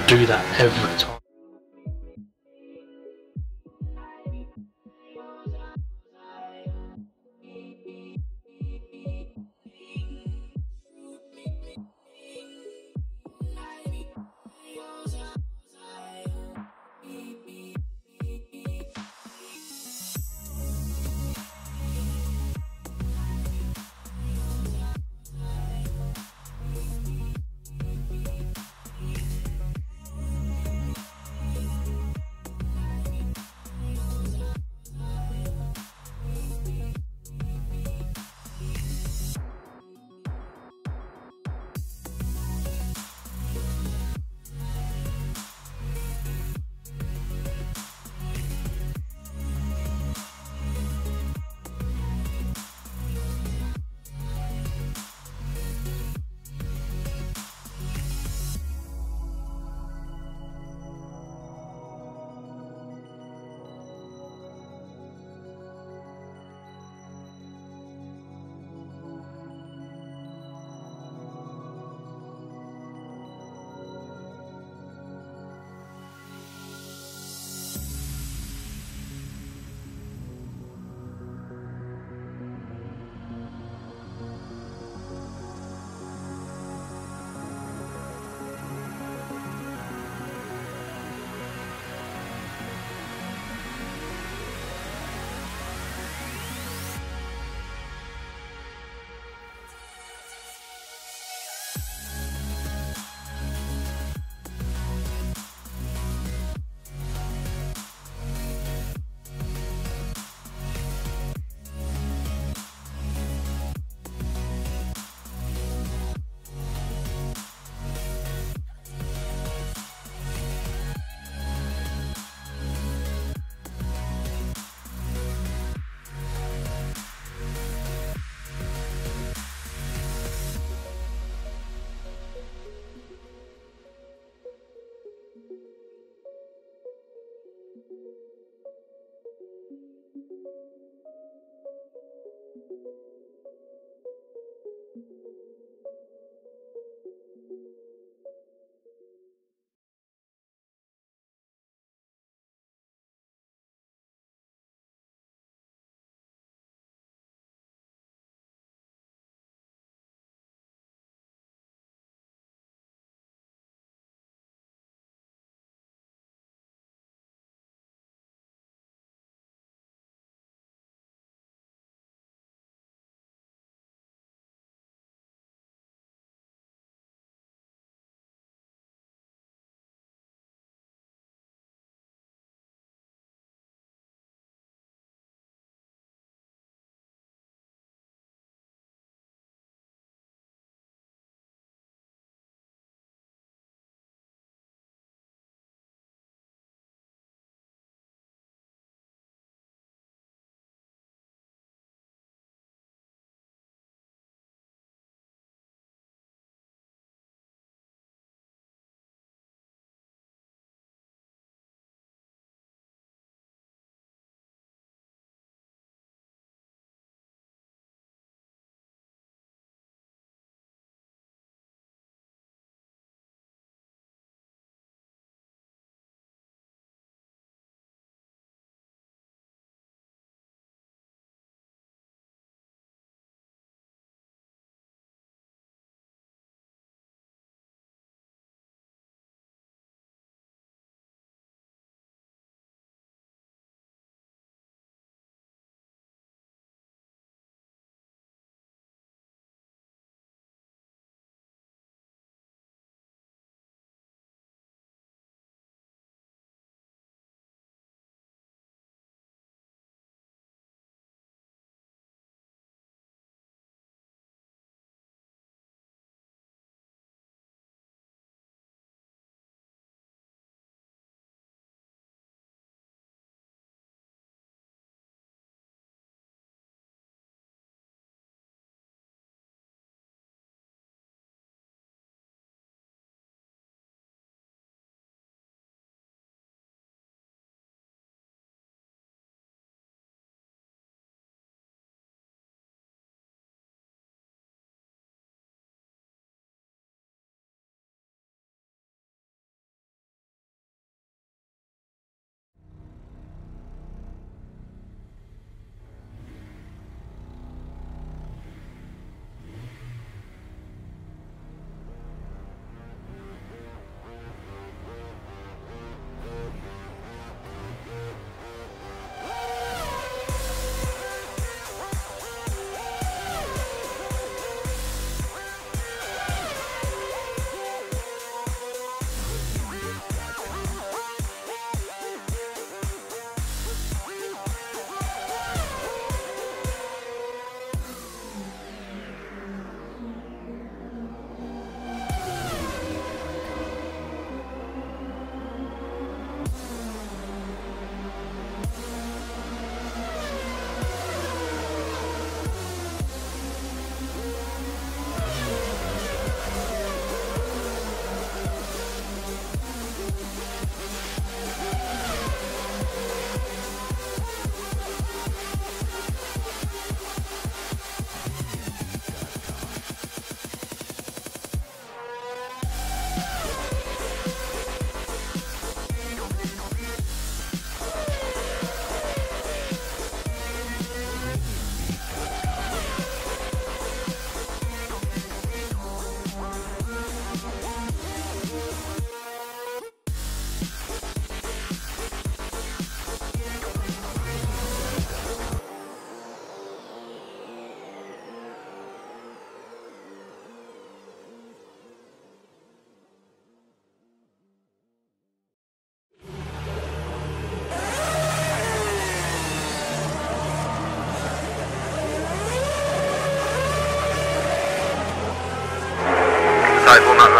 do that every time.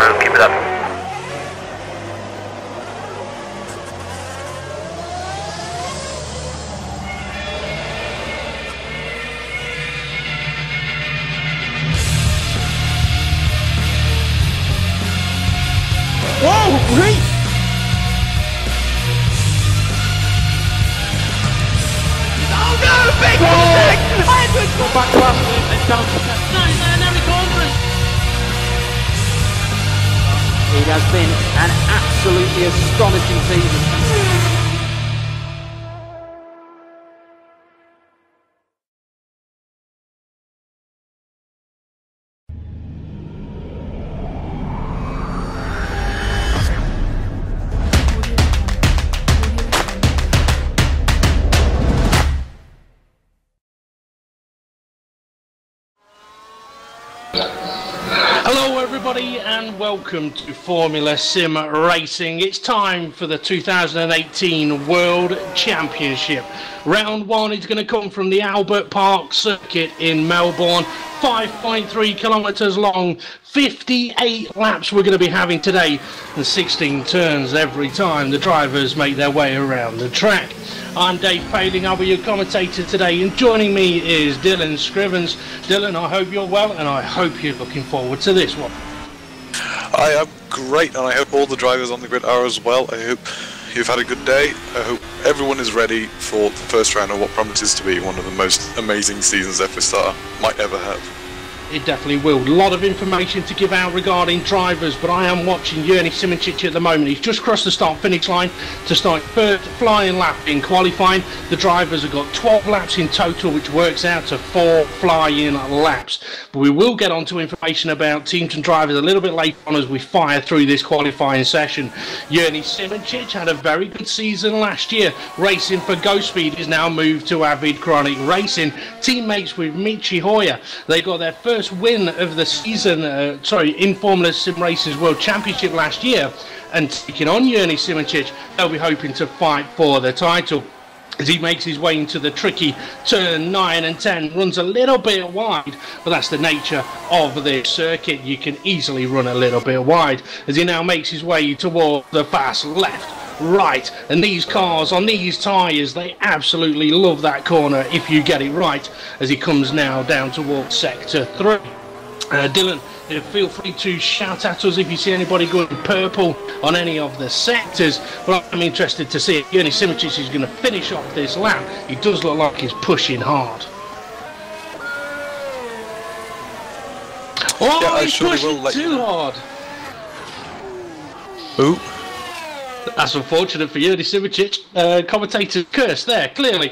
So keep it up. Whoa, great! Oh no, big mistake! Edwards got back last and down to 9 now he corners. It has been an absolutely astonishing season. Hello everybody and welcome to Formula Sim Racing. It's time for the 2018 World Championship. Round 1 is going to come from the Albert Park circuit in Melbourne. 5.3 kilometres long, 58 laps we're going to be having today, and 16 turns every time the drivers make their way around the track. I'm Dave Failing, I'll be your commentator today, and joining me is Dylan Scrivens. Dylan, I hope you're well, and I hope you're looking forward to this one. I am great, and I hope all the drivers on the grid are as well. I hope you've had a good day. I hope everyone is ready for the first round of what promises to be one of the most amazing seasons FSR might ever have. It definitely will. A lot of information to give out regarding drivers, but I am watching Yerni Simoncic at the moment. He's just crossed the start-finish line to start third flying lap in qualifying. The drivers have got 12 laps in total, which works out to 4 flying laps. But we will get on to information about teams and drivers a little bit later on as we fire through this qualifying session. Yerni Simoncic had a very good season last year. Racing for Ghost Speed is now moved to Avid Chronic Racing. Teammates with Michi Hoyer. They got their first win of the season, in Formula Sim Racing's World Championship last year, and taking on Yerni Simoncic, they'll be hoping to fight for the title. As he makes his way into the tricky turn 9 and 10, runs a little bit wide, but that's the nature of this circuit. You can easily run a little bit wide as he now makes his way towards the fast left. Right, and these cars on these tyres, they absolutely love that corner if you get it right, as he comes now down towards sector 3. Dylan, feel free to shout at us if you see anybody going purple on any of the sectors, but I'm interested to see if Yerni Simoncic is going to finish off this lap. He does look like he's pushing hard. Oh, yeah, he's pushing too hard. Ooh. That's unfortunate for Yerni Simoncic. Commentator curse there, clearly.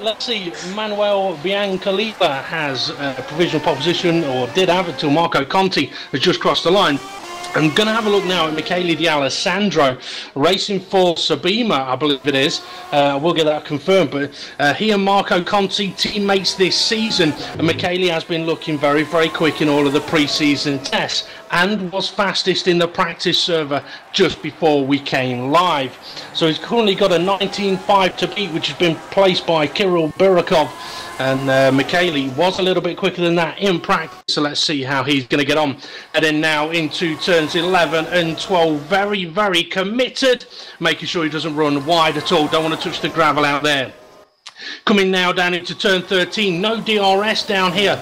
Let's see, Manuel Biancalita has a provisional pole position, or did have until Marco Conti has just crossed the line. I'm going to have a look now at Michele D'Alessandro, racing for Sabima, I believe it is. We'll get that confirmed, but he and Marco Conti, teammates this season, and Michele has been looking very, very quick in all of the pre-season tests, and was fastest in the practice server just before we came live. So he's currently got a 19.5 to beat, which has been placed by Kirill Burakov. And Michele was a little bit quicker than that in practice, so let's see how he's going to get on. And then now into turns 11 and 12, very, very committed, making sure he doesn't run wide at all. Don't want to touch the gravel out there. Coming now down into turn 13, no DRS down here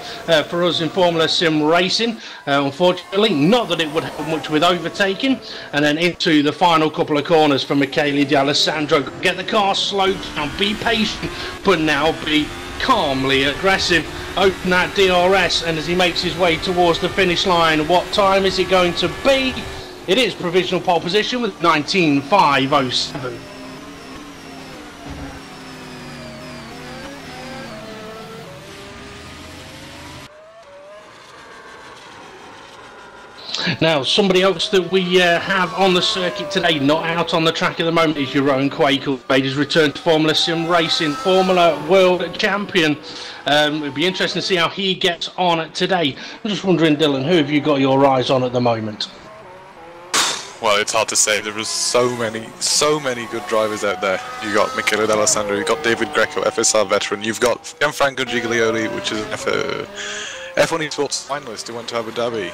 for us in Formula Sim Racing, unfortunately. Not that it would help much with overtaking. And then into the final couple of corners for Michele D'Alessandro. Get the car slowed down, be patient, but now be calmly aggressive. Open that DRS, and as he makes his way towards the finish line, what time is it going to be? It is provisional pole position with 19.507. Now, somebody else that we have on the circuit today, not out on the track at the moment, is Jeroen Kwekel. Made his return to Formula Sim Racing, Formula World Champion. It'll be interesting to see how he gets on today. I'm just wondering, Dylan, who have you got your eyes on at the moment? Well, it's hard to say. There are so many good drivers out there. You got Michele D'Alessandro, you got David Greco, FSR veteran. You've got Gianfranco Giglioli, which is an F1 Esports finalist who went to Abu Dhabi.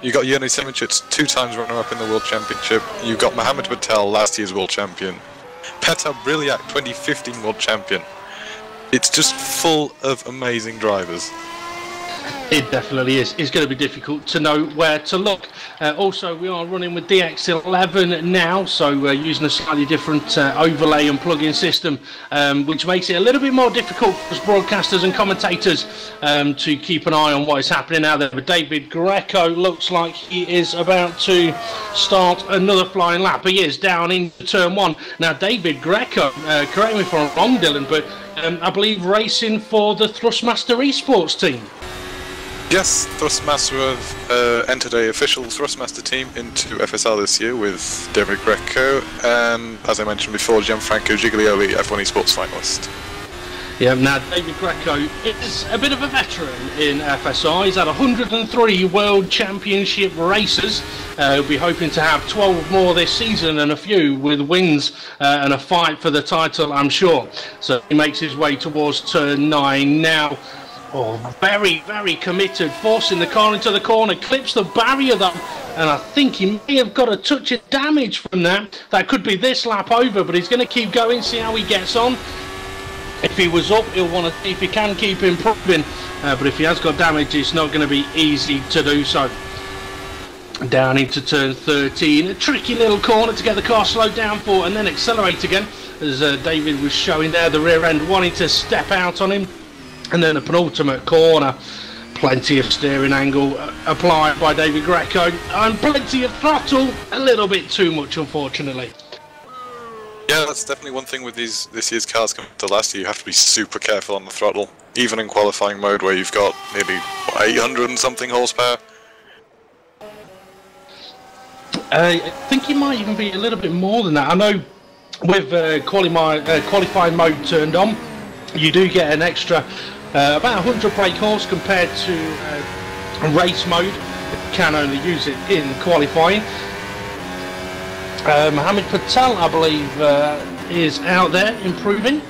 You got Yerny Simincic, 2 times runner-up in the World Championship. You've got Mohammed Patel, last year's World Champion. Petar Briliak, 2015 World Champion. It's just full of amazing drivers. It definitely is. It's going to be difficult to know where to look. Also, we are running with DX11 now, so using a slightly different overlay and plug-in system, which makes it a little bit more difficult for us broadcasters and commentators to keep an eye on what is happening out there. But David Greco looks like he is about to start another flying lap. He is down into turn 1. Now, David Greco, correct me if I'm wrong, Dylan, but I believe racing for the Thrustmaster Esports team. Yes, Thrustmaster have entered an official Thrustmaster team into FSR this year with David Greco and, as I mentioned before, Gianfranco Giglioli, F1 Esports finalist. Yeah, now David Greco is a bit of a veteran in FSR. He's had 103 World Championship races. He'll be hoping to have 12 more this season and a few with wins and a fight for the title, I'm sure. So he makes his way towards turn 9 now. Oh, very, very committed, forcing the car into the corner, clips the barrier though, and I think he may have got a touch of damage from that. That could be this lap over, but he's going to keep going, see how he gets on. If he was up, he'll want to see if he can keep improving, but if he has got damage, it's not going to be easy to do so. Down into turn 13, a tricky little corner to get the car slowed down for and then accelerate again, as David was showing there, the rear end wanting to step out on him. And then a penultimate corner, plenty of steering angle applied by David Greco, and plenty of throttle, a little bit too much unfortunately. Yeah, that's definitely one thing with this year's cars compared to last year. You have to be super careful on the throttle, even in qualifying mode where you've got maybe 800 and something horsepower. I think it might even be a little bit more than that. I know with qualifying mode turned on, you do get an extra about 100 brake horse compared to race mode. You can only use it in qualifying. Mohammed Patel, I believe, is out there improving.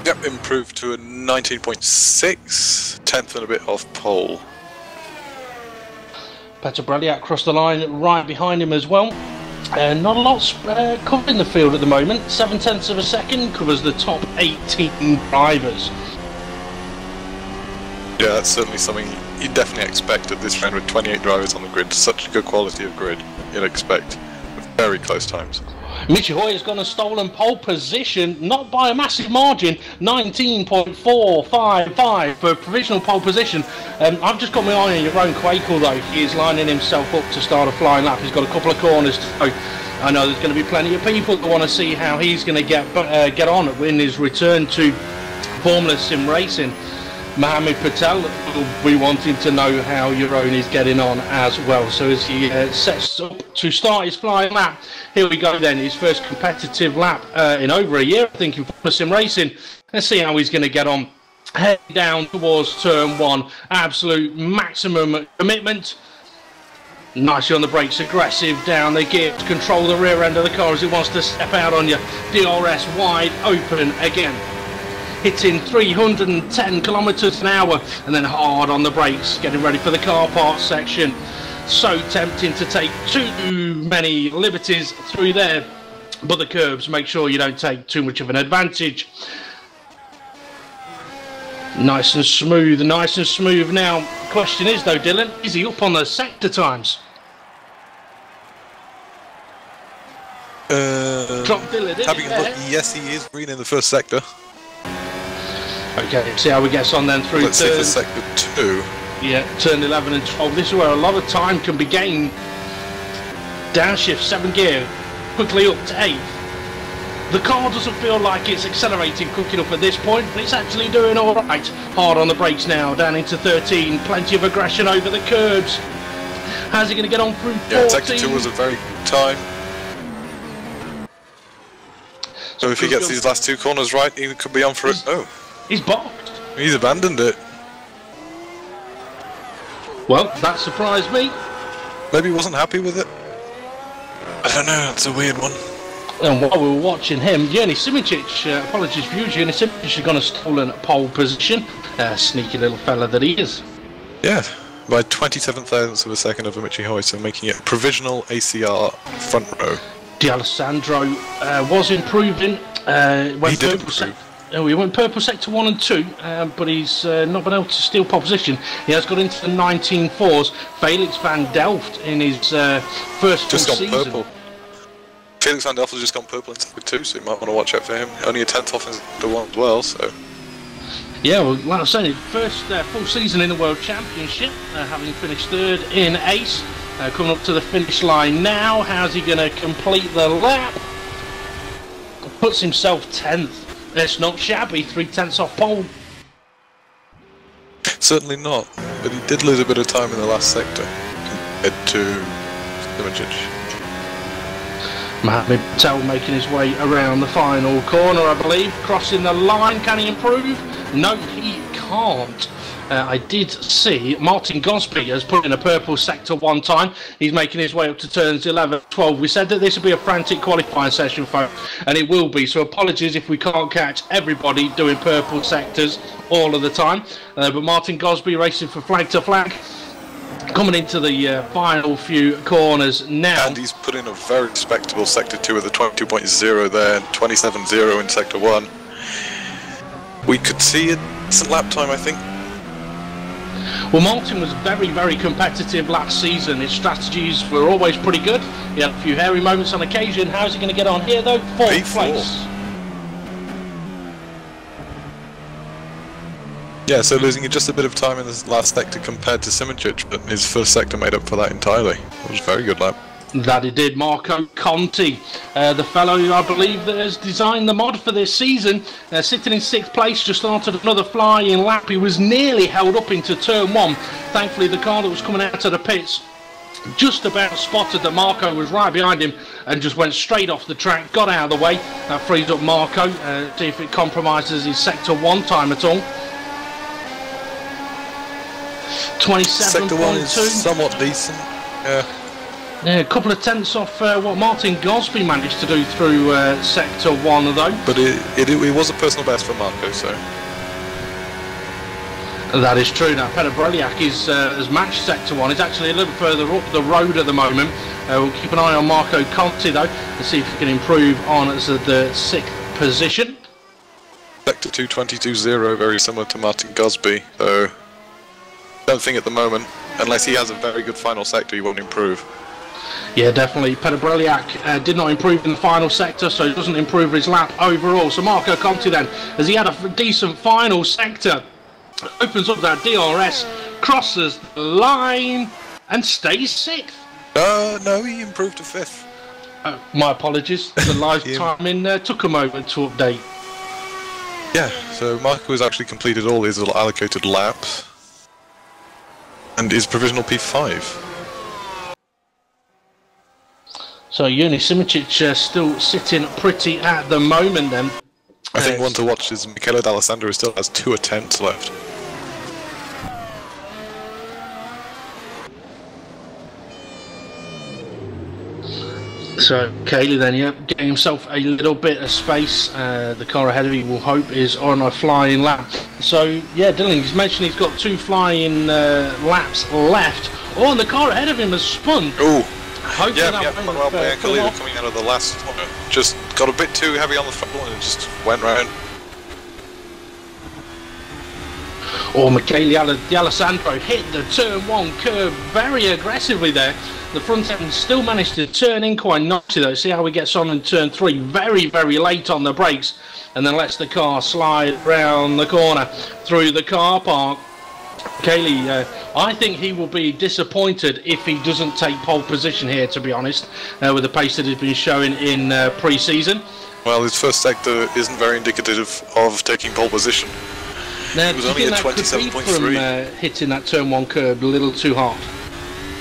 Yep, improved to a 19.6, 10th and a bit off pole. Petar Briliak across the line right behind him as well. Not a lot's covered in the field at the moment. 0.7 of a second covers the top 18 drivers. Yeah, that's certainly something you'd definitely expect at this round with 28 drivers on the grid. Such a good quality of grid, you'd expect very close times. Michi Hoy has gone and stolen pole position, not by a massive margin, 19.455 for provisional pole position. I've just got my eye on your own Quakel though. He is lining himself up to start a flying lap. He's got a couple of corners to go. I know there's going to be plenty of people that want to see how he's going to get on in his return to Formula Sim racing. Mohammed Patel will be wanting to know how Jeroen is getting on as well. So as he sets up to start his flying lap, here we go then, his first competitive lap in over a year, I think, in Formula Sim racing. Let's see how he's going to get on. Head down towards turn 1, absolute maximum commitment. Nicely on the brakes, aggressive down the gear to control the rear end of the car as it wants to step out on you. DRS wide open again. Hitting 310 kilometers an hour and then hard on the brakes, getting ready for the car park section. So tempting to take too many liberties through there, but the curbs, make sure you don't take too much of an advantage. Nice and smooth now. Question is though, Dylan, is he up on the sector times? Drop Dylan, having a look, yes he is green in the first sector. Okay, see how he gets on then through Let's see for sector 2. Yeah, turn 11 and 12. This is where a lot of time can be gained. Downshift, 7 gear, quickly up to 8th. The car doesn't feel like it's accelerating quick enough at this point, but it's actually doing all right. Hard on the brakes now, down into 13. Plenty of aggression over the curbs. How's he going to get on through 14? Yeah, sector 2 was a very good time. So if he gets these last 2 corners right, he could be on for it. Oh. He's balked. He's abandoned it. Well, that surprised me. Maybe he wasn't happy with it. I don't know, it's a weird one. And while we were watching him, Yerny Simincic, apologies for you, Yerny Simincic has gone and stolen pole position. Sneaky little fella that he is. Yeah, by 27 thousandths of a second over Michi Hoy, so making it provisional ACR front row. D'Alessandro was improving. He did improve. He went purple sector 1 and 2, but he's not been able to steal pole position. He has got into the 19.4s. Felix van Delft in his first full season. Purple. Felix van Delft has just gone purple in sector 2, so you might want to watch out for him. Only a 10th off in sector 1 as well, so... Yeah, well, like I was saying, first full season in the World Championship, having finished 3rd in Ace. Coming up to the finish line now. How's he going to complete the lap? Puts himself 10th. That's not shabby, 3/10 off pole. Certainly not, but he did lose a bit of time in the last sector compared to Simoncic. Mohamed Patel making his way around the final corner, I believe. Crossing the line, can he improve? No, he can't. I did see Martin Gosby has put in a purple sector 1 time. He's making his way up to turns 11, 12. We said that this would be a frantic qualifying session, folks, and it will be. So apologies if we can't catch everybody doing purple sectors all of the time. But Martin Gosby racing for flag to flag. Coming into the final few corners now. And he's put in a very respectable sector 2 with a 22.0 there and 27.0 in sector 1. We could see a decent lap time, I think. Well, Martin was very, very competitive last season. His strategies were always pretty good. He had a few hairy moments on occasion. How's he going to get on here, though? 4th place. Yeah, so losing just a bit of time in this last sector compared to Simoncic, but his first sector made up for that entirely. It was a very good lap. That he did. Marco Conti, the fellow who I believe that has designed the mod for this season, sitting in 6th place, just started another flying lap. He was nearly held up into turn 1. Thankfully, the car that was coming out of the pits just about spotted that Marco was right behind him and just went straight off the track, got out of the way. That freed up Marco. See if it compromises his sector 1 time at all. 27.2. Sector 1 is somewhat decent. Yeah. Yeah, a couple of tenths off what Martin Gosby managed to do through sector 1 though. But it was a personal best for Marco, so... That is true. Now Peter Broliak has matched sector 1. He's actually a little further up the road at the moment. We'll keep an eye on Marco Conti though and see if he can improve on the 6th position. Sector 2 22.0, very similar to Martin Gosby, so... Don't think at the moment, unless he has a very good final sector, he won't improve. Yeah, definitely. Peter Broliak did not improve in the final sector, so it doesn't improve his lap overall. So Marco Conti then, as he had a decent final sector, opens up that DRS, crosses the line, and stays 6th. No, he improved to 5th. My apologies. The live timing took a moment to update. Yeah, so Marco has actually completed all his little allocated laps, and is provisional P5. So Yuni Simoncic still sitting pretty at the moment then. I think one to watch is Michele D'Alessandro, who still has 2 attempts left. So Cayley then, yeah, getting himself a little bit of space. The car ahead of him, we'll hope, is on a flying lap. So yeah, Dylan, he's mentioned he's got 2 flying laps left. Oh, and the car ahead of him has spun. Oh, yeah, Manuel Bianchi coming out of the last corner. Just got a bit too heavy on the throttle and it just went round. Oh, Michele D'Alessandro hit the turn 1 curve very aggressively there. The front end still managed to turn in quite nicely though. See how he gets on in turn 3. Very, very late on the brakes. And then lets the car slide round the corner through the car park. Cayley, I think he will be disappointed if he doesn't take pole position here, to be honest, with the pace that he's been showing in pre-season. Well, his first sector isn't very indicative of taking pole position. Now, it was only a 27.3. Hitting that turn 1 curve a little too hard.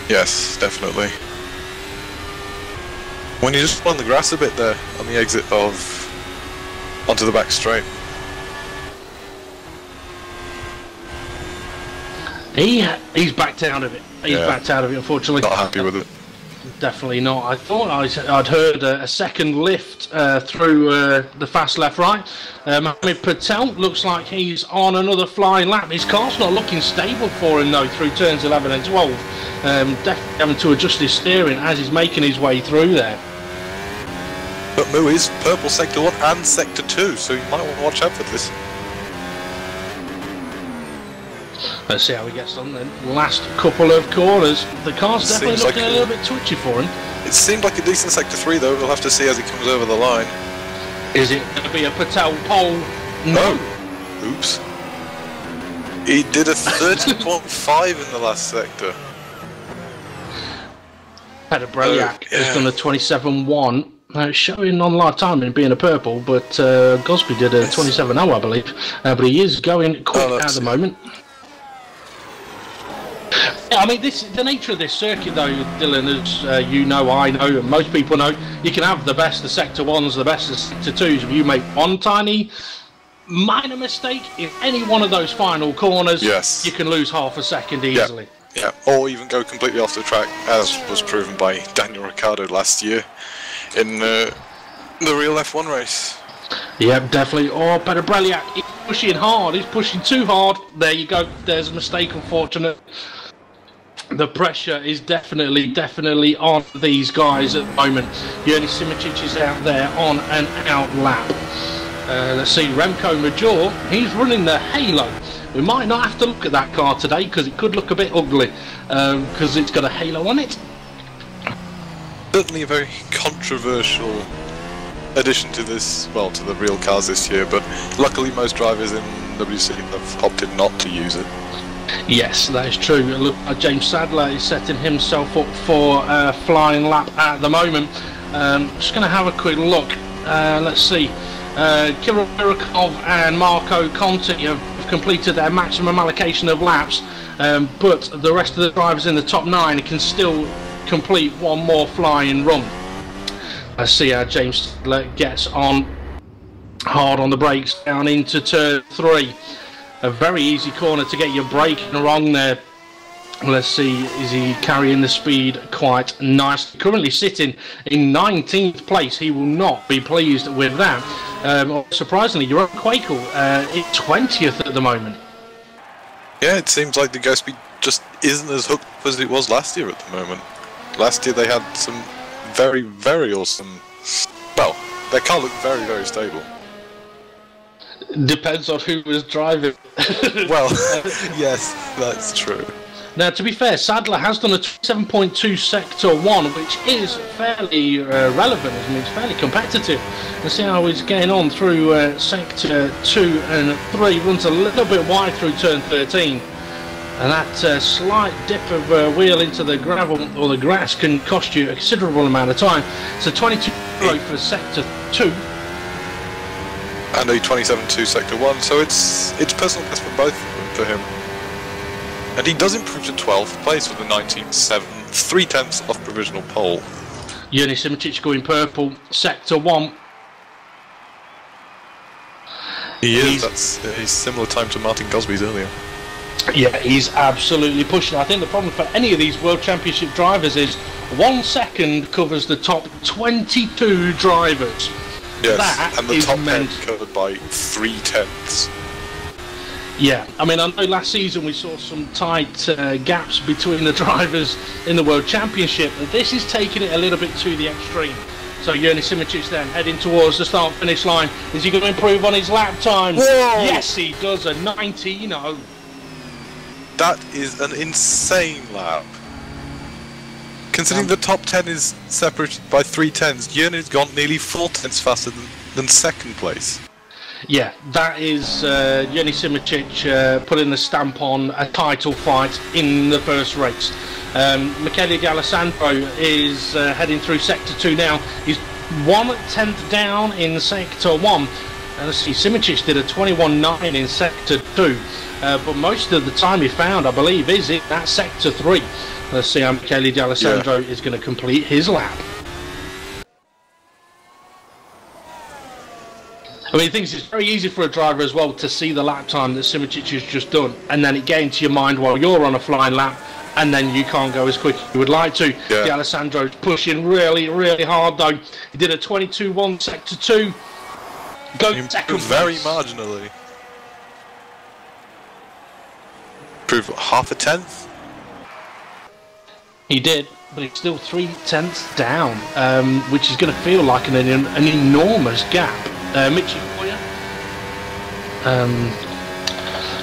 Yes, definitely. When you just on the grass a bit there, on the exit of onto the back straight. He's backed out of it. He's backed out of it, unfortunately. Not happy with it. definitely not. I thought I'd heard a second lift through the fast left-right. Mohamed Patel looks like he's on another flying lap. His car's not looking stable for him, though, through turns 11 and 12. Definitely having to adjust his steering as he's making his way through there. But Moo is purple sector 1 and sector 2, so you might want to watch out for this. Let's see how he gets on then. Last couple of corners. The car's definitely looking a little bit twitchy for him. It seemed like a decent sector 3 though. We'll have to see as he comes over the line. Is it going to be a Patel pole? No. Oops. He did a 30.5 in the last sector. Peter Breliak has done a 27.1. It's showing on live timing being a purple, but Gosby did a 27.0, I believe. But he is going quick at the moment. I mean, the nature of this circuit, though, Dylan, as you know, I know, and most people know, you can have the best of sector 1s, the best of sector 2s. If you make one tiny, minor mistake in any one of those final corners, you can lose half a second easily. Yeah, or even go completely off the track, as was proven by Daniel Ricciardo last year in the real F1 race. Yep, definitely. Oh, Peter Breliak, he's pushing hard. He's pushing too hard. There you go. There's a mistake, unfortunate. The pressure is definitely on these guys at the moment. Yerny Simičić is out there on an out lap. Let's see, Remco Major, he's running the Halo. We might not have to look at that car today because it could look a bit ugly because it's got a Halo on it. Certainly a very controversial addition to this, well, to the real cars this year, but luckily most drivers in WC have opted not to use it. Yes, that is true. Look, James Sadler is setting himself up for a flying lap at the moment. Just going to have a quick look. Let's see. Kirill Mirikov and Marco Conti have completed their maximum allocation of laps, but the rest of the drivers in the top 9 can still complete one more flying run. Let's see how James Sadler gets on hard on the brakes down into turn 3. A very easy corner to get your braking wrong there. Let's see, is he carrying the speed quite nicely? Currently sitting in 19th place. He will not be pleased with that. Surprisingly, Jeroen Kwekel is 20th at the moment. Yeah, it seems like the go speed just isn't as hooked as it was last year at the moment. Last year they had some very awesome... Well, their car looked very stable. Depends on who was driving. Well, yes, that's true. Now, to be fair, Sadler has done a 27.2 Sector 1, which is fairly relevant. I mean, it's fairly competitive. Let's see how he's getting on through Sector 2 and 3. Runs a little bit wide through turn 13. And that slight dip of wheel into the gravel or the grass can cost you a considerable amount of time. So 22 for Sector 2. And a 27.2 Sector 1, so it's personal best for both of them for him. And he does improve to 12th place with a 19.7, 3/10 off provisional pole. Yerny Simičić going purple, Sector 1. He is, that's a similar time to Martin Gosby's earlier. Yeah, he's absolutely pushing. I think the problem for any of these World Championship drivers is 1 second covers the top 22 drivers. Yes, that and the top 10 covered by 3/10. Yeah, I mean, I know last season we saw some tight gaps between the drivers in the World Championship, but this is taking it a little bit to the extreme. So Yerny Simičić then heading towards the start-finish line. Is he going to improve on his lap times? Whoa! Yes, he does, a 19.0. That is an insane lap. Considering the top 10 is separated by 3/10s, Yerny's gone nearly 4/10 faster than second place. Yeah, that is Yerny Simičić putting the stamp on a title fight in the first race. Michele D'Alessandro is heading through Sector 2 now. He's 1/10 down in Sector 1. And let's see, Simičić did a 21.9 in Sector 2. But most of the time he found, I believe, is in that Sector 3. Let's see how Michele D'Alessandro is going to complete his lap. I mean, things it's very easy for a driver as well to see the lap time that Simičić has just done, and then it gets into your mind while you're on a flying lap. and then you can't go as quick as you would like to. Yeah. D'Alessandro's pushing really, really hard though. He did a 22-1 sector 2. Go second very place. marginally. Improved half a tenth. He did, but it's still 3/10 down, which is going to feel like an enormous gap. Michi Hoyer.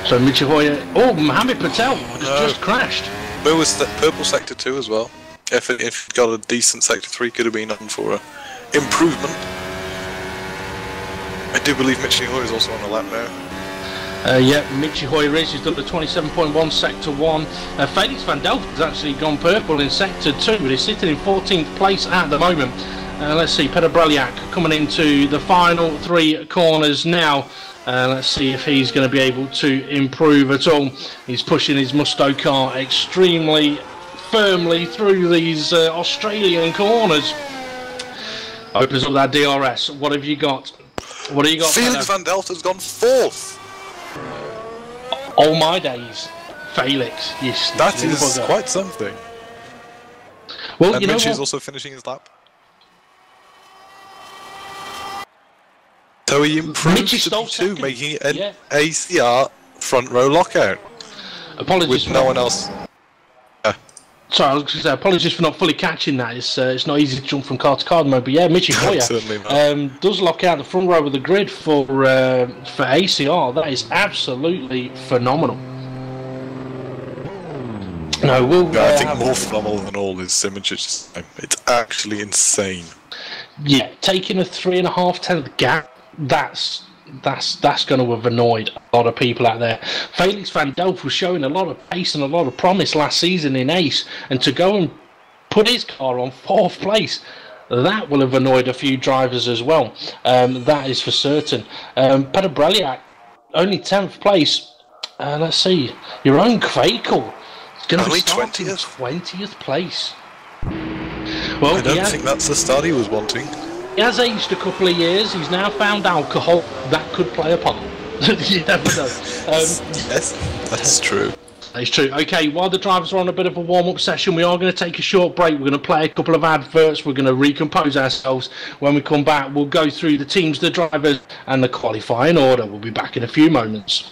So Michi Hoyer. Oh, Mohamed Patel just crashed. Where was that purple sector 2 as well? If it got a decent sector 3, could have been on for a improvement. I do believe Michi Hoyer is also on the lap now. Yeah, Michi Hoyer is. He's done the 27.1 sector 1. Felix van Delft has actually gone purple in sector 2, but he's sitting in 14th place at the moment. Let's see, Peter Breliak coming into the final 3 corners now. Let's see if he's going to be able to improve at all. He's pushing his Musto car extremely firmly through these Australian corners. Opens up that DRS. What have you got? What have you got? Felix van Delft has gone 4th. Oh my days, Felix! That is quite something. Well, and you know Mitch what? is also finishing his lap. So he improved to P2, making an ACR front row lockout. Apologies with for no one else. Sorry, I was going to say apologies for not fully catching that. It's not easy to jump from car to car mode, but yeah, Michi Hoyer does lock out the front row of the grid for ACR. That is absolutely phenomenal. No, I think more phenomenal than all is Simicic's time. It's actually insane. Yeah, taking a 3.5 gap. That's going to have annoyed a lot of people out there. Felix van Delft was showing a lot of pace and a lot of promise last season in Ace, and to go and put his car on 4th place, that will have annoyed a few drivers as well. That is for certain. Peter Breliak, only 10th place. Let's see, your own Kvakel is going to be starting 20th place. Well, I don't think that's the start he was wanting. He has aged a couple of years. He's now found alcohol. That could play a part. You never know. Yes, that's true. That's true. Okay, while the drivers are on a bit of a warm-up session, we are going to take a short break. We're going to play a couple of adverts. We're going to recompose ourselves. When we come back, we'll go through the teams, the drivers, and the qualifying order. We'll be back in a few moments.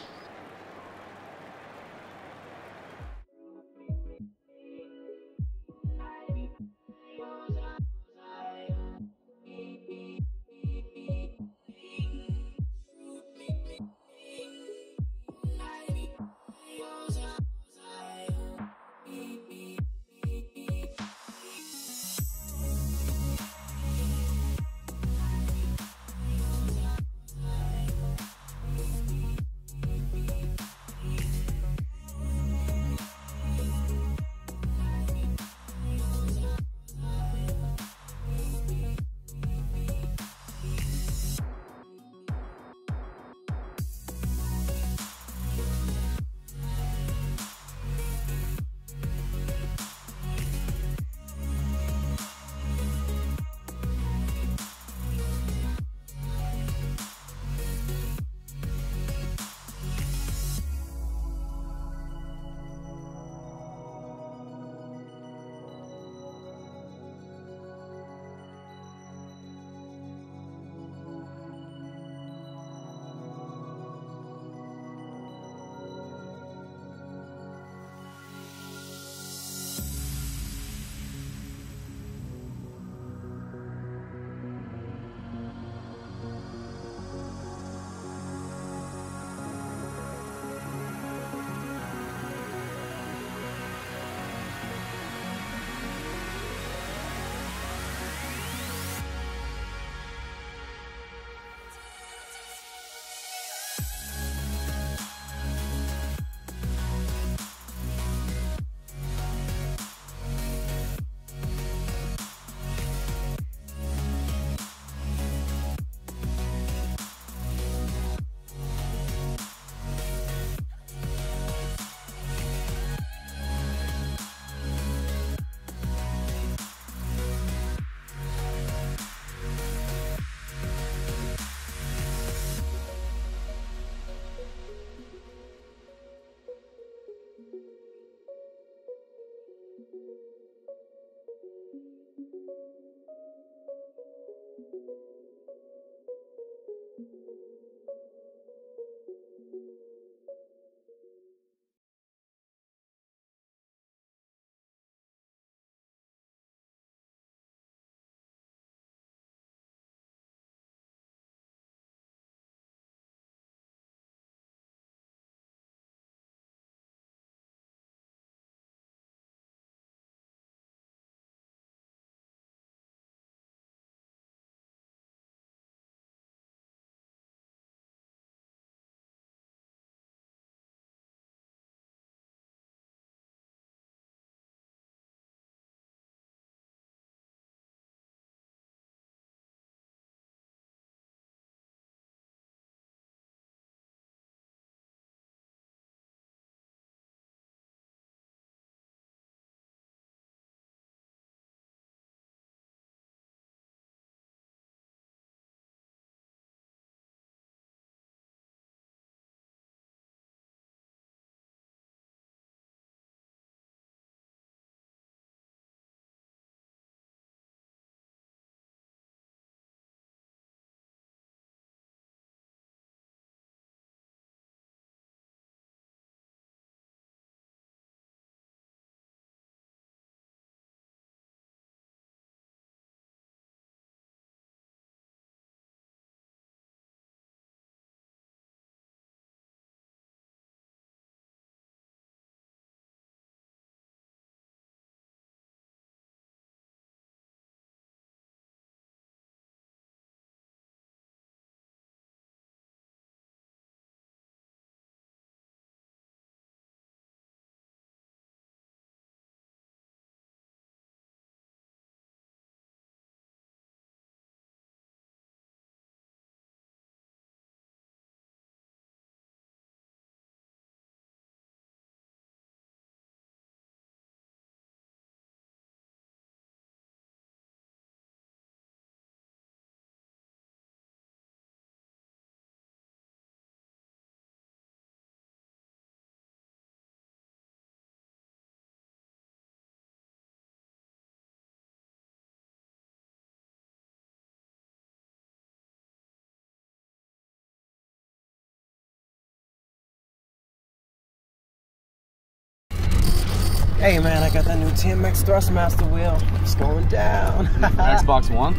Hey man, I got that new TMX Thrustmaster wheel. It's going down. Xbox One?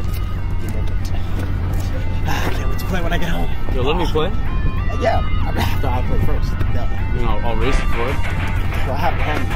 I can't wait to play when I get home. You'll let me play? Yeah, I play first. Yeah. You know, I'll race it for it. Well, I have to hand you.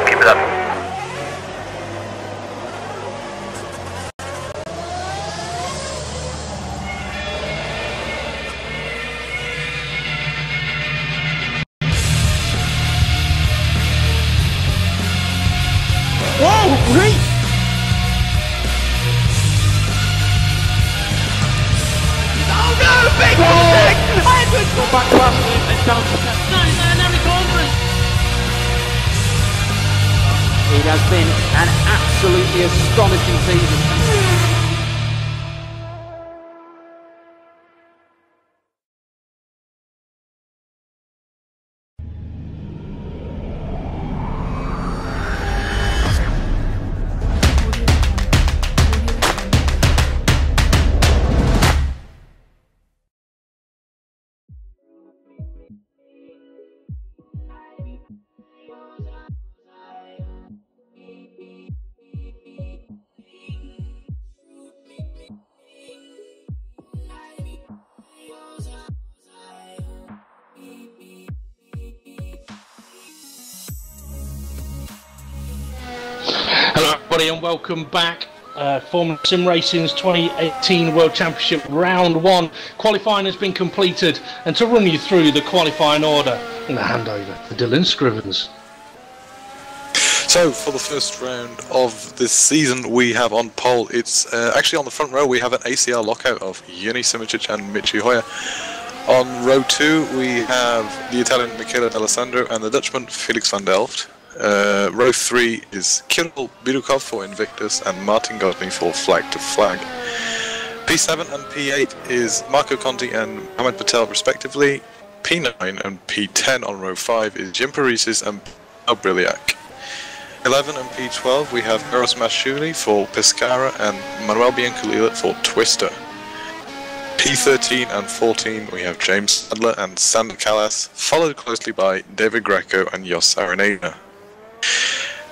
Keep it up. Whoa, great! Oh no, big mistake! Edwards got back past him and down to 10. 99 Harry Cornbury. It has been an absolutely astonishing season. Hello everybody and welcome back. Formula SimRacing's 2018 World Championship Round 1 qualifying has been completed, and to run you through the qualifying order, I'm going to hand over to Dylan Scrivens. So for the first round of this season, we have on pole, it's actually on the front row, we have an ACR lockout of Juni Simicic and Michi Hoyer. On row 2 we have the Italian Michele D'Alessandro and the Dutchman Felix van Delft. Row 3 is Kirill Birukov for Invictus and Martin Gosney for Flag to Flag. P7 and P8 is Marco Conti and Mohamed Patel respectively. P9 and P10 on row 5 is Jim Parisis and Briliac. 11 and P12 we have Eros Mashuli for Pescara and Manuel Biancalila for Twister. P13 and 14 we have James Sadler and Sander Callas, followed closely by David Greco and Jos Arenada.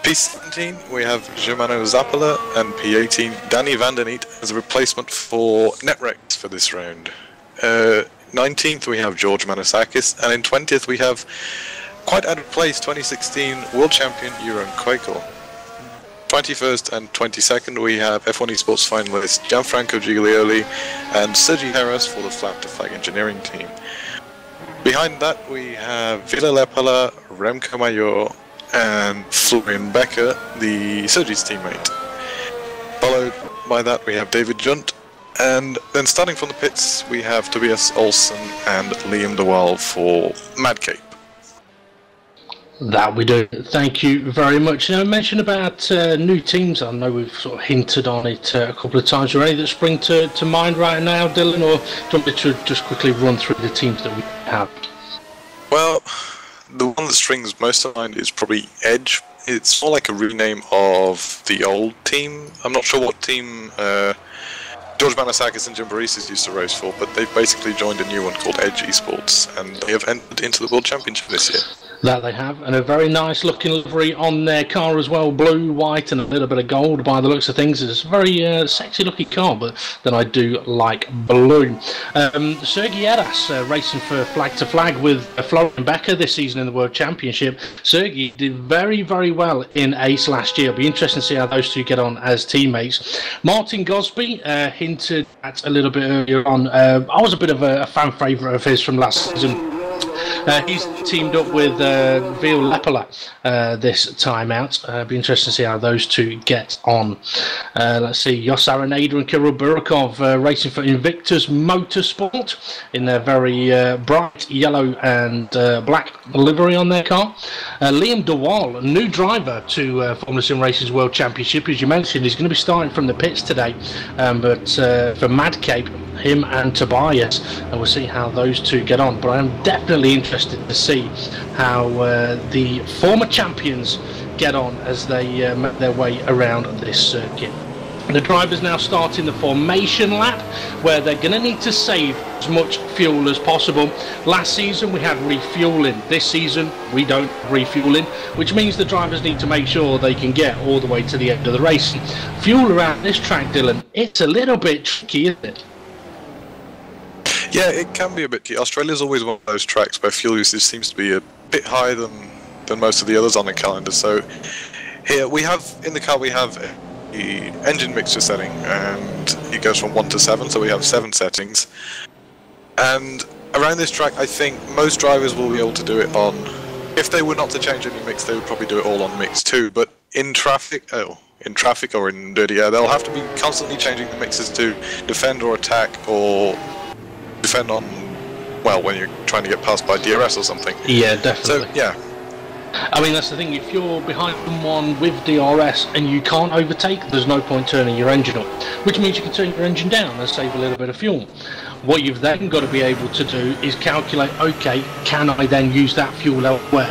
P17 we have Germano Zappola, and P18 Danny Vandeneit as a replacement for Netrex for this round. 19th we have George Manasakis, and in 20th we have quite out of place 2016 World Champion Jeroen Keukel. 21st and 22nd we have F1 Esports finalist Gianfranco Giglioli and Sergi Harris for the Flag to Flag engineering team. Behind that we have Ville Lepala, Remco Major and Florian Becker, the Sergi's teammate. Followed by that we have David Junt, and then starting from the pits we have Tobias Olsen and Liam De Waal for Madcape. That we do. Thank you very much. Now, mention about new teams. I know we've sort of hinted on it a couple of times already that spring to mind right now, Dylan, or do you want me to just quickly run through the teams that we have? Well, the one that springs most to mind is probably Edge. It's more like a rename of the old team. I'm not sure what team George Manasakis and Jim Barisis used to race for, but they've basically joined a new one called Edge Esports, and they have entered into the World Championship this year. That they have, and a very nice looking livery on their car as well, blue, white and a little bit of gold by the looks of things. It's a very sexy looking car, but then I do like blue. Sergi Eras racing for Flag to Flag with Florian Becker this season in the World Championship. Sergi did very, very well in Ace last year. It'll be interesting to see how those two get on as teammates. Martin Gosby hinted at a little bit earlier on. I was a bit of a fan favourite of his from last season. He's teamed up with Ville Lepala this time out. Be interesting to see how those two get on. Let's see, Jos Arenada and Kirill Birukov racing for Invictus Motorsport in their very bright yellow and black livery on their car. Liam De Waal, new driver to Formula SimRacing's World Championship. As you mentioned, he's going to be starting from the pits today, but for Madcape, him and Tobias, and we'll see how those two get on. But I'm definitely interested to see how the former champions get on as they make their way around this circuit. The drivers now starting the formation lap, where they're going to need to save as much fuel as possible. Last season we had refueling. This season we don't have refueling, which means the drivers need to make sure they can get all the way to the end of the race. Fuel around this track, Dylan, it's a little bit tricky, isn't it? Yeah, it can be a bit key. Australia's always one of those tracks where fuel usage seems to be a bit higher than most of the others on the calendar. So here we have, in the car we have the engine mixture setting, and it goes from 1 to 7, so we have 7 settings. And around this track I think most drivers will be able to do it on, if they were not to change any mix, they would probably do it all on mix 2, but in traffic or in dirty air, they'll have to be constantly changing the mixes to defend or attack or defend on, well, when you're trying to get past by DRS or something. Yeah, definitely. So yeah, I mean, that's the thing, if you're behind someone with DRS and you can't overtake, there's no point turning your engine up, which means you can turn your engine down and save a little bit of fuel. What you've then got to be able to do is calculate, okay, can I then use that fuel elsewhere?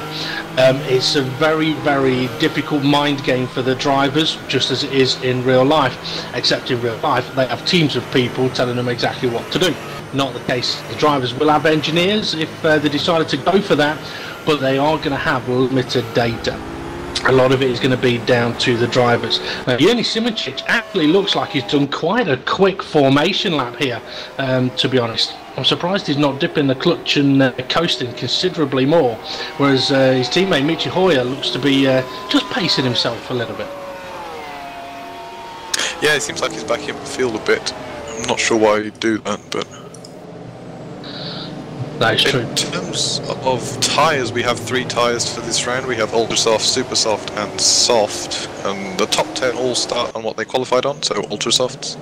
It's a very, very difficult mind game for the drivers, just as it is in real life, except in real life they have teams of people telling them exactly what to do. Not the case. The drivers will have engineers if they decided to go for that, but they are going to have limited data. A lot of it is going to be down to the drivers. Yerny Simicic actually looks like he's done quite a quick formation lap here, to be honest. I'm surprised he's not dipping the clutch and coasting considerably more, whereas his teammate Michi Hoyer looks to be just pacing himself a little bit. Yeah, it seems like he's backing up the field a bit. I'm not sure why he'd do that, but... That is true. In terms of tyres, we have 3 tyres for this round. We have ultra soft, super soft and soft, and the top 10 all start on what they qualified on, so ultra softs.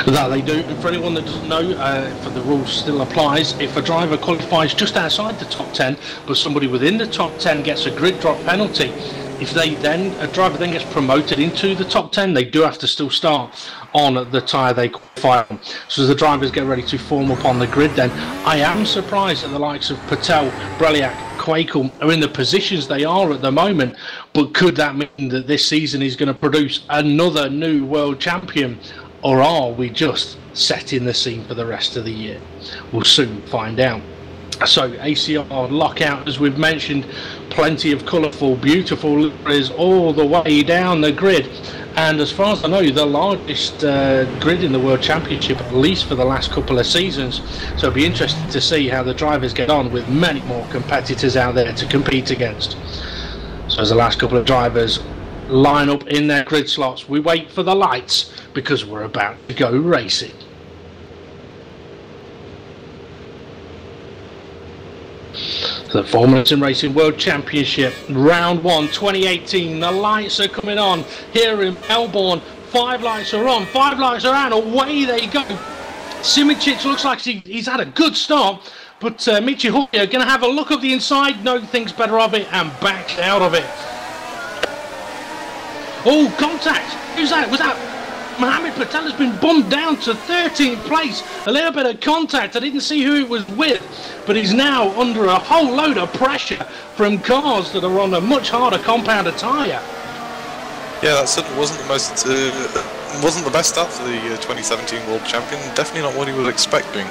That they do. For anyone that doesn't know, if the rule still applies, if a driver qualifies just outside the top 10 but somebody within the top 10 gets a grid drop penalty, if a driver then gets promoted into the top 10, they do have to still start on the tyre they qualify on. So as the drivers get ready to form up on the grid then, I am surprised that the likes of Patel, Breliak, Quakel are in the positions they are at the moment, but could that mean that this season is going to produce another new world champion, or are we just setting the scene for the rest of the year? We'll soon find out. So ACR lockout, as we've mentioned, plenty of colourful, beautiful liveries all the way down the grid, and as far as I know, the largest grid in the World Championship, at least for the last couple of seasons. So it'll be interesting to see how the drivers get on with many more competitors out there to compete against. So as the last couple of drivers line up in their grid slots, we wait for the lights because we're about to go racing. The Formula SimRacing World Championship, Round 1, 2018. The lights are coming on here in Melbourne. 5 lights are on, 5 lights are out, away they go. Simicic looks like he's had a good start, but Michi Hoyer going to have a look at the inside, no, thinks better of it, and back out of it. Oh, contact! Who's that? Was that Mohamed Patel? Has been bumped down to 13th place. A little bit of contact. I didn't see who it was with, but he's now under a whole load of pressure from cars that are on a much harder compounded tyre. Yeah, that certainly wasn't the best start for the 2017 World Champion. Definitely not what he was expecting.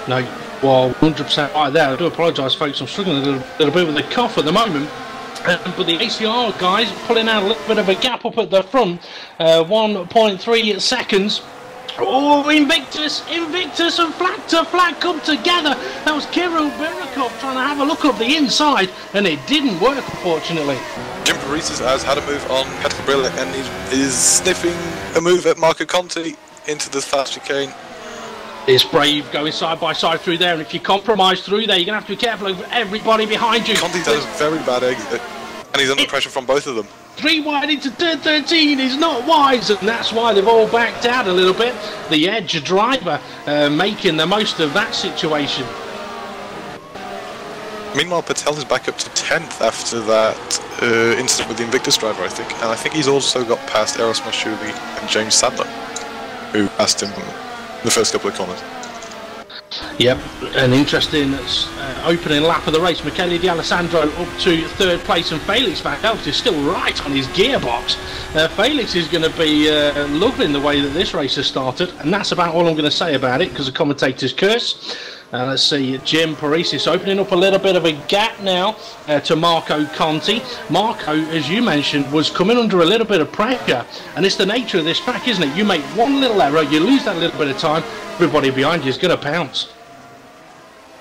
No, well, 100% right there. I do apologise, folks. I'm struggling a little bit with the cough at the moment. But the ACR guys pulling out a little bit of a gap up at the front, 1.3 seconds. Oh, Invictus and Flag to Flag come together. That was Kirill Birakov trying to have a look up the inside, and it didn't work, unfortunately. Jim Parisas has had a move on Patrick Brilla, and he is sniffing a move at Marco Conti into the fast chicane. It's brave going side by side through there, and if you compromise through there, you're going to have to be careful of everybody behind you. Conti's had a very bad exit, and he's under pressure from both of them. 3 wide into turn 13 is not wise, and that's why they've all backed out a little bit. The Edge driver making the most of that situation. Meanwhile, Patel is back up to 10th after that incident with the Invictus driver, I think. And I think he's also got past Eros Mashuli and James Sadler, who passed him the first couple of corners. Yep, an interesting opening lap of the race. Michele D'Alessandro up to 3rd place, and Felix Van Delft is still right on his gearbox. Felix is going to be loving the way that this race has started, and that's about all I'm going to say about it because the commentator's curse. Let's see, Jim Parisas opening up a little bit of a gap now to Marco Conti. Marco, as you mentioned, was coming under a little bit of pressure, and it's the nature of this track, isn't it? You make one little error, you lose that little bit of time, everybody behind you is going to pounce.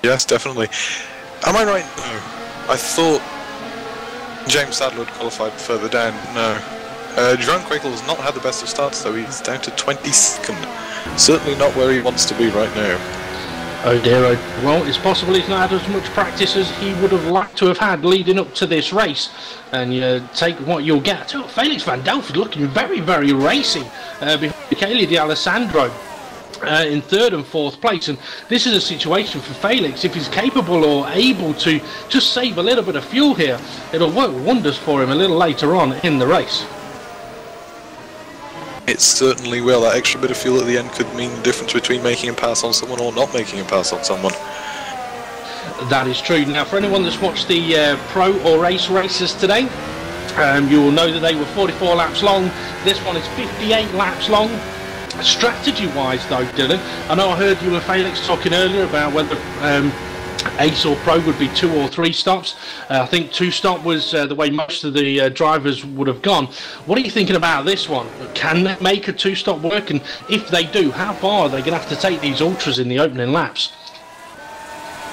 Yes, definitely. Am I right? No. I thought James Sadler had qualified further down. No. Jerome Quakel has not had the best of starts, though. He's down to 22nd. Certainly not where he wants to be right now. Oh dear, oh. Well, it's possible he's not had as much practice as he would have liked to have had leading up to this race. And you take what you'll get. Oh, Felix Van Delft looking very, very racy behind Michele D'Alessandro. in third and fourth place, and this is a situation for Felix. If he's capable or able to just save a little bit of fuel here, it'll work wonders for him a little later on in the race. It certainly will. That extra bit of fuel at the end could mean the difference between making a pass on someone or not making a pass on someone. That is true. Now, for anyone that's watched the pro or race races today, you will know that they were 44 laps long. This one is 58 laps long. Strategy-wise, though, Dylan, I know I heard you and Felix talking earlier about whether Ace or Pro would be 2 or 3 stops. I think 2 stop was the way most of the drivers would have gone. What are you thinking about this one? Can they make a 2-stop work? And if they do, how far are they going to have to take these ultras in the opening laps?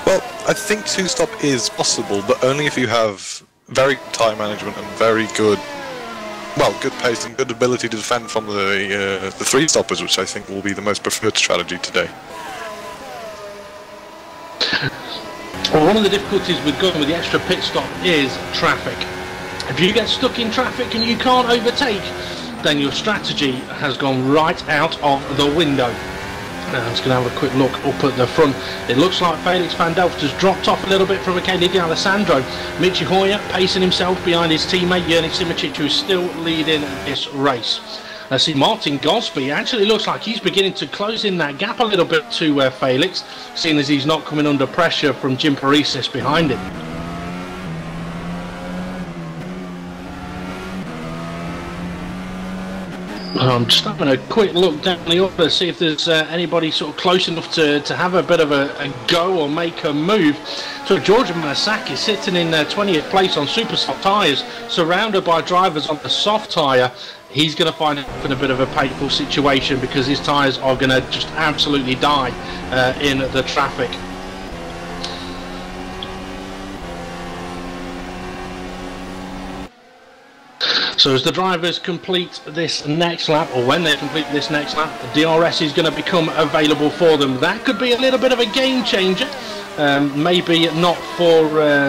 Well, I think 2-stop is possible, but only if you have very good time management and very good, well, good pace and good ability to defend from the 3-stoppers, which I think will be the most preferred strategy today. Well, one of the difficulties with going with the extra pit stop is traffic. If you get stuck in traffic and you can't overtake, then your strategy has gone right out of the window. Now I'm just going to have a quick look up at the front. It looks like Felix van Delft has dropped off a little bit from Michele Di Alessandro. Michi Hoyer pacing himself behind his teammate Jurni Simicic, who is still leading this race. Let's see, Martin Gosby actually looks like he's beginning to close in that gap a little bit to Felix, seeing as he's not coming under pressure from Jim Parisis behind him. I'm just having a quick look down the order to see if there's anybody sort of close enough to have a bit of a go or make a move. So Giorgio Masaki sitting in 20th place on super soft tyres, surrounded by drivers on the soft tyre. He's going to find himself in a bit of a painful situation because his tyres are going to just absolutely die in the traffic. So as the drivers complete this next lap, or when they complete this next lap, the DRS is going to become available for them. That could be a little bit of a game changer. Maybe not for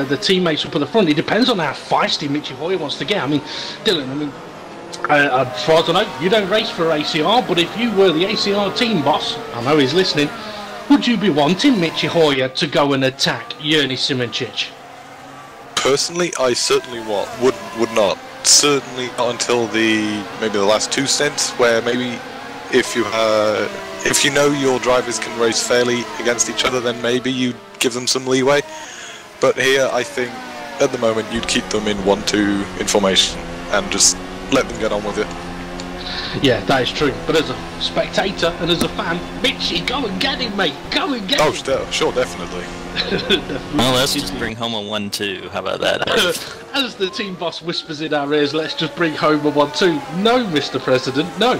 the teammates up at the front. It depends on how feisty Michi Hoyer wants to get. I mean, Dylan, as far as I know, you don't race for ACR, but if you were the ACR team boss, I know he's listening, would you be wanting Michi Hoyer to go and attack Jurni Simicic? Personally, I certainly would not. Certainly not until maybe the last 2 stints, where maybe if you know your drivers can race fairly against each other, then maybe you'd give them some leeway. But here, I think at the moment you'd keep them in 1-2 in formation and just let them get on with it. Yeah, that is true. But as a spectator and as a fan, Mitchie, go and get him, mate. Go and get him. Oh, sure, definitely. Well, let's just bring home a 1-2. How about that? As the team boss whispers in our ears, let's just bring home a 1-2. No, Mr. President, no.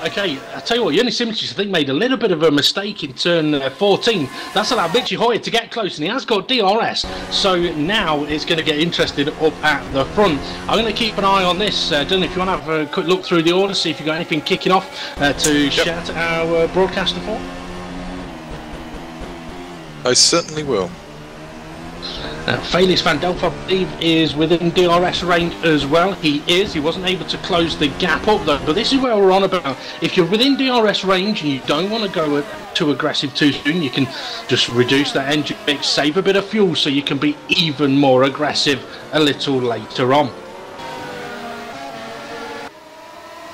Okay, I tell you what, Jurni Simicic, I think, made a little bit of a mistake in turn 14. That's allowed Michi Hoyer to get close, and he has got DRS. So now it's going to get interesting up at the front. I'm going to keep an eye on this. Dylan, if you want to have a quick look through the order, see if you've got anything kicking off to shout at our broadcaster for. I certainly will. Felix van Delft, I believe, is within DRS range as well. He is. He wasn't able to close the gap up, though. But this is where we're on about. If you're within DRS range and you don't want to go too aggressive too soon, you can just reduce that engine mix, save a bit of fuel, so you can be even more aggressive a little later on.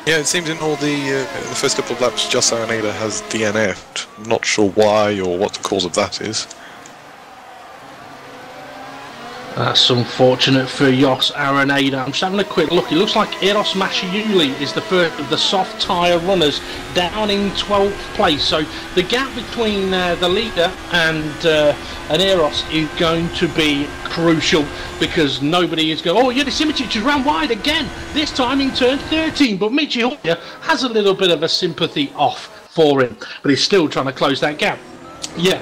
Yeah, it seems in all the first couple of laps, Jos Araneda has DNF'd. I'm not sure why or what the cause of that is. That's unfortunate for Jos Araneda. I'm just having a quick look. It looks like Eros Masciuli is the first of the soft tyre runners down in 12th place. So the gap between the leader and Eros is going to be crucial, because nobody is going, oh, Jurni Simicic has ran wide again, this time in turn 13. But Michi Hoyer has a little bit of a sympathy off for him, but he's still trying to close that gap. Yeah,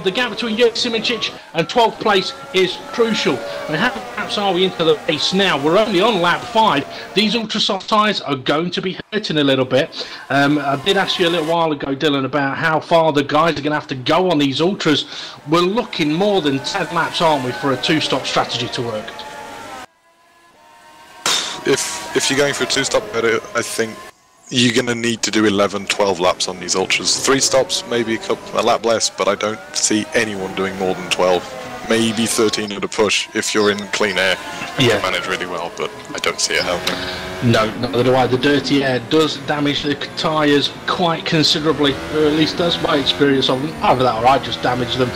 the gap between Jurni Simicic and 12th place is crucial. I mean, how laps are we into the race now? We're only on lap 5. These ultra soft tyres are going to be hurting a little bit. I did ask you a little while ago, Dylan, about how far the guys are going to have to go on these ultras. We're looking more than 10 laps, aren't we, for a 2-stop strategy to work? If you're going for a 2-stop, I think you're going to need to do 11, 12 laps on these ultras. 3 stops, maybe a lap less, but I don't see anyone doing more than 12. Maybe 13 at a push if you're in clean air and you manage really well, but I don't see it happening. No, neither do I. The dirty air does damage the tyres quite considerably, or at least that's my experience of them. Either that or I just damage them.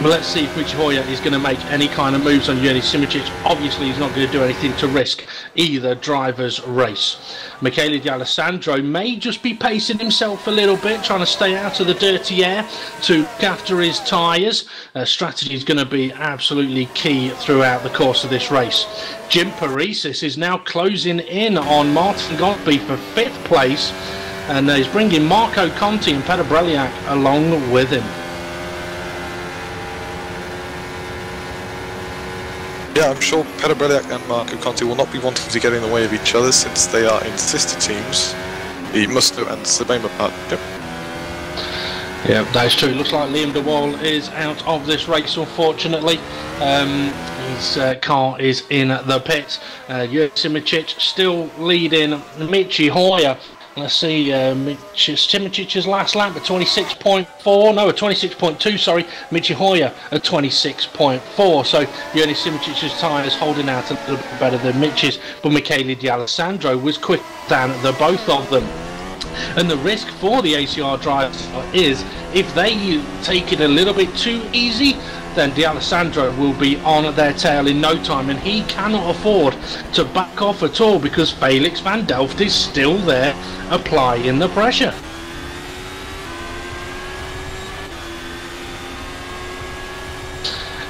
But let's see if Michi Hoyer is going to make any kind of moves on Jurij Simicic. Obviously, he's not going to do anything to risk either driver's race. Michele D'Alessandro may just be pacing himself a little bit, trying to stay out of the dirty air to look after his tyres. Strategy is going to be absolutely key throughout the course of this race. Jim Paresis is now closing in on Martin Gosby for 5th place, and he's bringing Marco Conti and Peter Breliak along with him. Yeah, I'm sure Peter Breliak and Marco Conti will not be wanting to get in the way of each other since they are in sister teams, the Musto and Sebema partnership. Yeah, that is true. Looks like Liam de Waal is out of this race, unfortunately. His car is in the pit. Jurij Simicic still leading Michi Hoyer. Let's see, Simicic's last lap at 26.4, no, at 26.2, sorry. Michi Hoyer at 26.4. So Jurij Simicic's tyres holding out a little bit better than Michi's, but Michele D'Alessandro was quicker than the both of them. And the risk for the ACR drivers is if they take it a little bit too easy, then D'Alessandro will be on their tail in no time, and he cannot afford to back off at all because Felix van Delft is still there applying the pressure.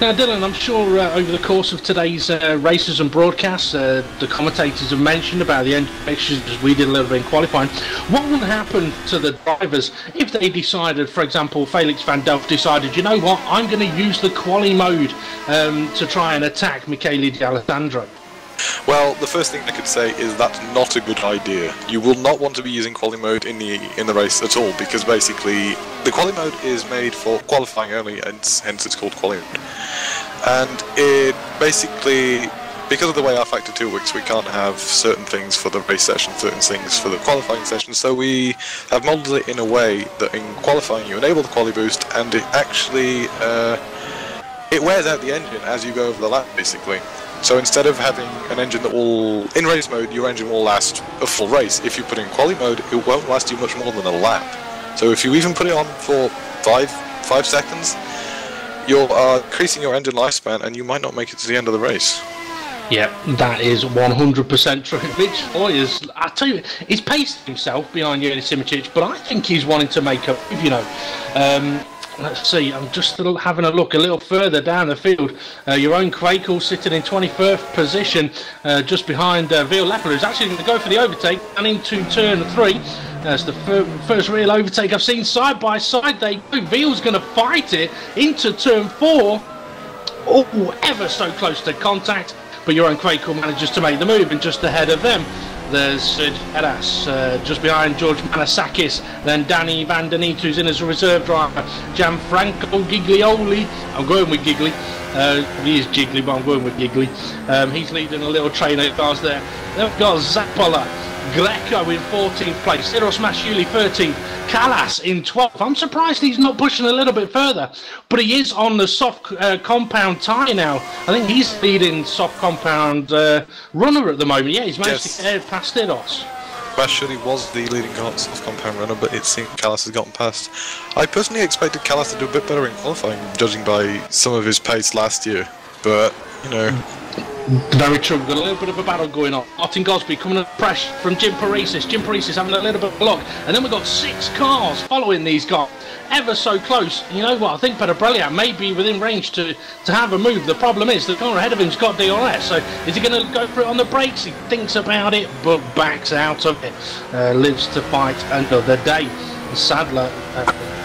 Now, Dylan, I'm sure over the course of today's races and broadcasts, the commentators have mentioned about the engine fixtures, as we did a little bit in qualifying. What would happen to the drivers if they decided, for example, Felix van Delft decided, you know what, I'm going to use the quali mode to try and attack Michele D'Alessandro? Well, the first thing I could say is that's not a good idea. You will not want to be using quali mode in the race at all, because basically the quali mode is made for qualifying only, and hence it's called quali mode. And it basically, because of the way rFactor 2 works, we can't have certain things for the race session, certain things for the qualifying session, so we have modeled it in a way that in qualifying you enable the quali boost, and it actually it wears out the engine as you go over the lap, basically. So instead of having an engine that will, in race mode, your engine will last a full race. If you put it in quali mode, it won't last you much more than a lap. So if you even put it on for 5 seconds, you're increasing your engine lifespan, and you might not make it to the end of the race. Yeah, that is 100% true. Mitch Hoyer's, I tell you, he's paced himself behind Jurij Simicic, but I think he's wanting to make a move, you know. Let's see, I'm just having a look a little further down the field. Your own Quakel sitting in 21st position, just behind Veal Lepper, who's actually going to go for the overtake and into turn 3. That's the first real overtake I've seen. Side by side they go. Veal's going to fight it into turn 4. Oh, ever so close to contact, but your own Quakel manages to make the move, and just ahead of them there's Sid Eras, just behind George Manasakis, then Danny Van Den Eet, who's in as a reserve driver, Gianfranco Giglioli, I'm going with Giggly, he is Jiggly but I'm going with Giggly, he's leading a little train of cars there. Then we've got Zappola, Greco in 14th place, Siros Masciuli 13th, Callas in 12th. I'm surprised he's not pushing a little bit further, but he is on the soft compound tyre now. I think he's leading soft compound runner at the moment. Yeah, he's managed to get past Siros. Masciuli was the leading soft compound runner, but it seems Callas has gotten past. I personally expected Callas to do a bit better in qualifying, judging by some of his pace last year, but, you know... Very true. We've got a little bit of a battle going on. Martin Gosby coming under pressure from Jim Paresis. Jim Paresis having a little bit of luck. And then we've got 6 cars following these guys. Ever so close. You know what? I think Peter Breliak may be within range to have a move. The problem is the car ahead of him's got DRS. So is he going to go for it on the brakes? He thinks about it, but backs out of it. Lives to fight another day. Sadler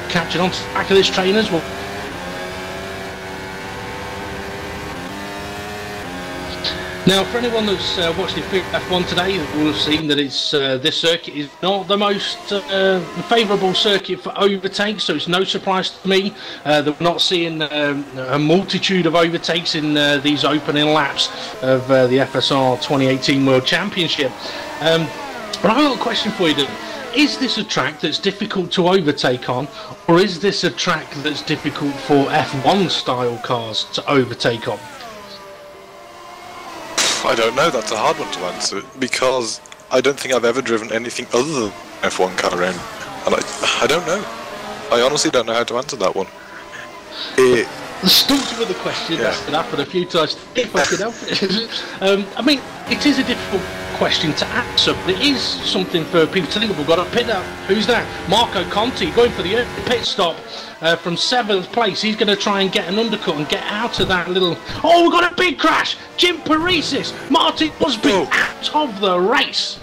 catching on to the back of this train as well. Now, for anyone that's watched the F1 today, will have seen that it's this circuit is not the most favourable circuit for overtakes, so it's no surprise to me that we're not seeing a multitude of overtakes in these opening laps of the FSR 2018 World Championship. But I've got a question for you, Dylan. Is this a track that's difficult to overtake on, or is this a track that's difficult for F1 style cars to overtake on? I don't know, that's a hard one to answer, because I don't think I've ever driven anything other than F1 car around, and I don't know. I honestly don't know how to answer that one. Stumped with the question, that's been happened a few times, if I could help it. I mean, it is a difficult question to answer, but it is something for people to think of. We've got a pit up. Who's that? Marco Conti going for the pit stop from 7th place. He's going to try and get an undercut and get out of that little... Oh, we've got a big crash! Jim Paresis! Martin Busby out of the race!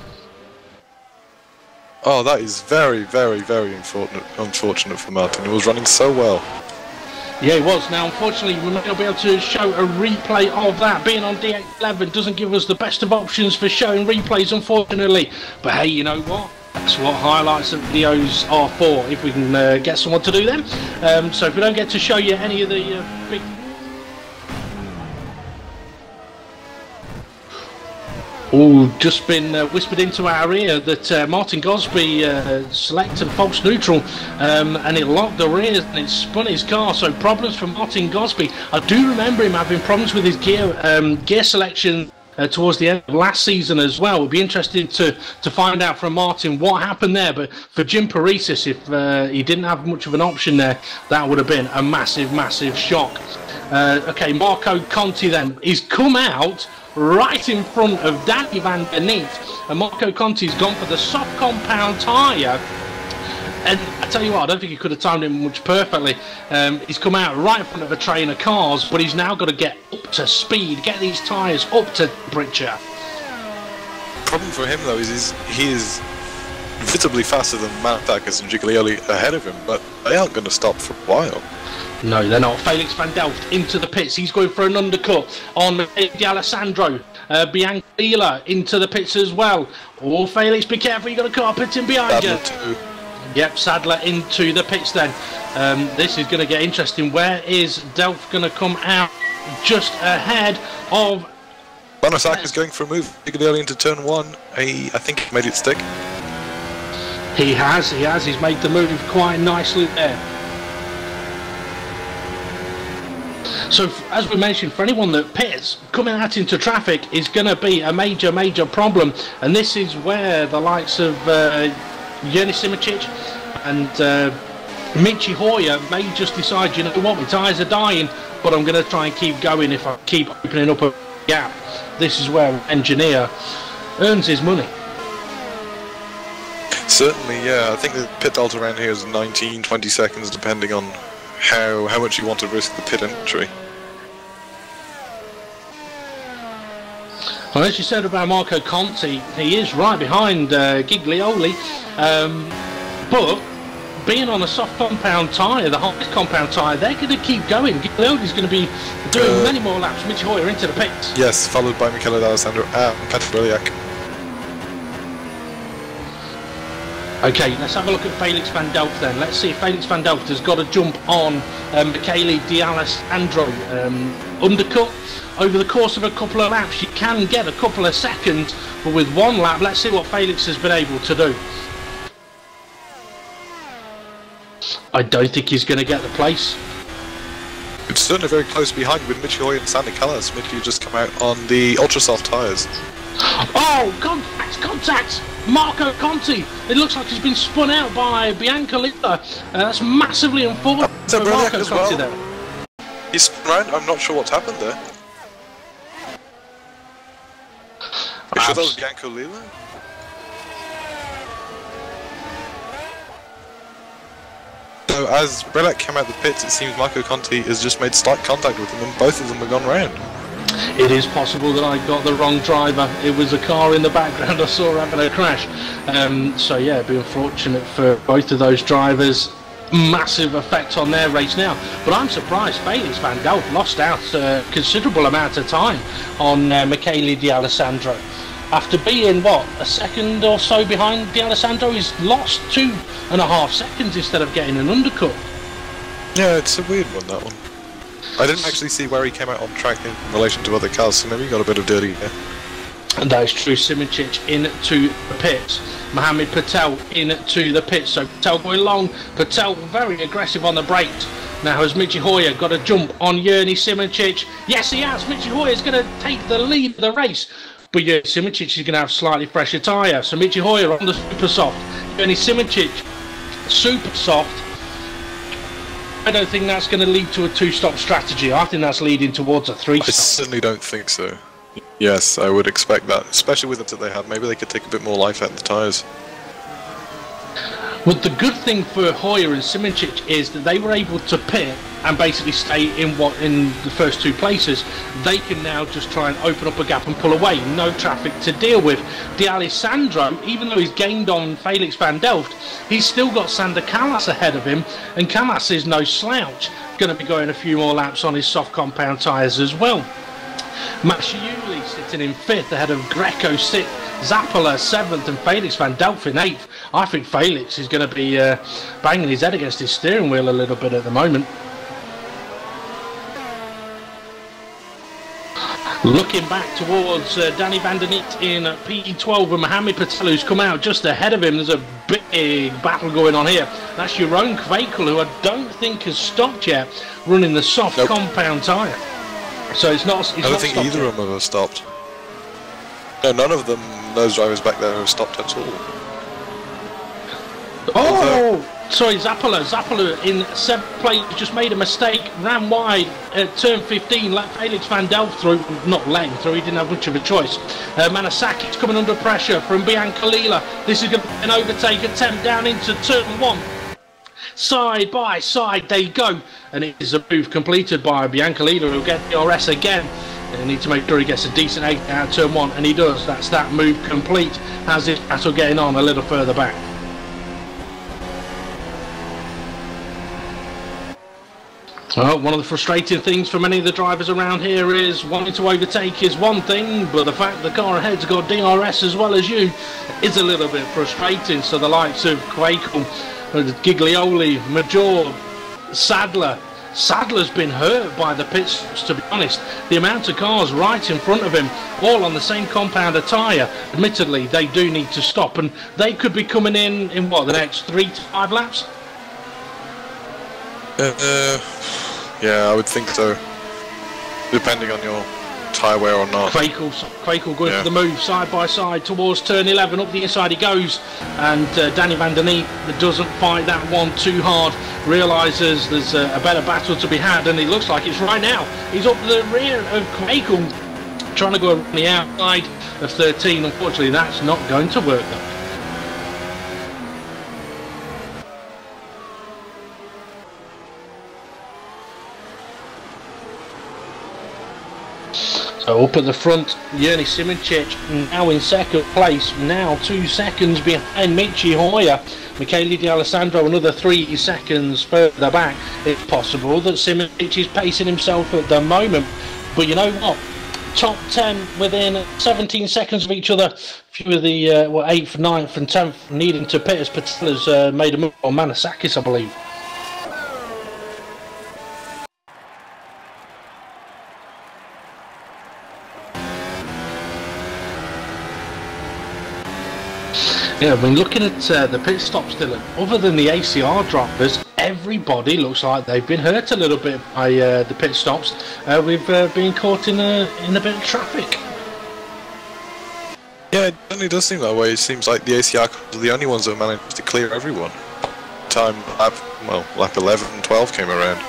Oh, that is very, very, very unfortunate for Martin. He was running so well. Yeah, he was. Now, unfortunately, we're not going to be able to show a replay of that. Being on D11 doesn't give us the best of options for showing replays, unfortunately. But hey, you know what? That's what highlights of videos are for, if we can get someone to do them. So if we don't get to show you any of the big... Oh, just been whispered into our ear that Martin Gosby selected false neutral and it locked the rears and it spun his car, so problems for Martin Gosby. I do remember him having problems with his gear selection towards the end of last season as well. It would be interesting to find out from Martin what happened there, but for Jim Paresis, if he didn't have much of an option there, that would have been a massive, massive shock. Okay, Marco Conti then, he's come out right in front of Danny Van Der Neat, and Marco Conti's gone for the soft compound tyre, and I tell you what, I don't think he could have timed him much perfectly. He's come out right in front of a train of cars, but he's now got to get up to speed, get these tyres up to temperature. The problem for him though is he is visibly faster than Matt Thackus and Giglioli ahead of him, but they aren't going to stop for a while. No, they're not. Felix van Delft into the pits. He's going for an undercut on D'Alessandro. Bianchila into the pits as well. Oh, Felix, be careful. You've got a car pitting behind you. Yep, Sadler into the pits then. This is going to get interesting. Where is Delft going to come out? Just ahead of... Bonasak is going for a move. Giglioli into turn 1. I think he made it stick. He has. He's made the move quite nicely there. So, as we mentioned, for anyone that pits, coming out into traffic is going to be a major, major problem. And this is where the likes of Yerni Simicic and Michi Hoyer may just decide, you know what, my tyres are dying, but I'm going to try and keep going if I keep opening up a gap. This is where an engineer earns his money. Certainly, yeah. I think the pit delta around here is 19-20 seconds, depending on how much you want to risk the pit entry. Well, as you said about Marco Conti, he is right behind Giglioli, but being on a soft compound tyre, the hardest compound tyre, they're going to keep going. Giglioli's going to be doing many more laps. Michi Hoyer into the pits. Yes, followed by Michele D'Alessandro and Patrick Briliak. Okay, let's have a look at Felix van Delft then. Let's see if Felix van Delft has got a jump on Michele D'Alessandro. Undercut over the course of a couple of laps. You can get a couple of seconds, but with one lap, let's see what Felix has been able to do. I don't think he's going to get the place. It's certainly very close behind with Michi Hoyer and Sandy Callas. Michi just come out on the ultra soft tyres. Oh, contact! Marco Conti! It looks like he's been spun out by Bianchila. That's massively unfortunate for Marco Conti there. He's spun around. I'm not sure what's happened there. Are you sure that was Bianchila? So as Briliak came out the pits, it seems Marco Conti has just made slight contact with him and both of them have gone round. It is possible that I got the wrong driver. It was a car in the background I saw having a crash. So yeah, it'd be unfortunate for both of those drivers. Massive effect on their race now. But I'm surprised Felix van Delft lost out a considerable amount of time on Michele D'Alessandro. After being, what, a second or so behind D'Alessandro, he's lost 2.5 seconds instead of getting an undercut. Yeah, it's a weird one, that one. I didn't actually see where he came out on track in relation to other cars, so maybe he got a bit of dirty here. And that is true. Simoncic into the pits. Mohammed Patel into the pits. So Patel going long. Patel very aggressive on the brakes. Now has Michi Hoyer got a jump on Yerny Simoncic? Yes, he has. Michi Hoyer is going to take the lead of the race. But Yerny Simoncic is going to have slightly fresher tyre. So Michi Hoyer on the super soft. Yerny Simoncic super soft. I don't think that's going to lead to a two-stop strategy. I think that's leading towards a three-stop. I certainly don't think so. Yes, I would expect that, especially with the that they have. Maybe they could take a bit more life out of the tyres. Well, the good thing for Hoyer and Simoncic is that they were able to pit and basically stay in the first two places. They can now just try and open up a gap and pull away. No traffic to deal with. D'Alessandro, even though he's gained on Felix van Delft, he's still got Sander Callas ahead of him, and Callas is no slouch. Going to be going a few more laps on his soft compound tyres as well. Masciuli sitting in 5th ahead of Greco 6th, Zappola 7th and Felix van Delft in 8th. I think Felix is going to be banging his head against his steering wheel a little bit at the moment. Looking back towards Danny van der Neet in P12 and Mohammed Patel, who's come out just ahead of him. There's a big battle going on here. That's Jeroen Kwekel, who I don't think has stopped yet, running the soft compound tyre. So it's not. I don't think either of them have stopped. No, none of them, those drivers back there, have stopped at all. Oh, sorry, Zappola in 7th place just made a mistake, ran wide at turn 15, let Felix van Delft through, not let him through, he didn't have much of a choice. Manasaki's coming under pressure from Bianca Lila. This is going to be an overtake attempt down into turn 1. Side by side they go, and it is a move completed by Bianca Lila, who'll get DRS again. They need to make sure he gets a decent 8 out of turn 1, and he does. That's that move complete. How's this battle getting on a little further back? Well, one of the frustrating things for many of the drivers around here is wanting to overtake is one thing, but the fact the car ahead's got DRS as well as you is a little bit frustrating. So the likes of Kwekel, Giglioli, Major, Sadler's been hurt by the pit stops, to be honest. The amount of cars right in front of him, all on the same compound of tyre, admittedly they do need to stop, and they could be coming in what, the next 3 to 5 laps? Yeah, I would think so, depending on your tyre wear or not. Kwekel going for the move side by side towards turn 11. Up the inside he goes, and Danny van der Neet doesn't fight that one too hard, realises there's a better battle to be had, and it looks like it's right now. He's up the rear of Kwekel, trying to go around the outside of 13. Unfortunately that's not going to work though. So up at the front, Yerny Simoncic now in 2nd place, now 2 seconds behind Michi Hoyer. Michele D'Alessandro another 3 seconds further back. It's possible that Simoncic is pacing himself at the moment, but you know what? Top 10 within 17 seconds of each other. A few of the 8th, 9th and 10th needing to pit as Patel has made a move on Manasakis, I believe. Yeah, I mean, looking at the pit stops, Dylan, other than the ACR drivers, everybody looks like they've been hurt a little bit by the pit stops. We've been caught in a bit of traffic. Yeah, it certainly does seem that way. It seems like the ACR cars are the only ones that managed to clear everyone. Lap 11 and 12 came around.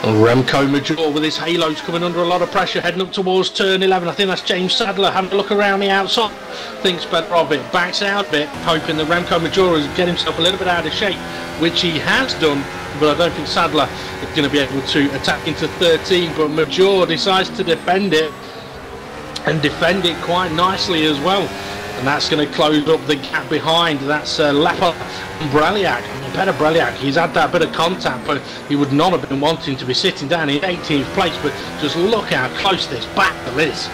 Remco Major with his halos coming under a lot of pressure, heading up towards turn 11. I think that's James Sadler having a look around the outside. Thinks better of it, backs out a bit, hoping that Remco Major is getting himself a little bit out of shape, which he has done, but I don't think Sadler is going to be able to attack into 13. But Major decides to defend it, and defend it quite nicely as well. And that's going to close up the gap behind. That's Leper and Breliak. Peter Breliak, he's had that bit of contact, but he would not have been wanting to be sitting down in 18th place. But just look how close this battle is.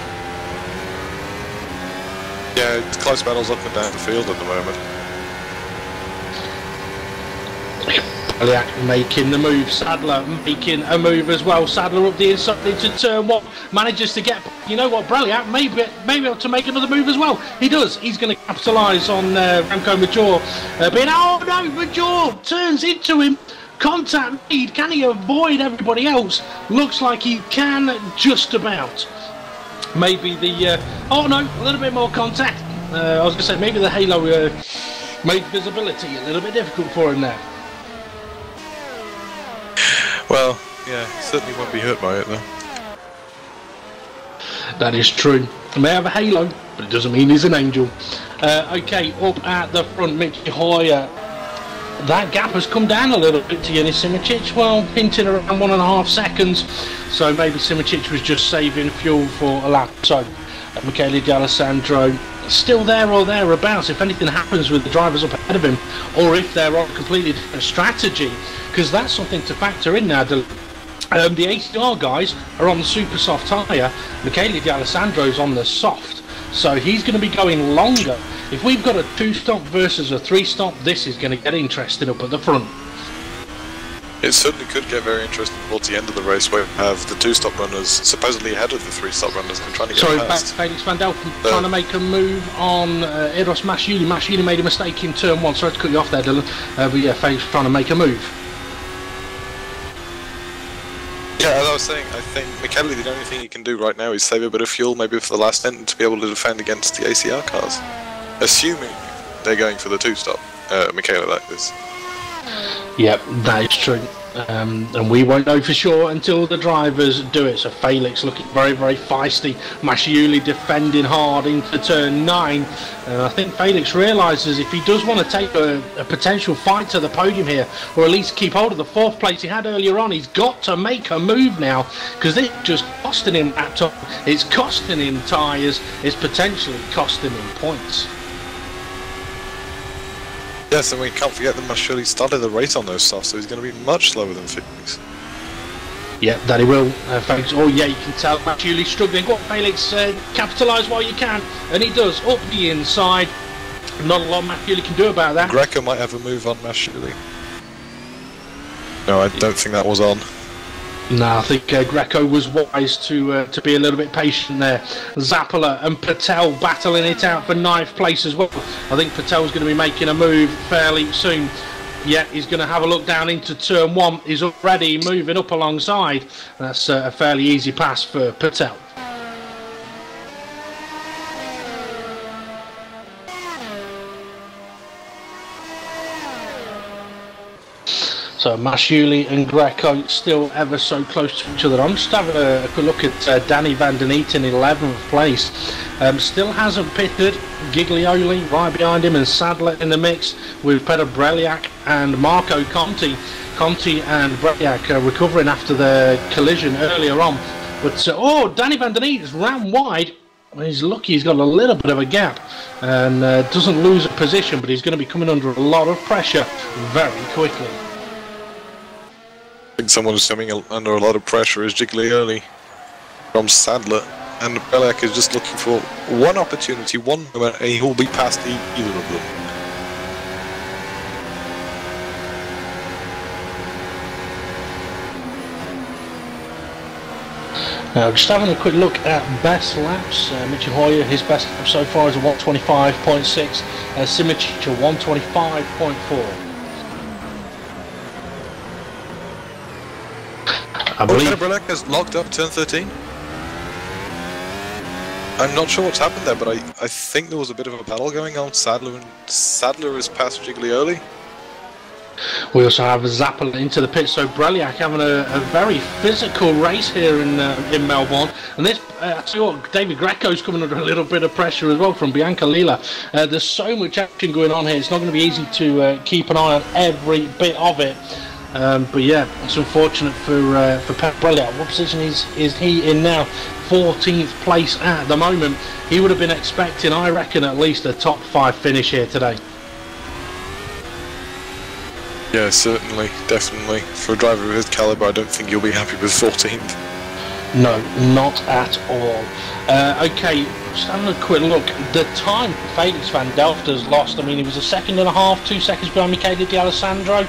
Yeah, it's close battles up and down the field at the moment. Breliak making the move, Sadler making a move as well. Sadler up the inside into turn 1, manages to get, you know what, Breliak may be able to make another move as well. He does. He's going to capitalise on Remco Major being, oh no, Major turns into him. Contact made. Can he avoid everybody else? Looks like he can just about. Maybe the oh no, a little bit more contact. I was going to say maybe the halo made visibility a little bit difficult for him there. Well, yeah, certainly won't be hurt by it though. That is true. He may have a halo, but it doesn't mean he's an angel. Okay, up at the front, Mickey Hoyer. That gap has come down a little bit to Yanis Simicic, well, hinting around 1.5 seconds, so maybe Simicic was just saving fuel for a lap. So, Michele D'Alessandro still there or thereabouts if anything happens with the drivers up ahead of him, or if they're on a completely different strategy, because that's something to factor in now. The ACR guys are on the super soft tyre, Michele D'Alessandro's on the soft, so he's going to be going longer. If we've got a 2-stop versus a 3-stop, this is going to get interesting up at the front. It certainly could get very interesting towards the end of the race, where we have the 2-stop runners supposedly ahead of the 3-stop runners and trying to get past. Felix van Delpen trying to make a move on Eros Masciuli. Masciuli made a mistake in turn 1. Sorry to cut you off there, Dylan. But yeah, Felix trying to make a move. Yeah, as I was saying, I think Michele, the only thing he can do right now is save a bit of fuel, maybe for the last stint, to be able to defend against the ACR cars. Assuming they're going for the 2-stop, Michele, that is. Yep, that is true. And we won't know for sure until the drivers do it. So Felix looking very, very feisty. Masciuli defending hard into turn 9. And I think Felix realises if he does want to take a potential fight to the podium here, or at least keep hold of the 4th place he had earlier on, he's got to make a move now, because it's just costing him that top. It's costing him tyres. It's potentially costing him points. Yes, and we can't forget that Masciuli started the race on those softs, so he's going to be much slower than Felix. Yeah, that he will. Felix, oh yeah, you can tell Masciuli's struggling. Go on, Felix, capitalise while you can. And he does, up the inside. Not a lot Masciuli can do about that. Greco might have a move on Masciuli. No, I don't think that was on. No, I think Greco was wise to be a little bit patient there. Zappola and Patel battling it out for 9th place as well. I think Patel's going to be making a move fairly soon. Yeah, he's going to have a look down into turn 1. He's already moving up alongside. That's a fairly easy pass for Patel. So Masciuli and Greco still ever so close to each other. I'm just having a quick look at Danny van den Eet in 11th place. Still hasn't pitted. Giglioli right behind him, and Sadler in the mix with Peter Breliak and Marco Conti. Conti and Breliak are recovering after their collision earlier on. But oh, Danny van den Eet is ran wide. He's lucky he's got a little bit of a gap and doesn't lose a position, but he's going to be coming under a lot of pressure very quickly. I think someone who's coming under a lot of pressure is Giglioli from Sadler, and Breliak is just looking for one opportunity, one moment, and he will be past either of them. Now, just having a quick look at best laps. Michi Hoyer, his best lap so far is a 125.6. Simicic a 125.4. I believe Breliak has locked up turn 13. I'm not sure what's happened there, but I think there was a bit of a battle going on. Sadler is past Giglioli. We also have Zappola into the pit, so Breliak having a very physical race here in Melbourne. And this, I tell you what, David Greco's coming under a little bit of pressure as well from Bianca Lila. There's so much action going on here, it's not going to be easy to keep an eye on every bit of it. But yeah, it's unfortunate for Pep Breliak. What position is he in now? 14th place at the moment. He would have been expecting, I reckon, at least a top 5 finish here today. Yeah, certainly, definitely. For a driver of his calibre, I don't think you'll be happy with 14th. No, not at all. Okay, just having a quick look. The time Felix van Delft has lost, I mean, he was a second and a half, 2 seconds behind Michele D'Alessandro,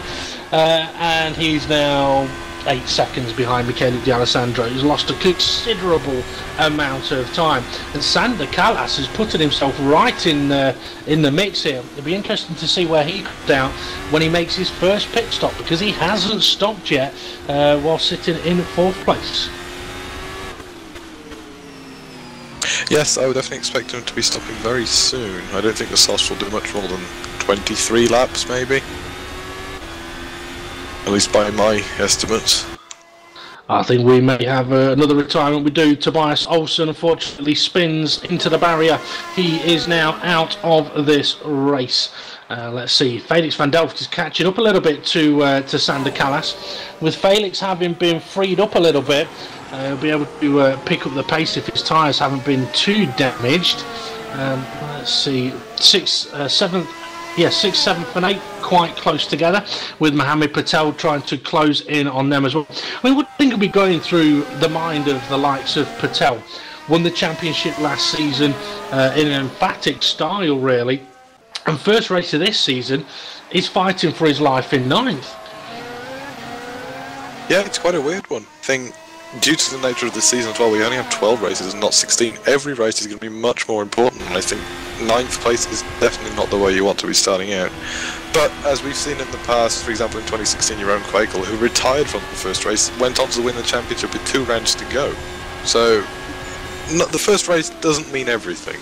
and he's now 8 seconds behind Michele D'Alessandro. He's lost a considerable amount of time, and Sander Callas has put himself right in the mix here. It'll be interesting to see where he comes out when he makes his first pit stop, because he hasn't stopped yet while sitting in 4th place. Yes, I would definitely expect him to be stopping very soon. I don't think the Sauce will do much more than 23 laps, maybe. At least by my estimates. I think we may have another retirement. We do. Tobias Olsen unfortunately spins into the barrier. He is now out of this race. Let's see. Felix van Delft is catching up a little bit to Sander Callas. With Felix having been freed up a little bit, he'll be able to pick up the pace if his tyres haven't been too damaged. Let's see. 6th, 7th, and 8th quite close together, with Mohammed Patel trying to close in on them as well. I mean, what do you think will be going through the mind of the likes of Patel? Won the championship last season in an emphatic style, really, and first race of this season, he's fighting for his life in 9th. Yeah, it's quite a weird one. Due to the nature of the season as well, we only have 12 races and not 16. Every race is going to be much more important, and I think 9th place is definitely not the way you want to be starting out. But as we've seen in the past, for example in 2016, Jeroen Kwekel, who retired from the first race, went on to win the championship with 2 rounds to go. So the first race doesn't mean everything.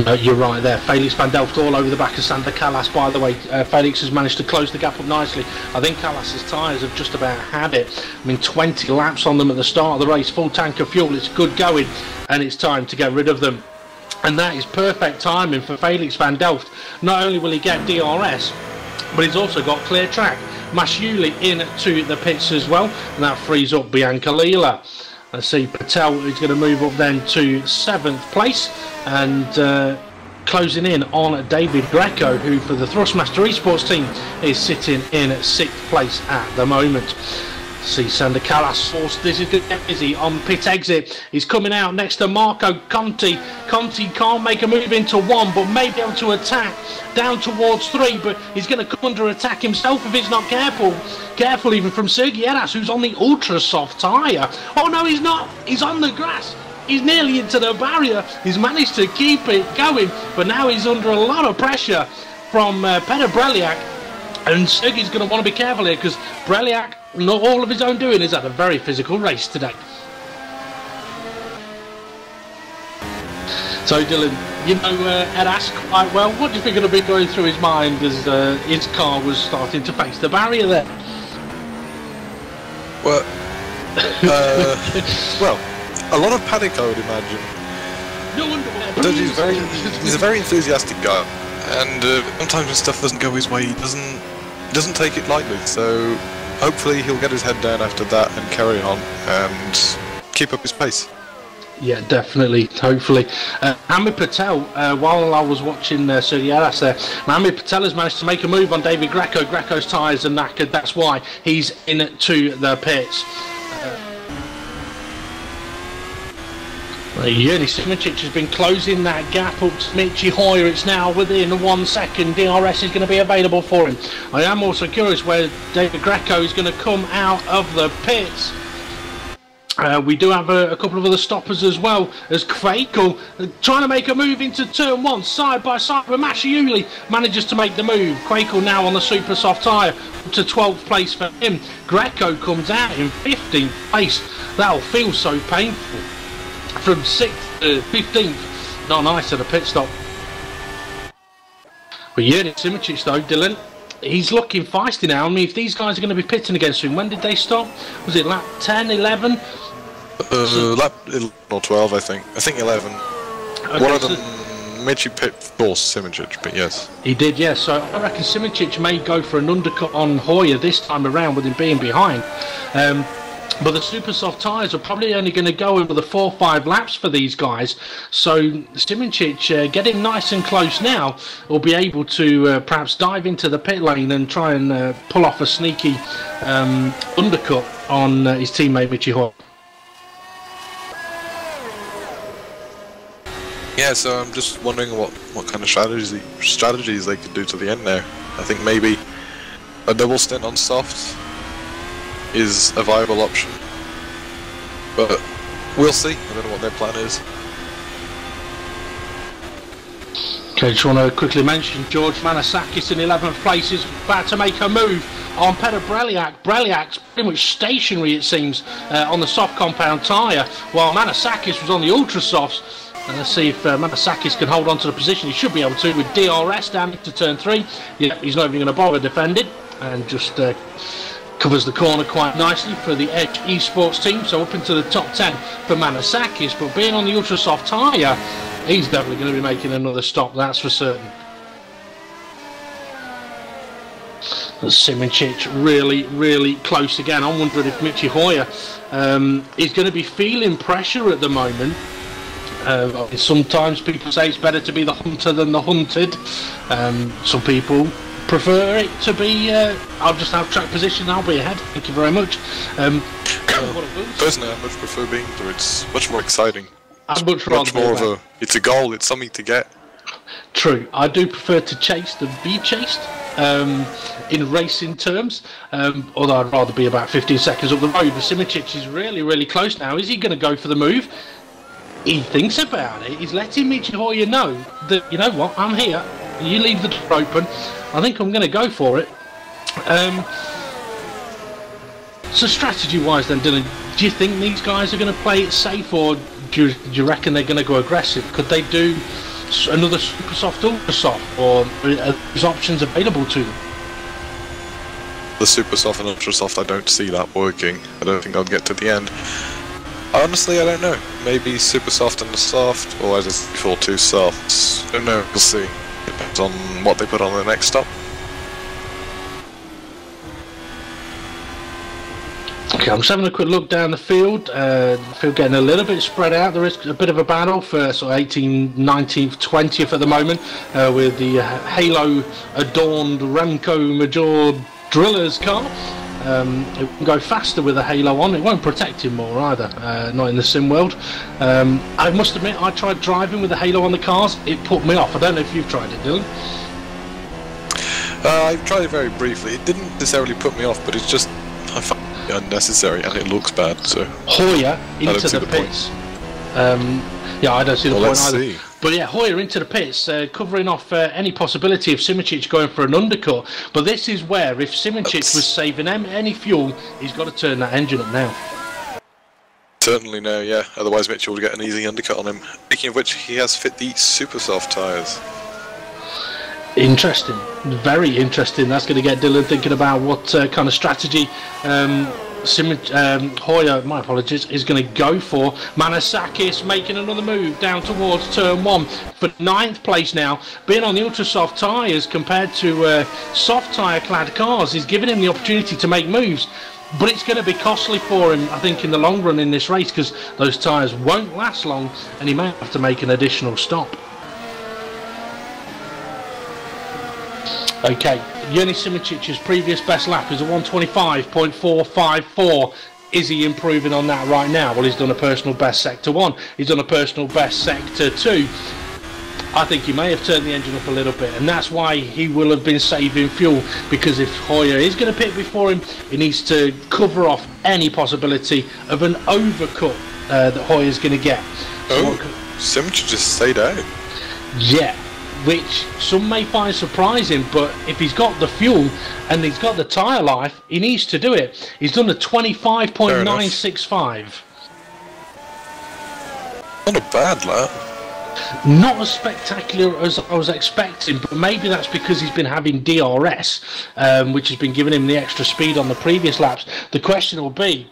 No, you're right there. Felix van Delft all over the back of Sander Callas, by the way. Felix has managed to close the gap up nicely. I think Callas's tyres have just about had it. I mean, 20 laps on them at the start of the race, full tank of fuel, it's good going, and it's time to get rid of them. And that is perfect timing for Felix van Delft. Not only will he get DRS, but he's also got clear track. Masciuli into the pits as well, and that frees up Bianca Lila. Let's see, Patel is going to move up then to 7th place, and closing in on David Greco, who for the Thrustmaster Esports team is sitting in 6th place at the moment. See Sander Callas forced this is good, is he on pit exit? He's coming out next to Marco Conti. Conti can't make a move into 1, but may be able to attack down towards 3, but he's going to come under attack himself if he's not careful. Careful even from Sergi Eras, who's on the ultra soft tyre. Oh no, he's not. He's on the grass. He's nearly into the barrier. He's managed to keep it going, but now he's under a lot of pressure from Peter Breliak, and Sergi's going to want to be careful here, because Breliak, not all of his own doing, has had a very physical race today. So Dylan, you know Eras quite well. What do you think would have been going through his mind as his car was starting to face the barrier there? Well, well, a lot of panic, I would imagine. No wonder. But he's a very enthusiastic guy, and sometimes when stuff doesn't go his way, he doesn't take it lightly. So hopefully he'll get his head down after that and carry on and keep up his pace. Yeah, definitely, hopefully. Mohammed Patel, while I was watching Sergi Eras there, Mohammed Patel has managed to make a move on David Greco. Greco's tyres are knackered, that's why he's into the pits. Jurni Simoncic has been closing that gap up to Michi Hoyer. It's now within 1 second. DRS is going to be available for him. I am also curious where David Greco is going to come out of the pits. We do have a couple of other stoppers as well, as Kwekel trying to make a move into turn 1 side by side, but Masciuli manages to make the move. Kwekel now on the super soft tyre to 12th place for him. Greco comes out in 15th place. That'll feel so painful. From 6th to 15th, not nice at a pit stop. But Jurni Simoncic though, Dylan, he's looking feisty now. I mean, if these guys are going to be pitting against him, when did they stop? Was it lap 10, 11? Lap 11 or 12, I think. I think 11. Okay, one of them, Michi pit forced Simoncic, but yes. He did, yes. So I reckon Simoncic may go for an undercut on Hoyer this time around with him being behind. But the super soft tyres are probably only going to go over the 4 or 5 laps for these guys. So Simoncic, getting nice and close now, will be able to perhaps dive into the pit lane and try and pull off a sneaky undercut on his teammate Michi Hoyer. Yeah, so I'm just wondering what kind of strategies they could do to the end there. I think maybe a double stint on soft is a viable option, but we'll see. I don't know what their plan is. Okay, just want to quickly mention George Manasakis in 11th place is about to make a move on Peter Breliak. Breliak's pretty much stationary, it seems, on the soft compound tyre, while Manasakis was on the ultra softs. And let's see if Manasakis can hold on to the position. He should be able to with DRS down to turn 3. Yeah, he's not even going to bother defending, and just covers the corner quite nicely for the Edge Esports team. So up into the top 10 for Manasakis, but being on the ultra soft tyre, he's definitely going to be making another stop, that's for certain. Simoncic really close again. I'm wondering if Michi Hoyer is going to be feeling pressure at the moment. Sometimes people say it's better to be the hunter than the hunted. Some people prefer it to be I'll just have track position, I'll be ahead, thank you very much. Personally, I much prefer being there. It's much more exciting. I'd much rather more of a, it's a goal, it's something to get. True, I do prefer to chase than be chased in racing terms, although I'd rather be about 15 seconds up the road. But Simoncic is really close now. Is he going to go for the move? He thinks about it. He's letting Michi Hoyer know that, you know what, I'm here, you leave the door open, I think I'm going to go for it. So strategy wise then, Dylan, do you think these guys are going to play it safe, or do you reckon they're going to go aggressive? Could they do another super soft, ultra soft, or are those options available to them? The super soft and ultra soft, I don't see that working. I don't think I'll get to the end. Honestly, I don't know. Maybe super soft and the soft, or as I said before, two softs. I don't know, we'll see. Depends on what they put on the next stop. Okay, I'm just having a quick look down the field. The field getting a little bit spread out. There is a bit of a battle for sort of 18th, 19th, 20th at the moment, with the halo-adorned Remco Major Driller's car. It can go faster with a halo on. It won't protect him more either, not in the sim world. I must admit, I tried driving with a halo on the cars. It put me off. I don't know if you've tried it, Dylan. I've tried it very briefly. It didn't necessarily put me off, but it's just, I find it unnecessary and it looks bad. So Hoyer into the pits. Yeah, I don't see the point either. See. But yeah, Hoyer into the pits, covering off any possibility of Simoncic going for an undercut. But this is where, if Simoncic was saving any fuel, he's got to turn that engine up now. Certainly no, yeah. Otherwise Mitchell would get an easy undercut on him. Speaking of which, he has fit the super soft tyres. Interesting, very interesting. That's going to get Dylan thinking about what kind of strategy Hoyer, my apologies, is going to go for. Manasakis making another move down towards turn 1 for 9th place now. Being on the ultra soft tyres compared to soft tyre clad cars is giving him the opportunity to make moves, but it's going to be costly for him, I think, in the long run in this race, because those tyres won't last long and he may have to make an additional stop. Okay, Yerni Simoncic's previous best lap is a 125.454. Is he improving on that right now? Well, he's done a personal best sector 1. He's done a personal best sector 2. I think he may have turned the engine up a little bit, and that's why he will have been saving fuel, because if Hoyer is going to pit before him, he needs to cover off any possibility of an overcut that Hoyer's going to get. Oh, Simoncic just stayed out. Yeah. Which some may find surprising, but if he's got the fuel and he's got the tyre life, he needs to do it. He's done a 25.965. Not a bad lap. Not as spectacular as I was expecting, but maybe that's because he's been having DRS, which has been giving him the extra speed on the previous laps. The question will be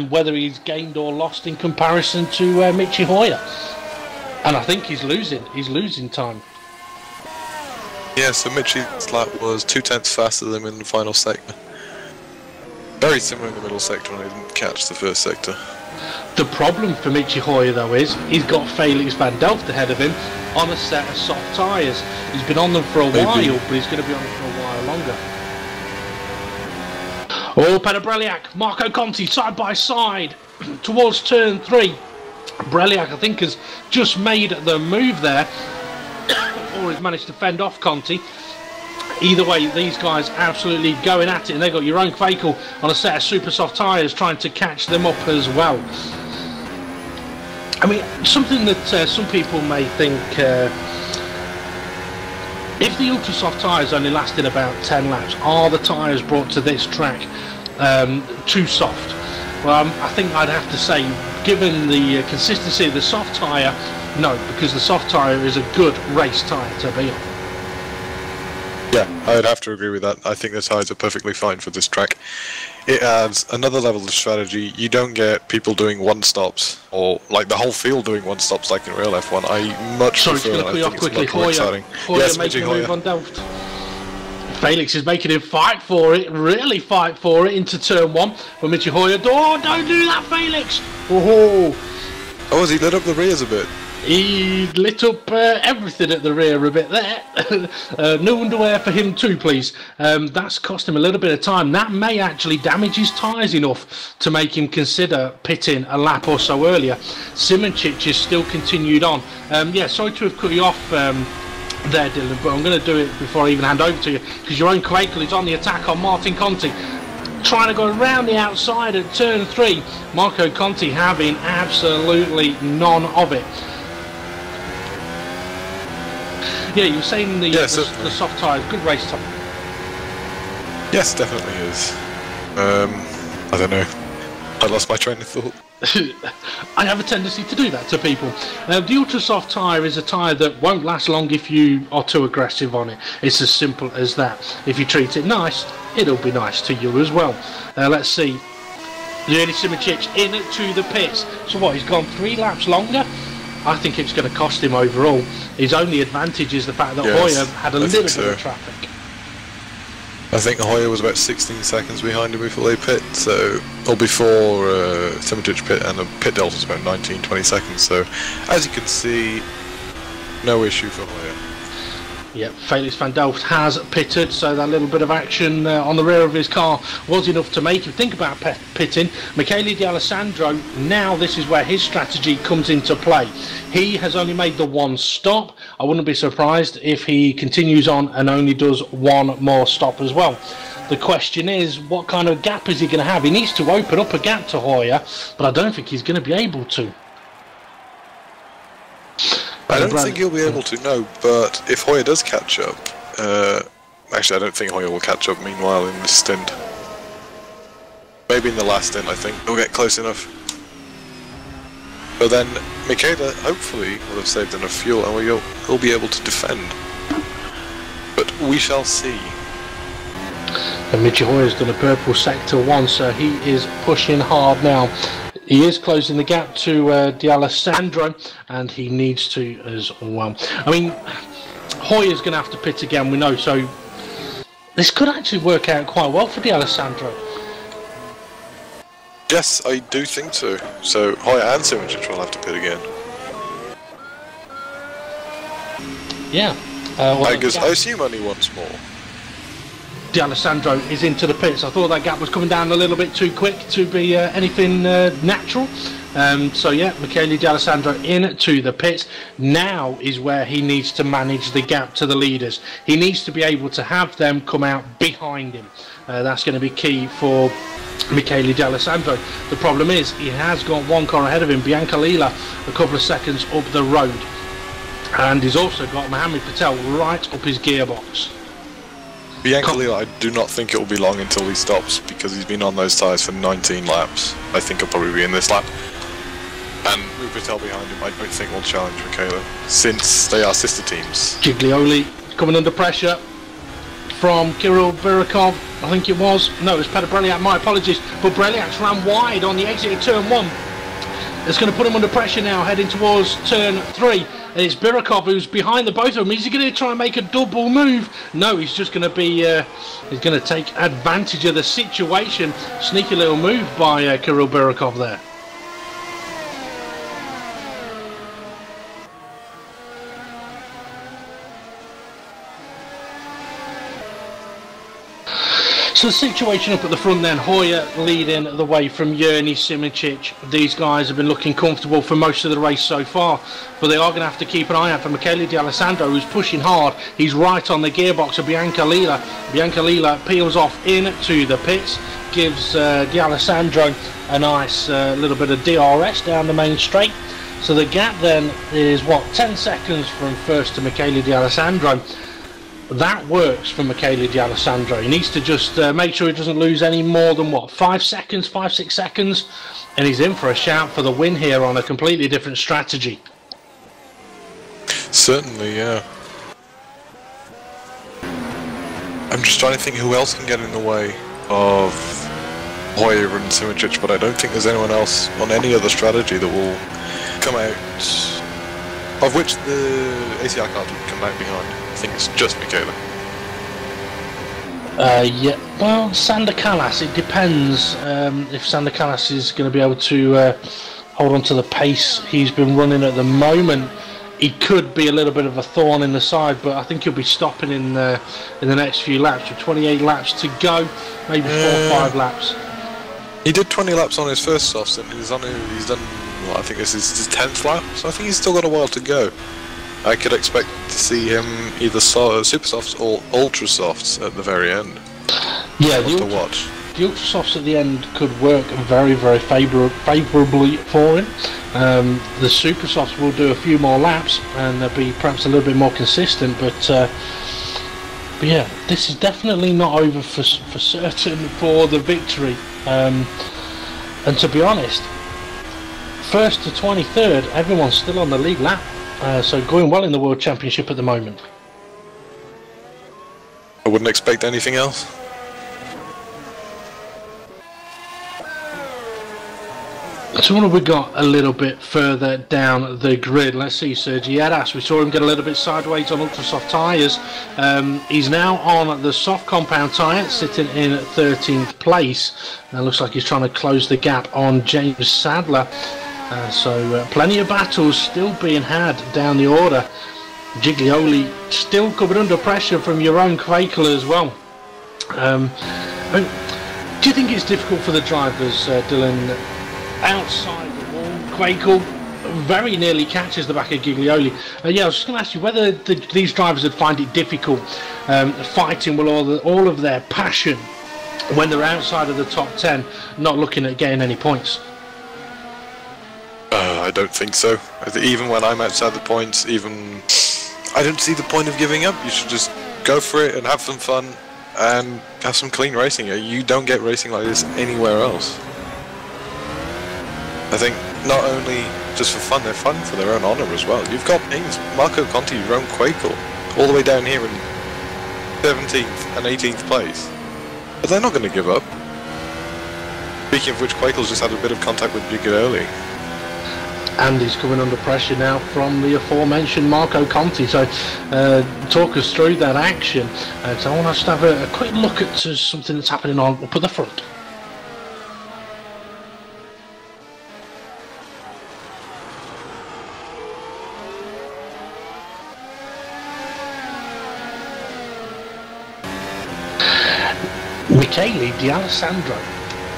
whether he's gained or lost in comparison to Michi Hoyer. And I think he's losing time. Yeah, so Mitchie's lap was 0.2 faster than him in the final sector. Very similar in the middle sector, and he didn't catch the first sector. The problem for Michi Hoyer, though, is he's got Felix van Delft ahead of him on a set of soft tyres. He's been on them for a while, but he's going to be on them for a while longer. Oh, Peter Breliak, Marco Conti, side by side, towards turn 3. Breliak, I think, has just made the move there, or has managed to fend off Conti. Either way, these guys absolutely going at it, and they've got your own Quakel on a set of super soft tyres trying to catch them up as well. I mean, something that some people may think, if the ultra soft tyres only lasted about 10 laps, are the tyres brought to this track too soft? Well, I think I'd have to say, given the consistency of the soft tyre, no, because the soft tyre is a good race tyre to be on. Yeah, I'd have to agree with that. I think the tyres are perfectly fine for this track. It adds another level of strategy. You don't get people doing one-stops, or like the whole field doing one-stops like in real F1. I much prefer it. I think it's much more exciting. Hoyer making a move on Delft. Felix is making him fight for it, really fight for it into turn 1. But Mitchie Hoyer, oh, don't do that, Felix! Oh, has he lit up the rears a bit? He lit up everything at the rear a bit there. No underwear for him too, please. That's cost him a little bit of time. That may actually damage his tyres enough to make him consider pitting a lap or so earlier. Simoncic is still continued on. Yeah, sorry to have cut you off there, Dylan, but I'm going to do it before I even hand over to you, because your own Quakel is on the attack on Martin Conti, trying to go around the outside at turn 3. Marco Conti having absolutely none of it. Yeah, you were saying the soft tyres, good race tyre. Yes, definitely is. I don't know. I lost my train of thought. I have a tendency to do that to people. The ultra soft tyre is a tyre that won't last long if you are too aggressive on it. It's as simple as that. If you treat it nice, it'll be nice to you as well. Let's see. Yuri Simoncic into the pits. So what, he's gone 3 laps longer? I think it's going to cost him overall. His only advantage is the fact that Hoyer had a little bit of traffic. I think Hoyer was about 16 seconds behind him before they pit, or before Simoncic pit, and the pit delta was about 19-20 seconds. So, as you can see, no issue for Hoyer. Yep, Felix van Delft has pitted, so that little bit of action on the rear of his car was enough to make him think about pitting. Michele D'Alessandro, now this is where his strategy comes into play. He has only made the 1 stop. I wouldn't be surprised if he continues on and only does 1 more stop as well. The question is, what kind of gap is he going to have? He needs to open up a gap to Hoyer, but I don't think he's going to be able to. I don't think he'll be able to, no, but if Hoyer does catch up, actually I don't think Hoyer will catch up meanwhile in this stint. Maybe in the last stint, I think he'll get close enough. But then Michele hopefully will have saved enough fuel and he'll be able to defend. But we shall see. And Mitchie Hoyer's done a purple sector 1, so he is pushing hard now. He is closing the gap to D'Alessandro, and he needs to as well. I mean, Hoyer's going to have to pit again, we know, so this could actually work out quite well for D'Alessandro. Yes, I do think so. So Hoyer and Simoncic will have to pit again. Yeah. I assume only once more. D'Alessandro is into the pits. I thought that gap was coming down a little bit too quick to be anything natural. So yeah, Michele D'Alessandro into the pits. Now is where he needs to manage the gap to the leaders. He needs to be able to have them come out behind him. That's going to be key for Michele D'Alessandro. The problem is he has got 1 car ahead of him, Bianca Lila, a couple of seconds up the road. And he's also got Mohamed Patel right up his gearbox. Bianca Lila, I do not think it will be long until he stops, because he's been on those tyres for 19 laps. I think he'll probably be in this lap. And with Patel behind him, I don't think will challenge Michele, since they are sister teams. Giglioli coming under pressure from Kirill Birakov, I think it was. No, it was Peter Breliak, my apologies. But Breliak's ran wide on the exit of turn 1. It's going to put him under pressure now, heading towards turn 3. And it's Birakov who's behind the both of them. Is he going to try and make a double move? No, he's just going to be, he's going to take advantage of the situation. Sneaky little move by Kirill Birakov there. So the situation up at the front then, Hoyer leading the way from Yerny, Simičić. These guys have been looking comfortable for most of the race so far, but they are going to have to keep an eye out for Michele D'Alessandro, who's pushing hard. He's right on the gearbox of Bianca Lila. Bianca Lila peels off into the pits, gives D'Alessandro a nice little bit of DRS down the main straight. So the gap then is, what, 10 seconds from first to Michele D'Alessandro. That works for Michele D'Alessandro. He needs to just make sure he doesn't lose any more than, what, 5 seconds, 5-6 seconds, and he's in for a shout for the win here on a completely different strategy. Certainly, yeah. I'm just trying to think who else can get in the way of Hoyer and Simičić, but I don't think there's anyone else on any other strategy that will come out, of which the ACR card would come out behind. I think it's just Michele. Yeah, well, Sander Callas, it depends if Sander Callas is going to be able to hold on to the pace he's been running at the moment. He could be a little bit of a thorn in the side, but I think he'll be stopping in the next few laps. With 28 laps to go, maybe 4 or 5 laps. He did 20 laps on his first softs, and he's done, well, I think this is his 10th lap, so I think he's still got a while to go. I could expect to see him either super softs or ultra softs at the very end. Yeah, to watch. The ultra softs at the end could work very, very favourably for him. The super softs will do a few more laps and they'll be perhaps a little bit more consistent, but yeah, this is definitely not over for certain for the victory. And to be honest, first to 23rd, everyone's still on the lead lap. So going well in the World Championship at the moment. I wouldn't expect anything else. So what have we got a little bit further down the grid? Let's see, Sergi Eras. We saw him get a little bit sideways on ultra soft tyres. He's now on the soft compound tyre, sitting in 13th place. Looks like he's trying to close the gap on James Sadler. So plenty of battles still being had down the order. Giglioli still coming under pressure from your own Quakel as well. Do you think it's difficult for the drivers, Dylan, outside the wall? Quakel very nearly catches the back of Giglioli. Yeah, I was just going to ask you whether these drivers would find it difficult fighting with all of their passion when they're outside of the top 10, not looking at getting any points. I don't think so. Even when I'm outside the points, I don't see the point of giving up. You should just go for it and have some fun and have some clean racing. You don't get racing like this anywhere else. I think not only just for fun, they're fun for their own honour as well. You've got names, Marco Conti, your own Quakel, all the way down here in 17th and 18th place. But they're not going to give up. Speaking of which, Quakel's just had a bit of contact with Giglioli. And he's coming under pressure now from the aforementioned Marco Conti. So talk us through that action. So I want us to have a quick look at something that's happening up at the front. Michele D'Alessandro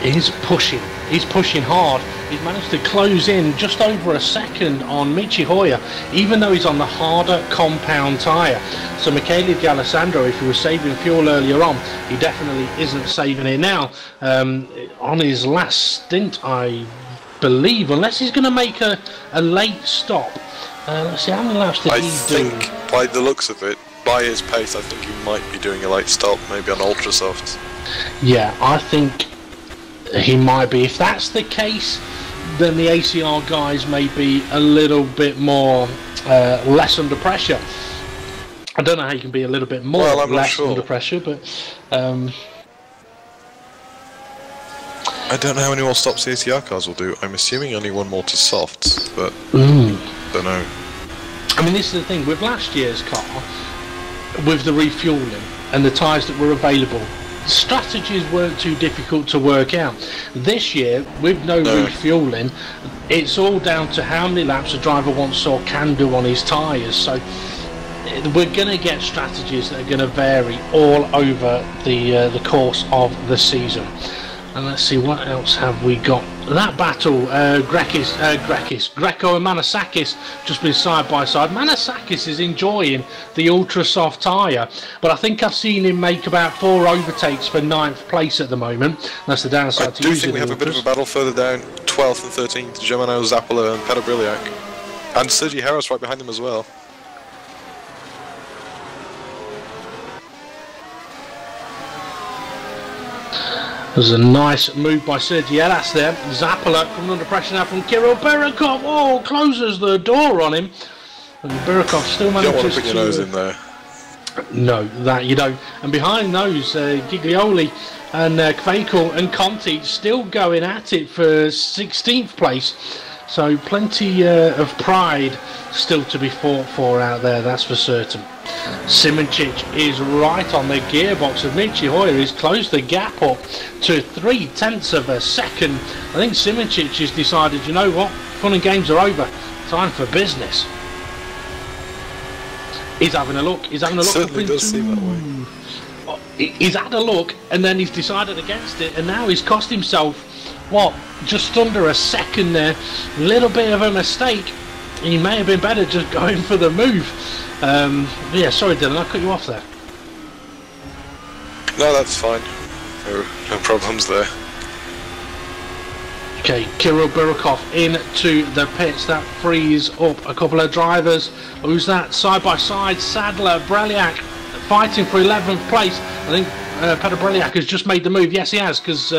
is pushing. He's pushing hard. He's managed to close in just over a second on Michi Hoyer, even though he's on the harder compound tyre. So Michele D'Alessandro, if he was saving fuel earlier on, he definitely isn't saving it now. On his last stint, I believe, unless he's going to make a late stop. Let's see, how many laps did he do? I think, by the looks of it, by his pace, I think he might be doing a late stop, maybe on ultra softs. Yeah, I think he might be. If that's the case, then the ACR guys may be a little bit more less under pressure. I don't know how you can be a little bit more less under pressure, but I don't know how many more stops the ACR cars will do. I'm assuming only one more to softs, but don't know. I mean, this is the thing with last year's car, with the refueling and the tyres that were available, strategies weren't too difficult to work out. This year, with no refueling, it's all down to how many laps a driver wants or can do on his tyres. So we're going to get strategies that are going to vary all over the course of the season. And let's see, what else have we got? That battle, Greco and Manasakis just been side by side. Manasakis is enjoying the ultra soft tyre, but I think I've seen him make about 4 overtakes for 9th place at the moment. That's the downside to using. I do think we have a bit of a battle further down, 12th and 13th, Germano, Zappola and Peter Briliak. And Sergi Harris right behind them as well. There's a nice move by Sergi Harris there. Zappola coming under pressure now from Kirill Berekov. Oh, closes the door on him. And Berekov still manages to... You don't want to put your nose in there. No, that you don't. And behind those, Giglioli and Kvekel and Conti still going at it for 16th place. So plenty of pride still to be fought for out there, that's for certain. Simoncic is right on the gearbox of Michi Hoyer. He's closed the gap up to 0.3 of a second. I think Simoncic has decided, you know what, fun and games are over. Time for business. He's having a look. He's having a look. Certainly does seem that way. He's had a look and then he's decided against it, and now he's cost himself, what, just under a second there. A little bit of a mistake. He may have been better just going for the move. Yeah, sorry Dylan, I cut you off there. No, that's fine. No problems there. Okay, Kirill Berekov into the pits. That frees up a couple of drivers. Who's that? Side by side, Sadler, Breliak fighting for 11th place. I think Peter Breliak has just made the move. Yes, he has, because...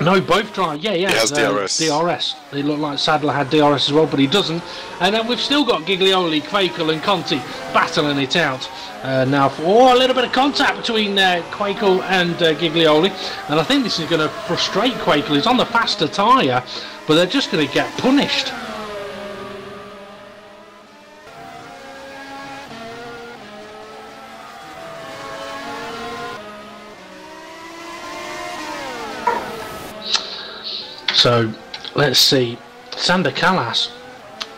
no, both drive. Yeah, he has DRS. DRS. It looked like Sadler had DRS as well, but he doesn't. And then we've still got Giglioli, Kvekel and Conti battling it out. Now for a little bit of contact between Kvekel and Giglioli. And I think this is going to frustrate Kvekel. He's on the faster tyre, but they're just going to get punished. So let's see, Sander Kalas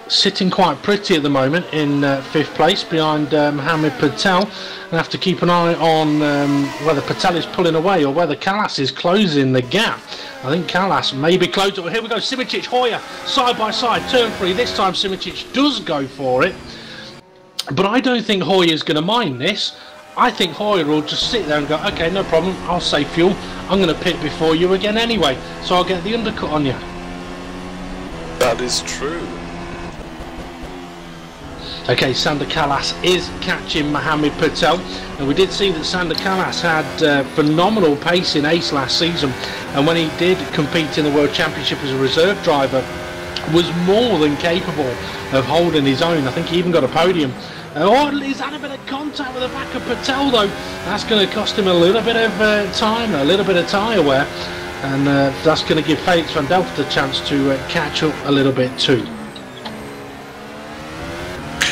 sitting quite pretty at the moment in 5th place behind Mohamed Patel, and have to keep an eye on whether Patel is pulling away or whether Kalas is closing the gap. I think Kalas may be closed. Here we go, Simoncic, Hoyer side by side, turn 3. This time Simoncic does go for it, but I don't think Hoyer's going to mind this. I think Hoyer will just sit there and go, okay, no problem, I'll save fuel. I'm going to pit before you again anyway, so I'll get the undercut on you. That is true. Okay, Sander Kalas is catching Mohamed Patel, and we did see that Sander Kalas had phenomenal pace in Ace last season, and when he did compete in the World Championship as a reserve driver, was more than capable of holding his own. I think he even got a podium. Oh, he's had a bit of contact with the back of Patel though. That's going to cost him a little bit of time, a little bit of tyre wear, and that's going to give Felix van Delft a chance to catch up a little bit too.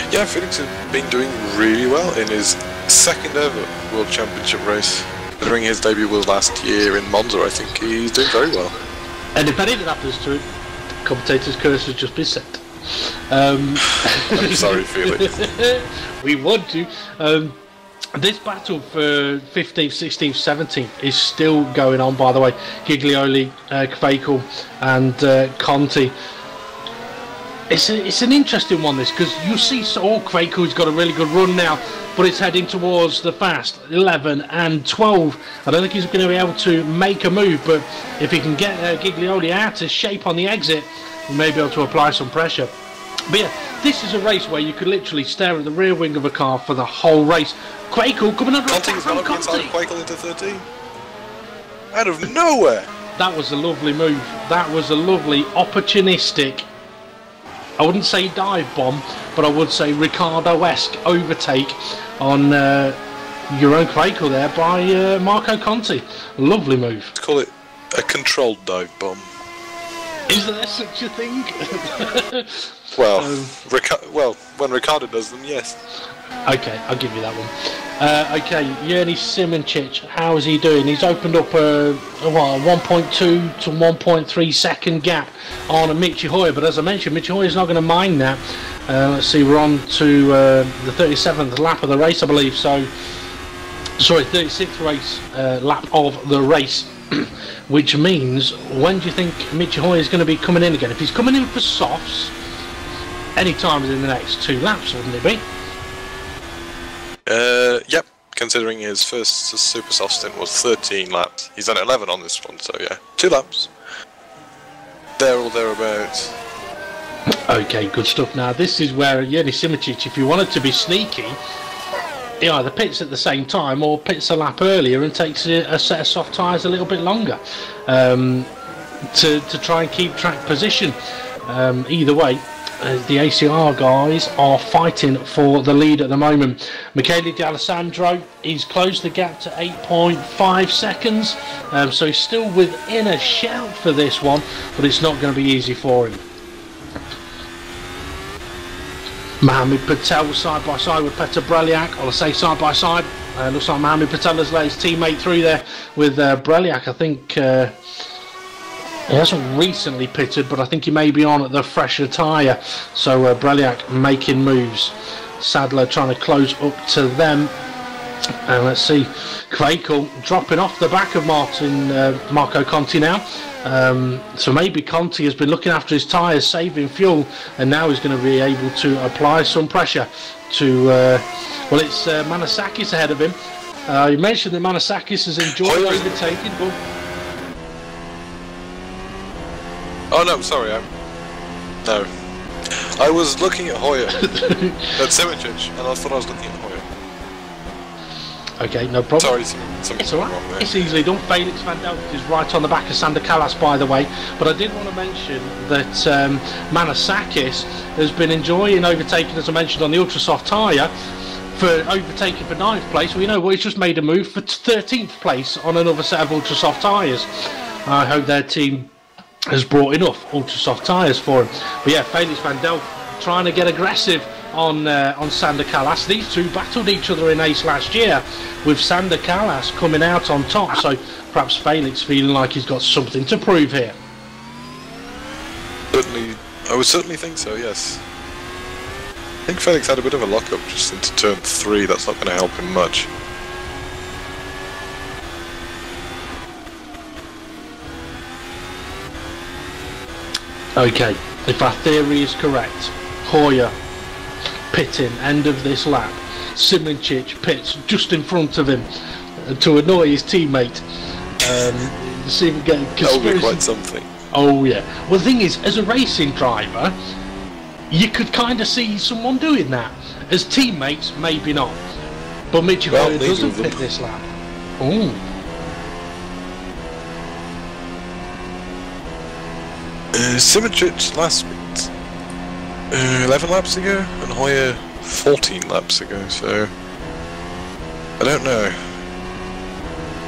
Yeah, Felix has been doing really well in his 2nd ever World Championship race. During his debut was last year in Monza, I think he's doing very well. And if anything happens to him, the commentator's curse has just been set. I'm sorry, Felix. We want to. This battle for 15th, 16th, 17th is still going on, by the way. Giglioli, Kvekel and Conti. It's an interesting one, this, because you see Kvekel's got a really good run now, but it's heading towards the fast 11 and 12. I don't think he's going to be able to make a move, but if he can get Giglioli out of shape on the exit, he may be able to apply some pressure. But yeah, this is a race where you could literally stare at the rear wing of a car for the whole race. Kvekel coming under attack from Conti. Kvekel into 13. Out of nowhere. That was a lovely move. That was a lovely opportunistic, I wouldn't say dive bomb, but I would say Ricciardo-esque overtake on your own Kvekel there by Marco Conti. Lovely move. Let's call it a controlled dive bomb. Is there such a thing? Well, when Ricardo does them, yes. Okay, I'll give you that one. Okay, Yerny Simoncic, how is he doing? He's opened up a 1.2 to 1.3 second gap on a Michi Hoyer, but as I mentioned, Michi Hoyer's not going to mind that. Let's see, we're on to the 37th lap of the race, I believe. So, sorry, 36th lap of the race, which means, when do you think Michi Hoyer is going to be coming in again? If he's coming in for softs, any time within the next 2 laps, wouldn't it be? Yep, considering his first super soft stint was 13 laps. He's done 11 on this one, so yeah, 2 laps. There or thereabouts. Okay, good stuff. Now, this is where Yerny Simoncic, if you wanted to be sneaky, he either pits at the same time or pits a lap earlier and takes a set of soft tyres a little bit longer to try and keep track position. Either way, the ACR guys are fighting for the lead at the moment. Michele D'Alessandro, he's closed the gap to 8.5 seconds, so he's still within a shout for this one, but it's not going to be easy for him. Mohamed Patel side by side with Petr Breliak, or I say side by side. Looks like Mohamed Patel has let his teammate through there with Breliak. I think he hasn't recently pitted, but I think he may be on at the fresher tyre. So Breliak making moves. Sadler trying to close up to them. And let's see, Kvekel dropping off the back of Marco Conti now. So maybe Conti has been looking after his tyres, saving fuel, and now he's going to be able to apply some pressure to, well, it's Manasakis ahead of him. You mentioned that Manasakis has enjoyed overtaking, but... Oh no, sorry, no. I was looking at Hoyer, at Simoncic, and I thought I was looking at Hoyer. Okay, no problem. Sorry, it's alright. It's easily done. Felix van Delt is right on the back of Sander Callas, by the way. But I did want to mention that Manasakis has been enjoying overtaking, as I mentioned, on the ultra soft tyre, for overtaking for 9th place. Well, you know what? He's just made a move for 13th place on another set of ultra soft tyres. I hope their team has brought enough ultra soft tyres for him. But yeah, Felix van Delt trying to get aggressive on Sander Callas. These two battled each other in Ace last year, with Sander Callas coming out on top, so perhaps Felix feeling like he's got something to prove here. Certainly, I would certainly think so, yes. I think Felix had a bit of a lock-up just into turn 3, that's not going to help him much. Okay, if our theory is correct, Hoyer pitting end of this lap, Simoncic pits just in front of him to annoy his teammate. See if we get that would be quite something. Oh yeah. Well, the thing is, as a racing driver, you could kind of see someone doing that. As teammates, maybe not. But Michi Hoyer doesn't pit this lap. Ooh. Simoncic last 11 laps ago, and Hoyer 14 laps ago, so I don't know.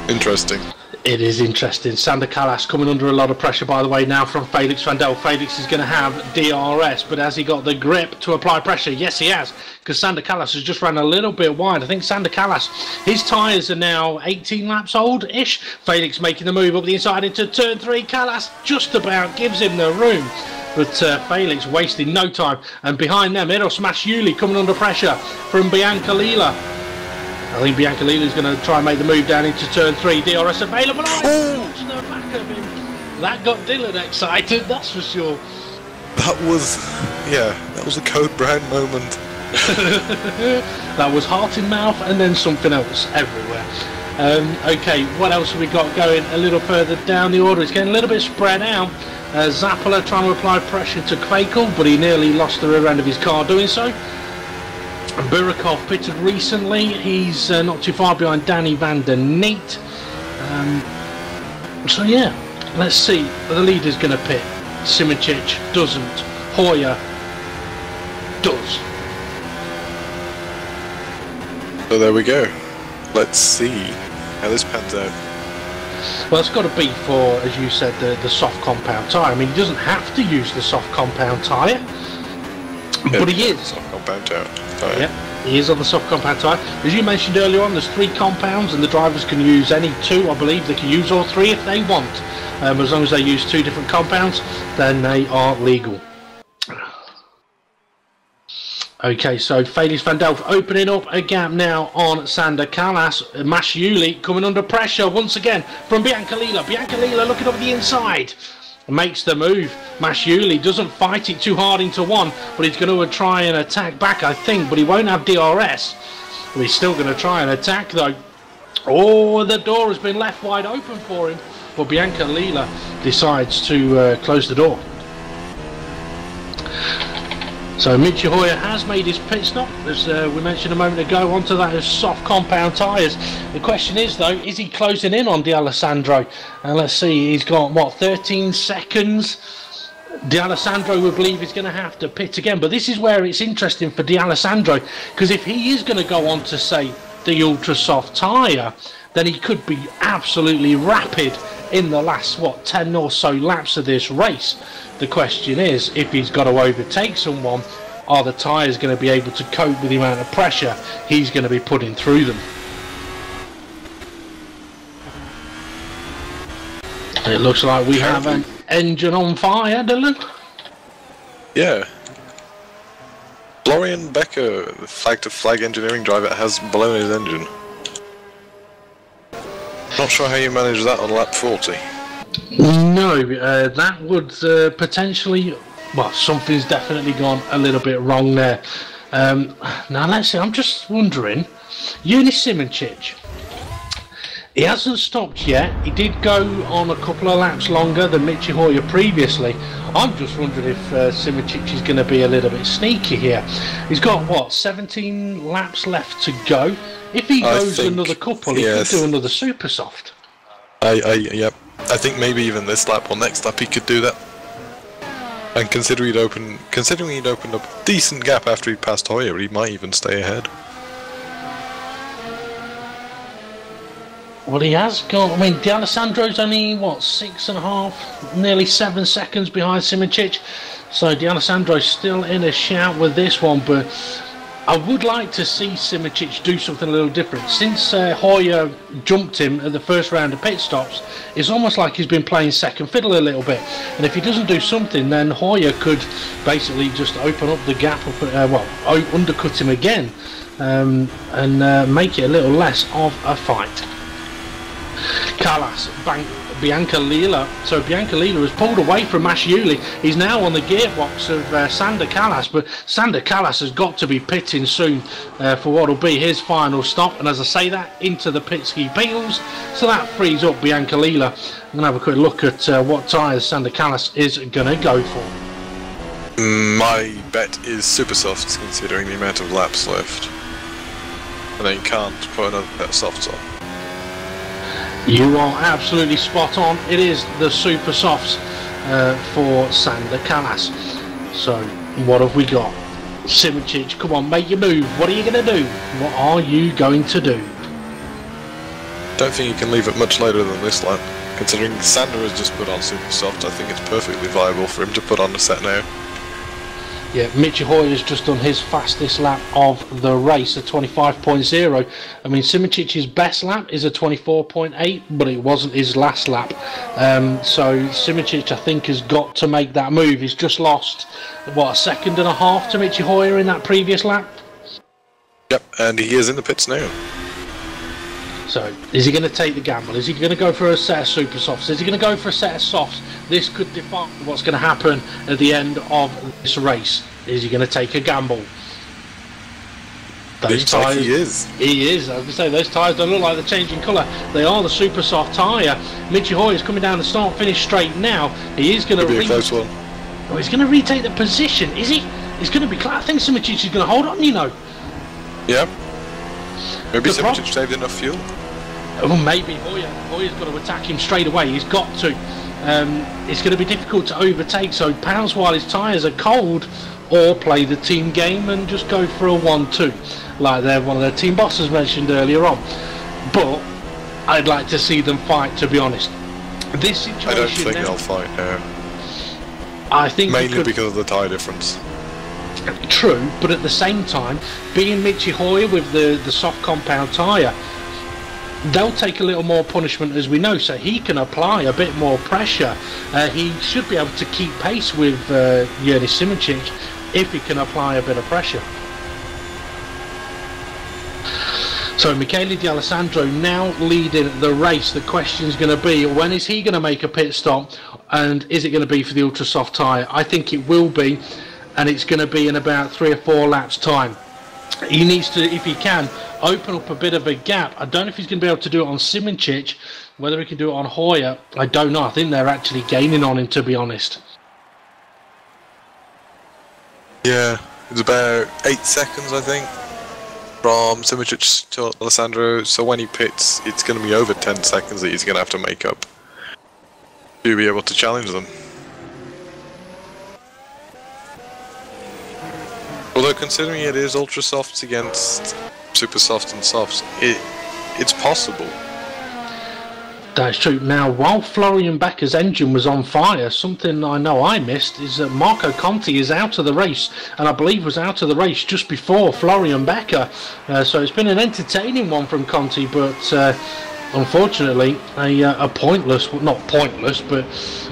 Interesting. It is interesting. Sander Callas coming under a lot of pressure, by the way, now from Felix van Delt. Felix is going to have DRS, but has he got the grip to apply pressure? Yes, he has, because Sander Callas has just ran a little bit wide. I think Sander Callas, his tyres are now 18 laps old-ish. Felix making the move up the inside into turn 3. Callas just about gives him the room, but Felix wasting no time. And behind them, Eros Masciuli coming under pressure from Bianca Lila. I think Bianca Lila is going to try and make the move down into turn 3. DRS available. Oh, to the back of him. That got Dylan excited, that's for sure. That was, yeah, that was a Code Brown moment. That was heart in mouth and then something else everywhere. Okay, what else have we got going a little further down the order? It's getting a little bit spread out. Zappala trying to apply pressure to Kvekel, but he nearly lost the rear end of his car doing so. Burakov pitted recently. He's not too far behind Danny van der Neet. So yeah, let's see. The leader's going to pit. Simoncic doesn't. Hoyer does. So there we go. Let's see how this pans out. Well, it's got to be for, as you said, the soft compound tyre. I mean, he doesn't have to use the soft compound tyre, but he is. Soft compound tyre. Yeah, he is on the soft compound tyre. As you mentioned earlier on, there's 3 compounds, and the drivers can use any 2. I believe they can use all 3 if they want. As long as they use 2 different compounds, then they are legal. Okay, so Felix van Delft opening up a gap now on Sander Callas. Masciuli coming under pressure once again from Biancalila. Biancalila looking over the inside. Makes the move. Masciuli doesn't fight it too hard into one, but he's going to try and attack back, I think, but he won't have DRS. But he's still going to try and attack, though. Oh, the door has been left wide open for him, but Biancalila decides to close the door. So Michi Hoyer has made his pit stop, as we mentioned a moment ago, onto those soft compound tyres. The question is, though, is he closing in on D'Alessandro? And let's see, he's got, what, 13 seconds? D'Alessandro would believe he's going to have to pit again, but this is where it's interesting for D'Alessandro, because if he is going to go on to, say, the ultra soft tyre, then he could be absolutely rapid in the last, what, 10 or so laps of this race. The question is, if he's got to overtake someone, are the tyres going to be able to cope with the amount of pressure he's going to be putting through them? It looks like we have an engine on fire, Dylan. Yeah. Florian Becker, the flag-to-flag engineering driver, has blown his engine. Not sure how you manage that on lap 40. No, that would potentially... Well, something's definitely gone a little bit wrong there. Now, let's see, I'm just wondering... Yuni Simoncic, he hasn't stopped yet. He did go on a couple of laps longer than Michi Hoyer previously. I'm just wondering if Simoncic is going to be a little bit sneaky here. He's got, what, 17 laps left to go? If he goes another couple, he could do another super soft. Yep. I think maybe even this lap or next lap he could do that. And considering he'd opened up a decent gap after he passed Hoyer, he might even stay ahead. Well, he has got... I mean, D'Alessandro's only, what, 6.5, nearly 7 seconds behind Simoncic. So D'Alessandro's still in a shout with this one, but I would like to see Simoncic do something a little different. Since Hoyer jumped him at the first round of pit stops, it's almost like he's been playing second fiddle a little bit. And if he doesn't do something, then Hoyer could basically just open up the gap, undercut him again, and make it a little less of a fight. Callas, Biancalila. So Biancalila has pulled away from Masciuli. He's now on the gearbox of Sander Callas, but Sander Callas has got to be pitting soon for what will be his final stop. And as I say that, into the pit ski peels, so that frees up Biancalila. I'm going to have a quick look at what tyres Sander Callas is going to go for. My bet is super softs, considering the amount of laps left. And then you can't put another pair of softs on. You are absolutely spot on. It is the super softs for Sander Callas. So, what have we got? Simoncic, come on, make your move. What are you going to do? What are you going to do? Don't think you can leave it much later than this lap. Considering Sander has just put on super soft, I think it's perfectly viable for him to put on a set now. Yeah, Michi Hoyer's just done his fastest lap of the race, a 25.0. I mean, Simoncic's best lap is a 24.8, but it wasn't his last lap. So Simoncic, I think, has got to make that move. He's just lost, what, a second and a half to Michi Hoyer in that previous lap? Yep, and he is in the pits now. So, is he going to take the gamble? Is he going to go for a set of super softs? Is he going to go for a set of softs? This could define what's going to happen at the end of this race. Is he going to take a gamble? Those tyres, like he is. He is. I was going to say, those tyres don't look like they're changing colour. They are the super soft tyre. Michi Hoyer is coming down the start finish straight now. He is going to be a close one. Oh, he's going to retake the position, is he? He's going to be... I think Simoncic is going to hold on, you know. Yeah. Maybe Simoncic saved enough fuel. Oh, maybe Hoyer's got to attack him straight away. He's got to. It's going to be difficult to overtake. So pounds while his tyres are cold, or play the team game and just go for a 1-2, like one of their team bosses mentioned earlier on. But I'd like to see them fight, to be honest. This situation I don't think now, they'll fight now. I think Mainly because of the tyre difference. True, but at the same time, being Michi Hoyer with the soft compound tyre, they'll take a little more punishment, as we know, so he can apply a bit more pressure. He should be able to keep pace with Yernis Simoncic if he can apply a bit of pressure. So Michele D'Alessandro now leading the race. The question's going to be, when is he going to make a pit stop, and is it going to be for the ultra soft tyre? I think it will be, and it's going to be in about 3 or 4 laps time. He needs to, if he can, open up a bit of a gap. I don't know if he's going to be able to do it on Simoncic. Whether he can do it on Hoyer, I don't know. I think they're actually gaining on him, to be honest. Yeah, it's about 8 seconds, I think, from Simoncic to Alessandro. So when he pits, it's going to be over 10 seconds that he's going to have to make up to be able to challenge them. Although considering it is ultra softs against super soft and softs, it's possible. That's true. Now, while Florian Becker's engine was on fire, something I know I missed is that Marco Conti is out of the race, and I believe was out of the race just before Florian Becker. So it's been an entertaining one from Conti, but unfortunately a pointless, well, not pointless, but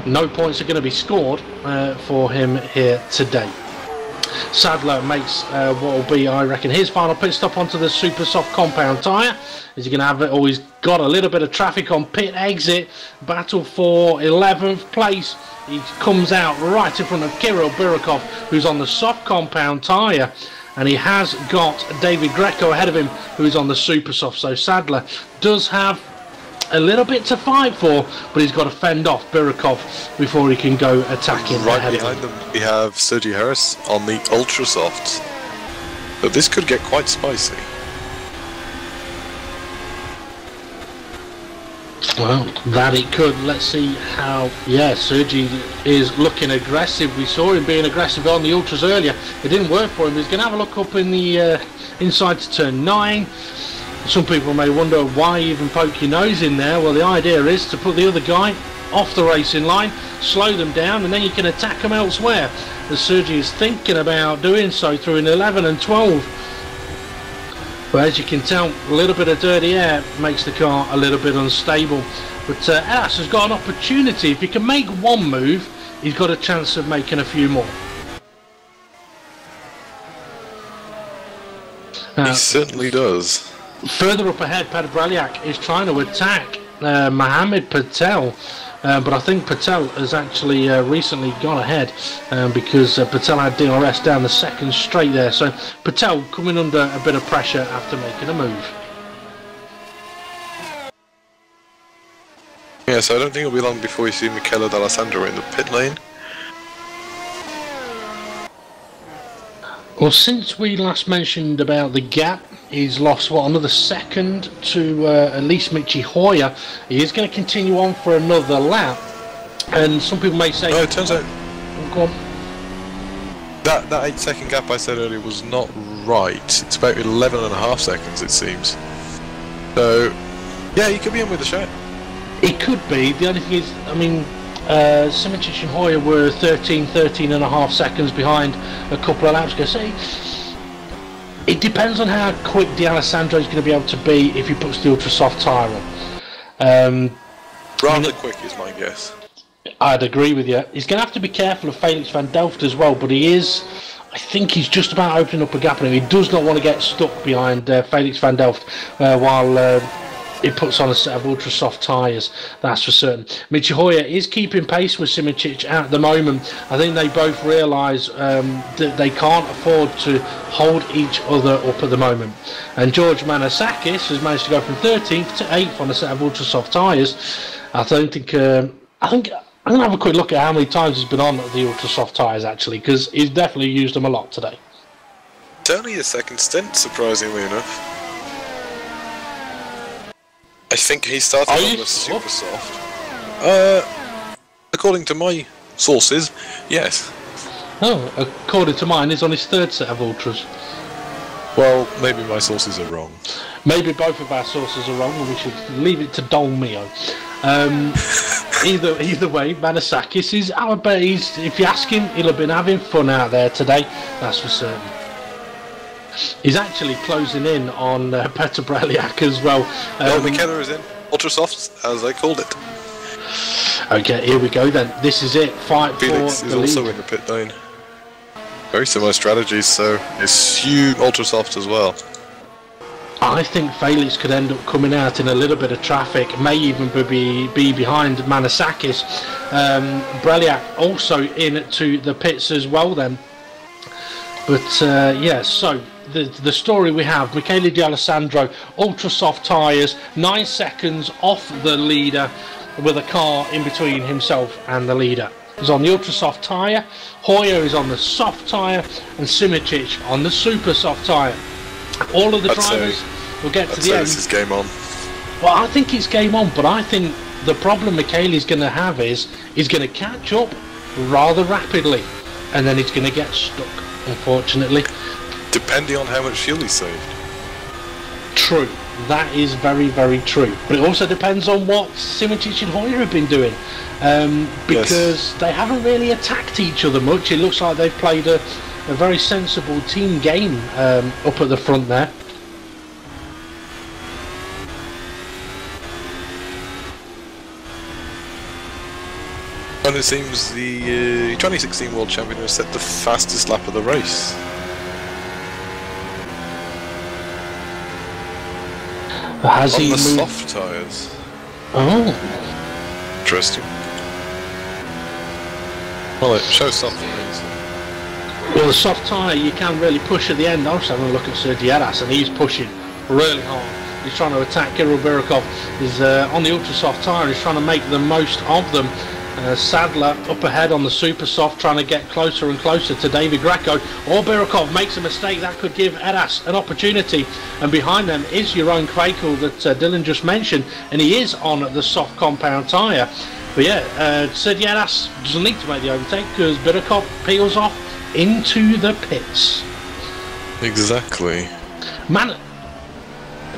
no points are going to be scored for him here today. Sadler makes what will be, I reckon, his final pit stop onto the super soft compound tyre. Is he going to have it? Oh, he's got a little bit of traffic on pit exit. Battle for 11th place. He comes out right in front of Kirill Birikov, who's on the soft compound tyre. And he has got David Greco ahead of him, who's on the super soft. So Sadler does have a little bit to fight for, but he's got to fend off Birikov before he can go attacking. Right behind them, we have Sergio Harris on the ultra softs. So this could get quite spicy. Well, that it could. Let's see how. Yeah, Sergi is looking aggressive. We saw him being aggressive on the ultras earlier. It didn't work for him. He's going to have a look up in the inside to turn 9. Some people may wonder why even poke your nose in there. Well, the idea is to put the other guy off the racing line, slow them down, and then you can attack them elsewhere. As Sergi is thinking about doing so through an 11 and 12. But as you can tell, a little bit of dirty air makes the car a little bit unstable. But Elas has got an opportunity. If he can make one move, he's got a chance of making a few more. He certainly does. Further up ahead, Petr Braliak is trying to attack Mohamed Patel, but I think Patel has actually recently gone ahead because Patel had DRS down the second straight there. So Patel coming under a bit of pressure after making a move. Yeah, so I don't think it'll be long before you see Michele D'Alessandro in the pit lane. Well, since we last mentioned about the gap, he's lost, what, another second to at least Michi Hoyer. He is going to continue on for another lap. And some people may say... No, it turns out... Go on. That 8-second gap I said earlier was not right. It's about 11.5 seconds, it seems. So, yeah, he could be in with a shot. It could be. The only thing is, I mean... Simoncic and Hoyer were 13.5 seconds behind a couple of laps ago. So it depends on how quick D'Alessandro is going to be able to be if he puts the ultra soft tyre on. Rather quick is my guess. I'd agree with you. He's going to have to be careful of Felix van Delft as well, but he is. I think he's just about opening up a gap on him. He does not want to get stuck behind Felix van Delft while he puts on a set of ultra soft tyres, that's for certain. Michi Hoyer is keeping pace with Simoncic at the moment. I think they both realise that they can't afford to hold each other up at the moment. And George Manasakis has managed to go from 13th to 8th on a set of ultra soft tyres. I think I'm going to have a quick look at how many times he's been on the ultra soft tyres actually, because he's definitely used them a lot today. It's only a second stint, surprisingly enough. I think he started on the super soft. According to my sources, yes. Oh, according to mine, he's on his 3rd set of ultras. Well, maybe my sources are wrong. Maybe both of our sources are wrong, and we should leave it to Dolmio. Either way, Manasakis is. I bet if you ask him, he'll have been having fun out there today. That's for certain. He's actually closing in on Petr Breliak as well. McKenna is in. Ultrasofts, as I called it. Okay, here we go then. This is it. Fight Felix for is the also lead. in the pit lane. Very similar strategies, so assume Ultrasoft as well. I think Felix could end up coming out in a little bit of traffic, may even be behind Manasakis. Breliak also into the pits as well then. But yeah, so the story we have, Michele D'Alessandro, ultra soft tyres, 9 seconds off the leader with a car in between himself and the leader. He's on the ultra soft tyre, Hoyer is on the soft tyre, and Simicic on the super soft tyre. All of the drivers will get to the end. This is game on. Well, I think it's game on, but I think the problem Michele's going to have is he's going to catch up rather rapidly, and then he's going to get stuck, unfortunately. Depending on how much fuel he saved. True, that is very, very true. But it also depends on what Simicic and Hoyer have been doing, because they haven't really attacked each other much. It looks like they've played a very sensible team game up at the front there. And it seems the 2016 World Champion has set the fastest lap of the race. Has on he the moved? soft tyres. Oh. Interesting. Well, it shows soft tyres. Well, the soft tyre you can really push at the end. I was having a look at Sergieras, and he's pushing really hard. He's trying to attack Kirill Birikov. He's on the ultra soft tyre. He's trying to make the most of them. Sadler up ahead on the super soft, trying to get closer and closer to David Greco. Or Birikov makes a mistake that could give Eras an opportunity, and behind them is your own Kreikel that Dylan just mentioned, and he is on the soft compound tyre. But yeah, Sergieras doesn't need to make the overtake because Birikov peels off into the pits. Exactly.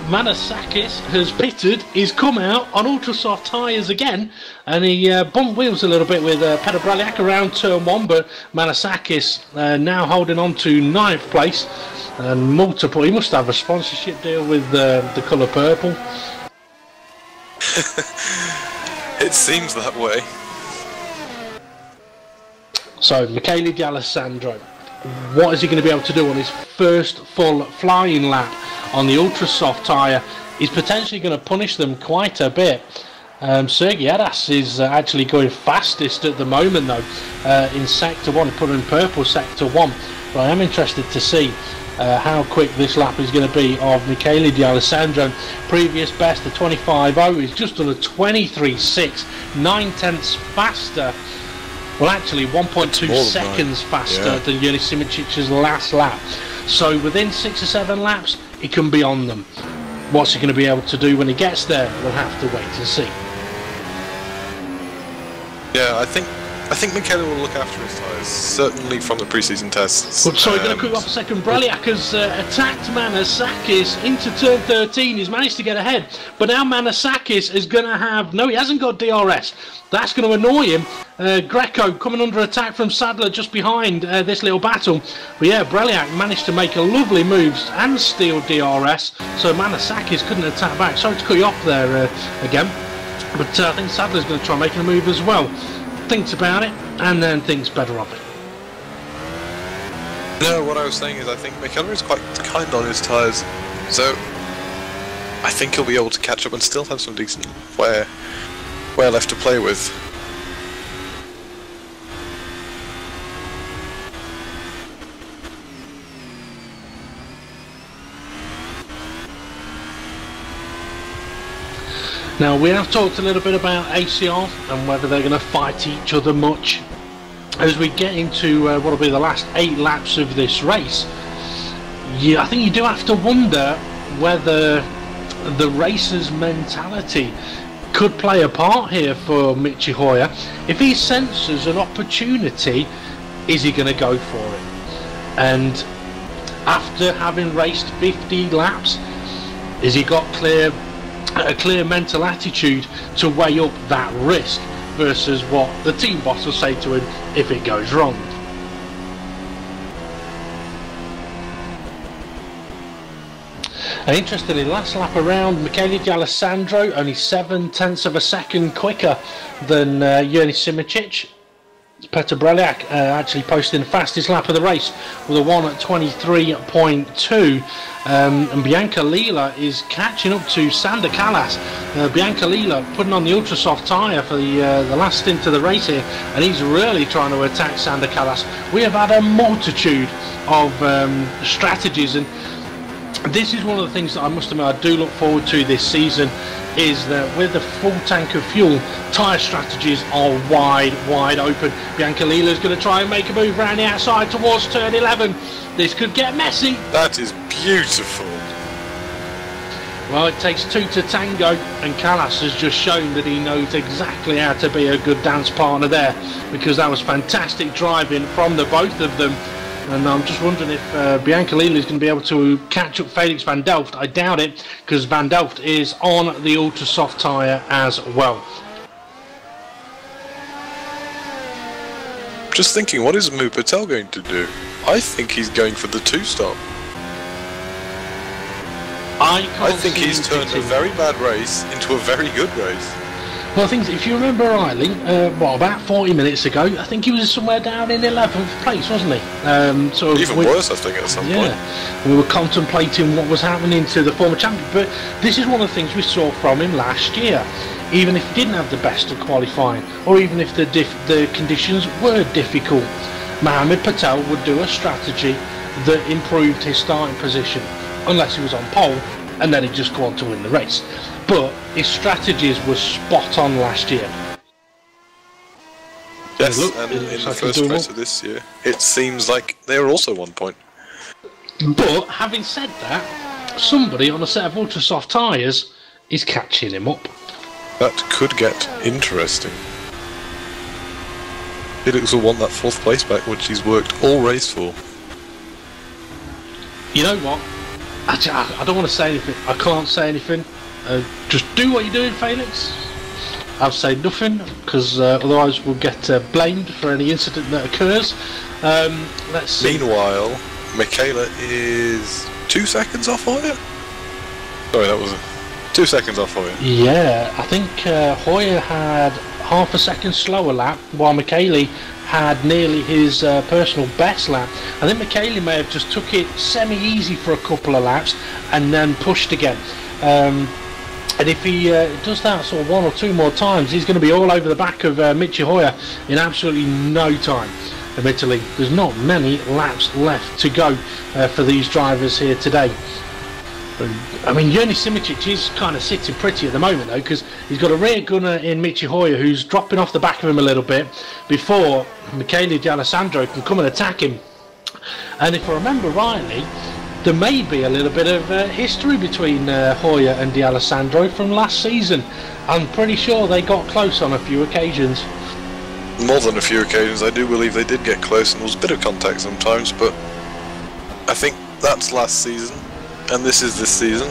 Manasakis has pitted, he's come out on ultra soft tyres again, and he bumped wheels a little bit with Petr Breliak around turn 1, but Manasakis now holding on to 9th place, and multiple, he must have a sponsorship deal with the colour purple. It seems that way. So Michele D'Alessandro, what is he going to be able to do on his first full flying lap on the ultra soft tyre? He's potentially going to punish them quite a bit. Sergieras is actually going fastest at the moment though, in sector 1, put in purple sector 1. But I am interested to see how quick this lap is going to be of Michele D'Alessandro. Previous best, the 25.0, is just on a 23.6, 9/10 faster. Well, actually 1.2 seconds faster than Yuri Simicic's last lap. So within 6 or 7 laps, he can be on them. What's he going to be able to do when he gets there? We'll have to wait and see. Yeah, I think Michele will look after his tyres, certainly from the pre-season tests. But sorry, going to cut you off a second. Breliak has attacked Manasakis into turn 13. He's managed to get ahead, but now Manasakis is going to have... No, he hasn't got DRS. That's going to annoy him. Greco coming under attack from Sadler just behind this little battle. But yeah, Breliak managed to make a lovely moves and steal DRS, so Manasakis couldn't attack back. Sorry to cut you off there again, but I think Sadler's going to try making a move as well. Thinks about it and then thinks better of it. No, what I was saying is I think Michele is quite kind on his tyres, so I think he'll be able to catch up and still have some decent wear left to play with. Now, we have talked a little bit about ACR and whether they're going to fight each other much. As we get into what will be the last 8 laps of this race, I think you do have to wonder whether the racer's mentality could play a part here for Michi Hoyer. If he senses an opportunity, is he going to go for it? And after having raced 50 laps? Has he got a clear mental attitude to weigh up that risk versus what the team boss will say to him if it goes wrong? And interestingly, last lap around, Michele D'Alessandro only 7/10 of a second quicker than Yerny Simicic. Petr Breliak actually posting the fastest lap of the race with a 1 at 23.2, and Bianca Lila is catching up to Sander Callas. Bianca Lila putting on the ultra soft tyre for the last stint of the race here, and he's really trying to attack Sander Callas. We have had a multitude of strategies, and this is one of the things that I must admit I do look forward to this season, is that with the full tank of fuel, tyre strategies are wide open. Bianca Lila is going to try and make a move around the outside towards turn 11. This could get messy. That is beautiful. Well, it takes two to tango, and Callas has just shown that he knows exactly how to be a good dance partner there, because that was fantastic driving from the both of them. And I'm just wondering if Bianca Lila is going to be able to catch up Felix van Delft. I doubt it, because Van Delft is on the ultra soft tyre as well. Just thinking, what is Mu Patel going to do? I think he's going for the 2-stop. I think he's turned a very bad race into a very good race. Well, I think if you remember rightly, about 40 minutes ago, I think he was somewhere down in 11th place, wasn't he? Even worse, I think, at some point. We were contemplating what was happening to the former champion, but this is one of the things we saw from him last year. Even if he didn't have the best of qualifying, or even if the conditions were difficult, Mohamed Patel would do a strategy that improved his starting position, unless he was on pole, and then he'd just go on to win the race. But his strategies were spot on last year. Yes, and in the first race of this year, it seems like they're also 1 point. But having said that, somebody on a set of ultra soft tyres is catching him up. That could get interesting. Felix will want that 4th place back, which he's worked all race for. You know what? I don't want to say anything. I can't say anything. Just do what you're doing, Felix. I'll say nothing, because otherwise we'll get blamed for any incident that occurs. Let's see. Meanwhile, Michaela is 2 seconds off Hoyer? Sorry, that was 2 seconds off Hoyer. Yeah, I think Hoyer had half a second slower lap, while Michele had nearly his personal best lap. I think Michele may have just took it semi-easy for a couple of laps and then pushed again. And if he does that sort of 1 or 2 more times, he's going to be all over the back of Michi Hoyer in absolutely no time. Admittedly, there's not many laps left to go for these drivers here today. I mean, Yerny Simicic is kind of sitting pretty at the moment, though, because he's got a rear gunner in Michi Hoyer who's dropping off the back of him a little bit before Michele D'Alessandro can come and attack him. And if I remember rightly, there may be a little bit of history between Hoyer and D'Alessandro from last season. I'm pretty sure they got close on a few occasions. More than a few occasions. I do believe they did get close, and there was a bit of contact sometimes, but I think that's last season, and this is this season,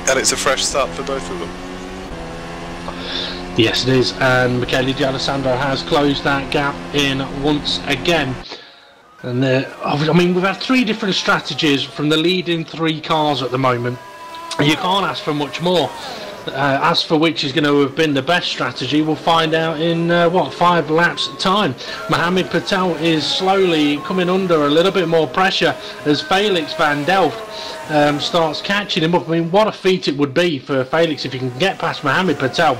and it's a fresh start for both of them. Yes, it is, and Michele D'Alessandro has closed that gap in once again. And I mean, we've had 3 different strategies from the leading 3 cars at the moment. You can't ask for much more. As for which is going to have been the best strategy, we'll find out in 5 laps time. Mohamed Patel is slowly coming under a little bit more pressure as Felix van Delft starts catching him up. I mean, what a feat it would be for Felix if he can get past Mohamed Patel.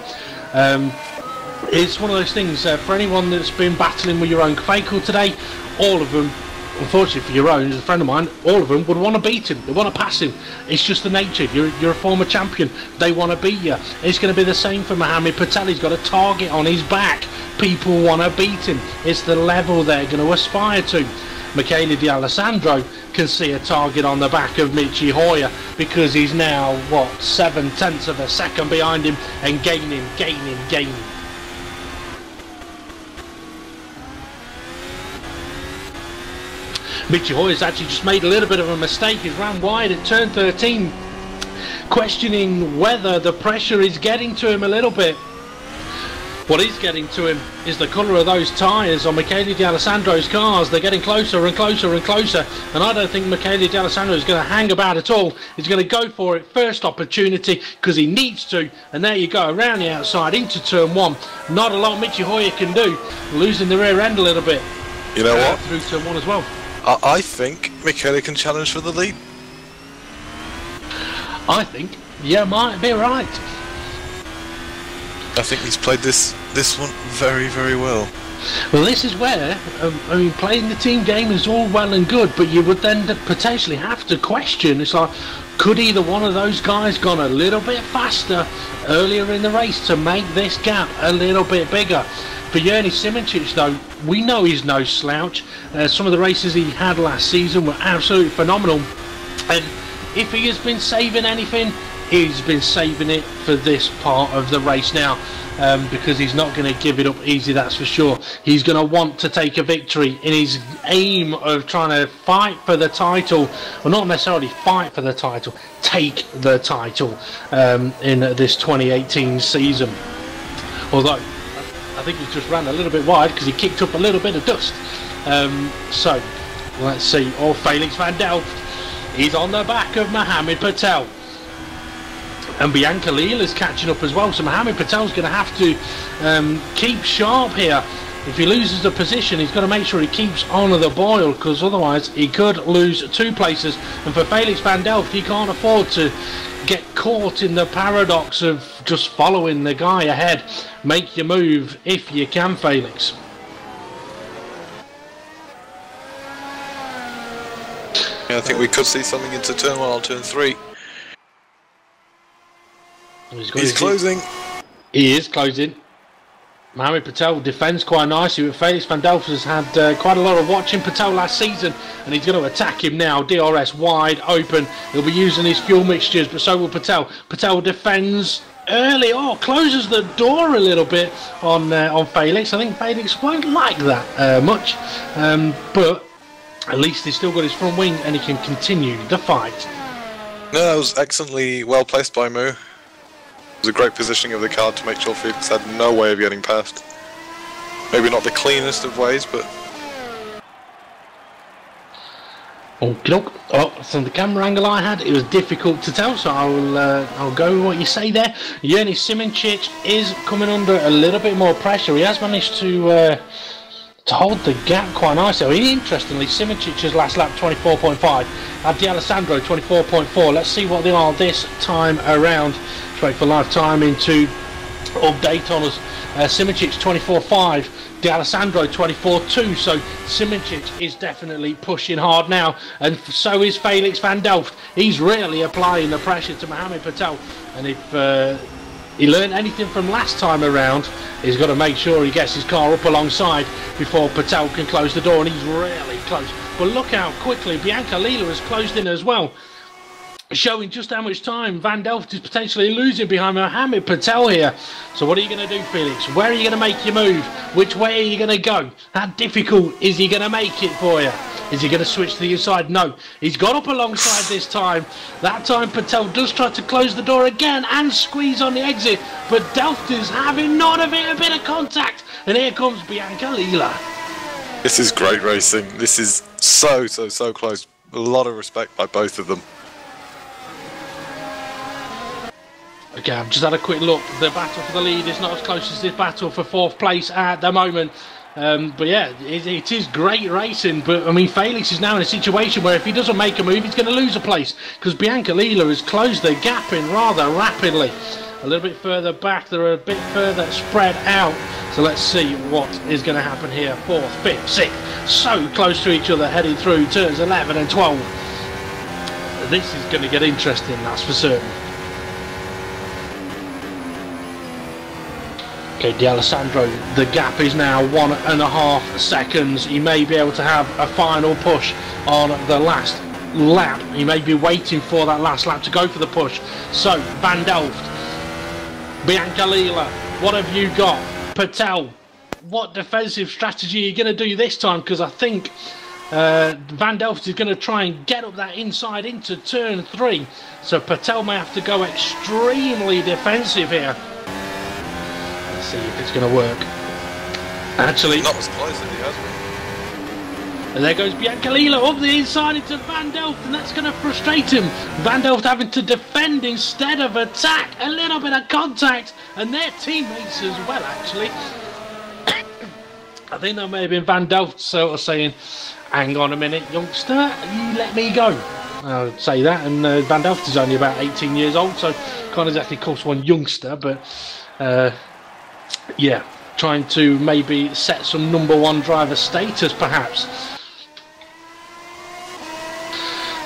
It's one of those things, for anyone that's been battling with your own vehicle today, all of them, unfortunately for your own, as a friend of mine, all of them would want to beat him, they want to pass him. It's just the nature. You're a former champion, they want to beat you. It's going to be the same for Mohamed Patel. He's got a target on his back, people want to beat him. It's the level they're going to aspire to. Michele D'Alessandro can see a target on the back of Michi Hoyer, because he's now, 7/10 of a second behind him, and gaining. Michi Hoyer's actually just made a little bit of a mistake. He's ran wide at turn 13, questioning whether the pressure is getting to him a little bit. What is getting to him is the colour of those tyres on Michele D'Alessandro's cars. They're getting closer and closer and closer, and I don't think Michele D'Alessandro is going to hang about at all. He's going to go for it first opportunity because he needs to, and there you go, around the outside into turn 1. Not a lot Michi Hoyer can do, losing the rear end a little bit. You know what? Through turn 1 as well. I think Michele can challenge for the lead. I think you might be right. I think he's played this one very, very well. Well, this is where, I mean, playing the team game is all well and good, but you would then potentially have to question, it's like, could either one of those guys gone a little bit faster earlier in the race to make this gap a little bit bigger? For Yerny Simoncic, though, we know he's no slouch. Some of the races he had last season were absolutely phenomenal, and if he has been saving anything, he's been saving it for this part of the race now, because he's not going to give it up easy, that's for sure. He's going to want to take a victory in his aim of trying to fight for the title, well, not necessarily fight for the title, take the title in this 2018 season. Although I think he just ran a little bit wide because he kicked up a little bit of dust. So let's see. Oh, Felix van Delft, he's on the back of Mohamed Patel. And Bianca Leal is catching up as well, so Mohamed Patel's going to have to keep sharp here. If he loses the position, he's got to make sure he keeps on the boil, because otherwise he could lose 2 places. And for Felix van Delft, he can't afford to get caught in the paradox of just following the guy ahead. Make your move if you can, Felix. Yeah, I think we could see something into turn 1 or turn 3. He's closing. He is closing. Mohamed Patel defends quite nicely, but Felix van Delft has had quite a lot of watching Patel last season, and he's going to attack him now. DRS wide open. He'll be using his fuel mixtures, but so will Patel. Patel defends early. Oh, closes the door a little bit on Felix. I think Felix won't like that much, but at least he's still got his front wing and he can continue the fight. No, that was excellently well placed by Mo. It was a great positioning of the car to make sure Felix had no way of getting past. Maybe not the cleanest of ways, but... Oh, from the camera angle I had, it was difficult to tell, so I'll go with what you say there. Yerny Simoncic is coming under a little bit more pressure. He has managed to hold the gap quite nicely. Interestingly, Simoncic's last lap 24.5, had D'Alessandro 24.4. Let's see what they are this time around. Wait for live timing to update on us. Simoncic 24.5, D'Alessandro 24.2, so Simoncic is definitely pushing hard now, and so is Felix van Delft. He's really applying the pressure to Mohamed Patel, and if he learned anything from last time around, he's got to make sure he gets his car up alongside before Patel can close the door, and he's really close. But look how quickly Bianca Lila has closed in as well, showing just how much time Van Delft is potentially losing behind Mohamed Patel here. So what are you going to do, Felix? Where are you going to make your move? Which way are you going to go? How difficult is he going to make it for you? Is he going to switch to the inside? No. He's got up alongside this time. That time Patel does try to close the door again and squeeze on the exit, but Delft is having none of it, a bit of contact. And here comes Bianca Lila. This is great racing. This is so close. A lot of respect by both of them. Okay, I've just had a quick look. The battle for the lead is not as close as this battle for 4th place at the moment. But yeah, it is great racing. But I mean, Felix is now in a situation where if he doesn't make a move, he's going to lose a place, because Bianca Lila has closed the gap in rather rapidly. A little bit further back, they're a bit further spread out. So let's see what is going to happen here. 4th, 5th, 6th, so close to each other, heading through turns 11 and 12. This is going to get interesting, that's for certain. Okay, D'Alessandro, the gap is now 1.5 seconds. He may be able to have a final push on the last lap. He may be waiting for that last lap to go for the push. So, Van Delft, Bianca Lila, what have you got? Patel, what defensive strategy are you going to do this time? Because I think Van Delft is going to try and get up that inside into turn 3. So Patel may have to go extremely defensive here. Let's see if it's going to work. Actually, not as close as he has been. And there goes Biancalila up the inside into Van Delft, and that's going to frustrate him. Van Delft having to defend instead of attack. A little bit of contact, and their teammates as well, actually. I think that may have been Van Delft sort of saying, hang on a minute, youngster, you let me go. I would say that, and Van Delft is only about 18 years old, so can't exactly call one youngster, but yeah, trying to maybe set some #1 driver status, perhaps.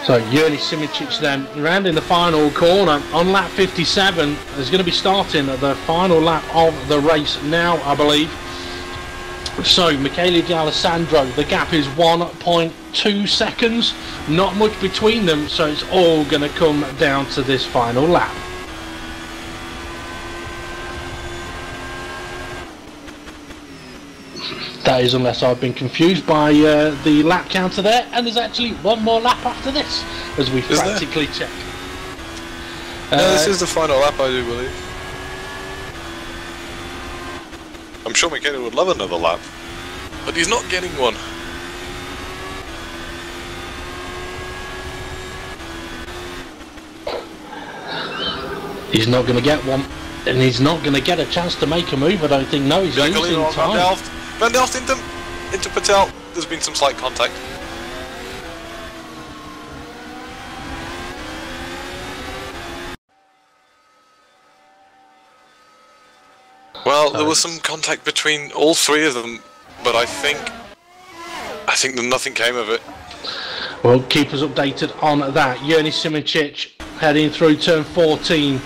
So Jurli Simicic then rounding the final corner on lap 57 is going to be starting the final lap of the race now, I believe. So Michele D'Alessandro, the gap is 1.2 seconds, not much between them, so it's all going to come down to this final lap. That is, unless I've been confused by the lap counter there, and there's actually one more lap after this, as we practically check. No, this is the final lap, I do believe. I'm sure Michele would love another lap, but he's not getting one. He's not going to get one, and he's not going to get a chance to make a move, I don't think. No, he's losing time. Van Delft into Patel. There's been some slight contact. Well, there was some contact between all three of them, but I think that nothing came of it. Well, keep us updated on that. Jurli Simicic heading through turn 14.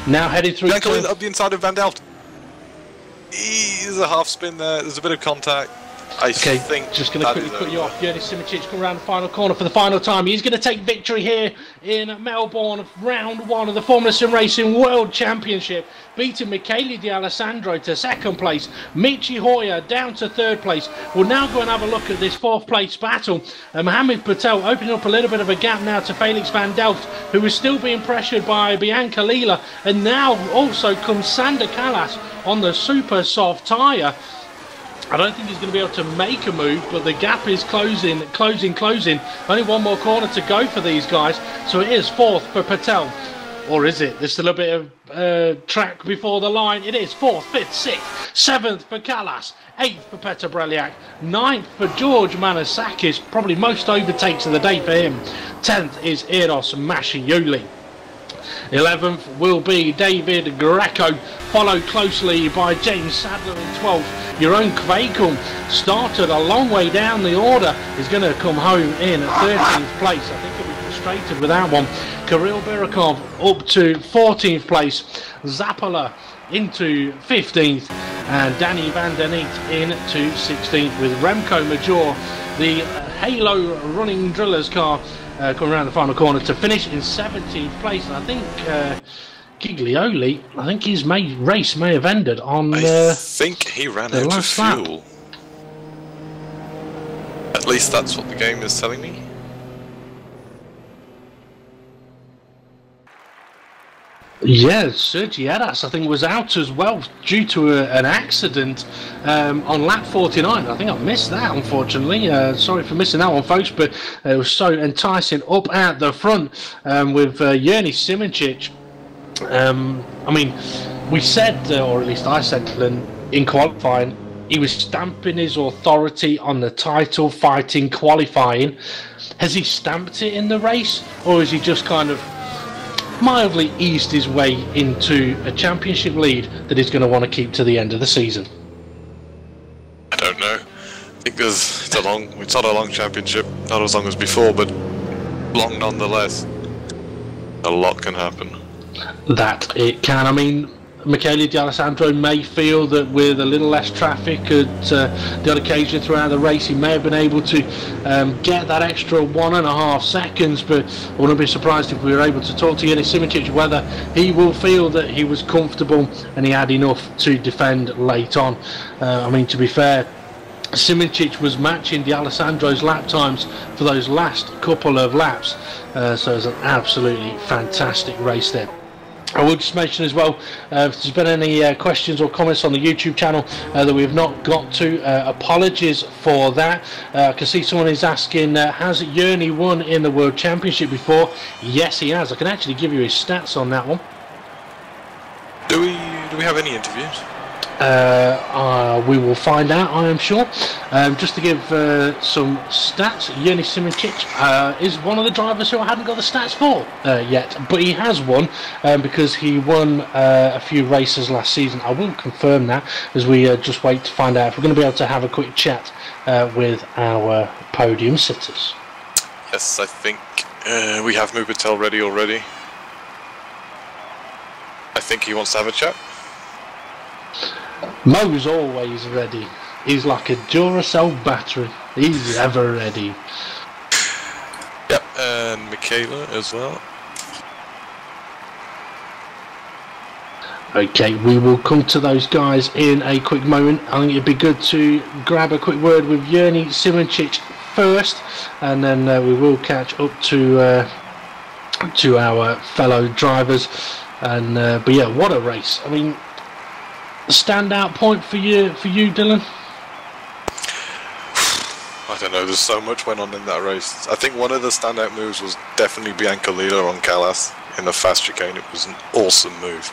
Now heading through turn... up the inside of Van Delft. There's a half spin there. There's a bit of contact. I think just going to quickly cut you off. Jurli Simicic come around the final corner for the final time. He's going to take victory here in Melbourne, round 1 of the Formula SimRacing World Championship, beating Michele D'Alessandro to 2nd place, Michi Hoyer down to 3rd place. We'll now go and have a look at this 4th place battle. Mohamed Patel opening up a little bit of a gap now to Felix Van Delft, who is still being pressured by Biancalila, and now also comes Sander Callas on the super soft tyre. I don't think he's going to be able to make a move, but the gap is closing. Only one more corner to go for these guys, so it is 4th for Patel. Or is it? There's still a bit of track before the line. It is 4th, 5th, 6th, 7th for Callas, 8th for Petr Breliak, 9th for George Manasakis, probably most overtakes of the day for him. 10th is Eros Masciuli. 11th will be David Greco, followed closely by James Sadler in 12th. Jeroen Kwekel started a long way down the order, is going to come home in 13th place. I think he'll be frustrated with that one. Kirill Birakov up to 14th place, Zappala into 15th, and Danny Van Den Eet into 16th, with Remco Major, the Halo running drillers car, coming around the final corner to finish in 17th place. And I think Giglioli, I think his race may have ended on I think he ran out of fuel. At least that's what the game is telling me. Yeah, Sergi Eras, I think, was out as well due to an accident on lap 49. I think I missed that, unfortunately. Sorry for missing that one, folks, but it was so enticing up at the front with Jurli Simicic. I mean, we said, or at least I said, in qualifying, he was stamping his authority on the title fighting qualifying. Has he stamped it in the race, or is he just kind of mildly eased his way into a championship lead that he's going to want to keep to the end of the season? I don't know. I think it's not a long championship, not as long as before, but long nonetheless. A lot can happen. That it can. I mean, Michele D'Alessandro may feel that with a little less traffic at the odd occasion throughout the race, he may have been able to get that extra 1.5 seconds, but I wouldn't be surprised if we were able to talk to Jurli Simicic whether he will feel that he was comfortable and he had enough to defend late on. I mean, to be fair, Simoncic was matching D'Alessandro's lap times for those last couple of laps, so it was an absolutely fantastic race there. I will just mention as well, if there's been any questions or comments on the YouTube channel that we have not got to, apologies for that. I can see someone is asking, has Yerny won in the World Championship before? Yes, he has. I can actually give you his stats on that one. Do we have any interviews? We will find out, I am sure. Just to give some stats, Yerny Simoncic is one of the drivers who I haven't got the stats for yet, but he has won because he won a few races last season. I will confirm that as we just wait to find out if we're going to be able to have a quick chat with our podium sitters. Yes, I think we have Mubatel ready already. I think he wants to have a chat. Mo's always ready. He's like a Duracell battery. He's ever ready. Yep, and Michaela as well. Okay, we will come to those guys in a quick moment. I think it'd be good to grab a quick word with Yerny Simoncic first, and then we will catch up to our fellow drivers. And but yeah, what a race! I mean, standout point for you, Dylan? I don't know, there's so much went on in that race. I think one of the standout moves was definitely Bianca Lila on Callas in the fast chicane. It was an awesome move.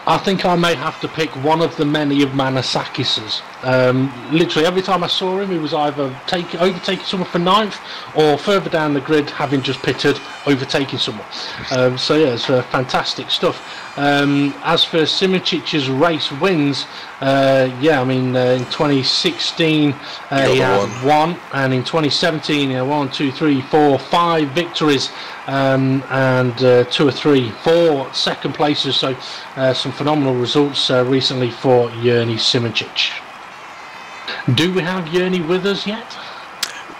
I think I may have to pick one of the many of Manasakis's. Literally every time I saw him, he was either overtaking someone for 9th, or further down the grid, having just pitted, overtaking someone. So yeah, it's fantastic stuff. As for Simoncic's race wins, yeah, I mean, in 2016 he had one, and in 2017 he had 1, 2, 3, 4, 5 victories, and 2 or 3, 4 second places. So some phenomenal results recently for Yerny Simoncic. Do we have Yerny with us yet?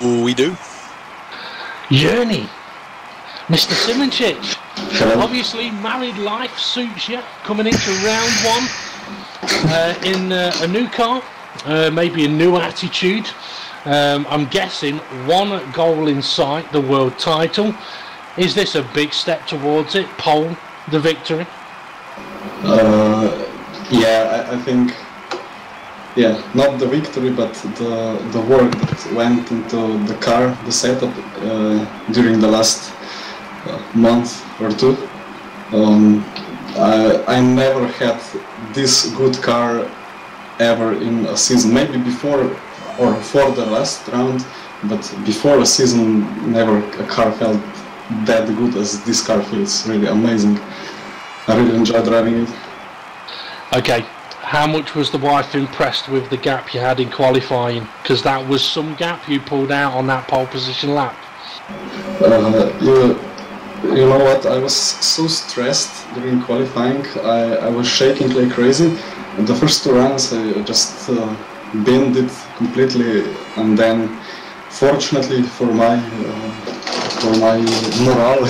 We do. Yerny, Mr. Simoncic. Obviously, married life suits you. Coming into round 1 in a new car, maybe a new attitude. I'm guessing one goal in sight, the world title. Is this a big step towards it? Pole, the victory? Yeah, I think. Yeah, not the victory, but the work that went into the car, the setup during the last month or two. I never had this good car ever in a season. Maybe before or for the last round, but before a season, never a car felt that good as this car feels. Really amazing. I really enjoy driving it. Okay. How much was the wife impressed with the gap you had in qualifying? Because that was some gap you pulled out on that pole position lap. You know what? I was so stressed during qualifying. I was shaking like crazy. And the first 2 runs I just binned it completely, and then, fortunately for my morale,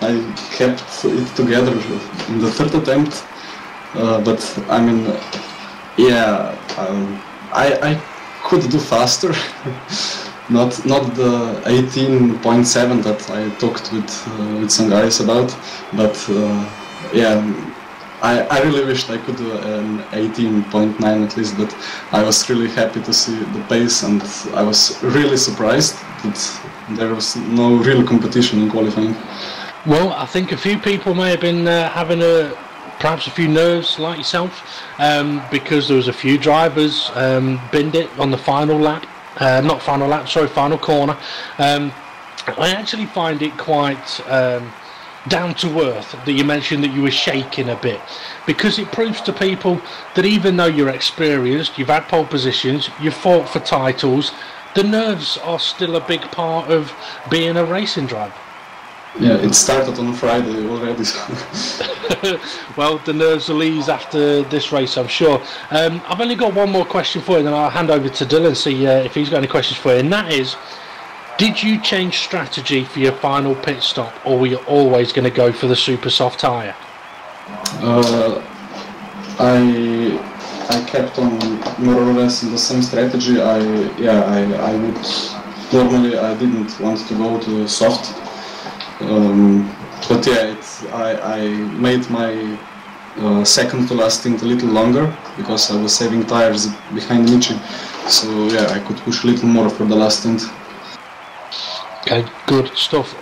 I kept it together in the 3rd attempt. But I mean, yeah, I could do faster, not the 18.7 that I talked with some guys about, but yeah, I really wished I could do an 18.9 at least. But I was really happy to see the pace, and I was really surprised that there was no real competition in qualifying. Well, I think a few people may have been having perhaps a few nerves like yourself, because there was a few drivers binned it on the final lap, final corner. I actually find it quite down to earth that you mentioned that you were shaking a bit, because it proves to people that even though you're experienced, you've had pole positions, you've fought for titles, the nerves are still a big part of being a racing driver. Yeah, it started on Friday already. Well, the nerves will ease after this race, I'm sure. I've only got one more question for you, then I'll hand over to Dylan and see if he's got any questions for you. And that is, did you change strategy for your final pit stop, or were you always going to go for the super soft tyre? I kept on more or less in the same strategy. I would normally I didn't want to go to soft, but yeah, I made my second to last stint a little longer because I was saving tires behind Michi, so yeah, I could push a little more for the last stint. Okay, good stuff.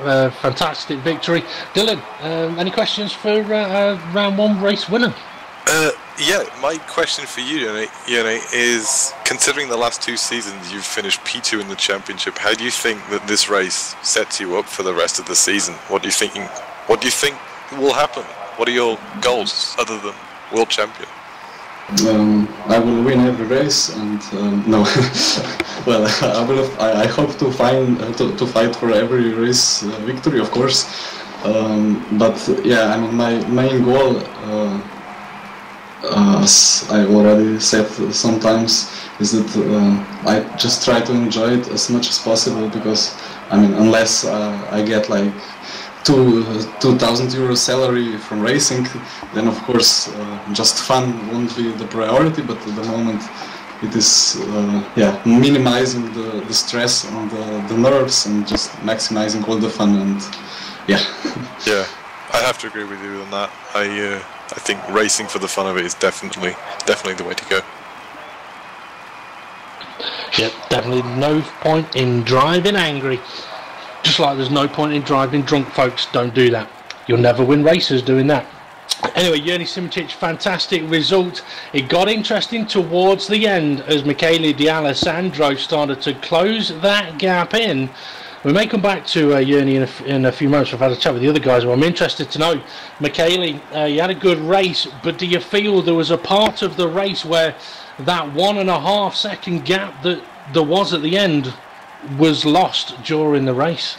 Fantastic victory. Dylan, any questions for round one race winner? Yeah, my question for you, Yoni, is considering the last 2 seasons you've finished P2 in the championship, how do you think that this race sets you up for the rest of the season? What do you think will happen? What are your goals other than world champion? I will win every race, and no. Well, I hope to fight for every race victory, of course. But yeah, I mean, my main goal, as I already said sometimes, is that I just try to enjoy it as much as possible, because I mean, unless I get like 2,000 euro salary from racing, then of course just fun won't be the priority, but at the moment it is yeah, minimizing the stress and the nerves and just maximizing all the fun, and yeah. Yeah, I have to agree with you on that. I think racing for the fun of it is definitely the way to go. Yep, definitely no point in driving angry. Just like there's no point in driving drunk, folks. Don't do that. You'll never win races doing that. Anyway, Yerny Simičić, fantastic result. It got interesting towards the end as Michele D'Alessandro started to close that gap in. We may come back to Yerny in a few moments. I've had a chat with the other guys, but I'm interested to know, Michele, you had a good race, but do you feel there was a part of the race where that 1.5 second gap that there was at the end was lost during the race?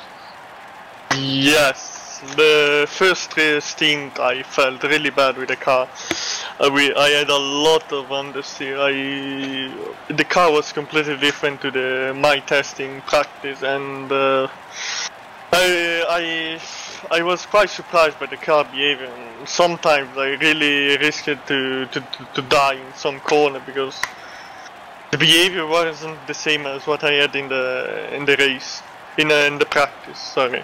Yes, the first stint I felt really bad with the car. I had a lot of understeer. The car was completely different to my testing practice, and I was quite surprised by the car behavior. Sometimes I really risked to die in some corner because the behavior wasn't the same as what I had in the race, in the practice. Sorry.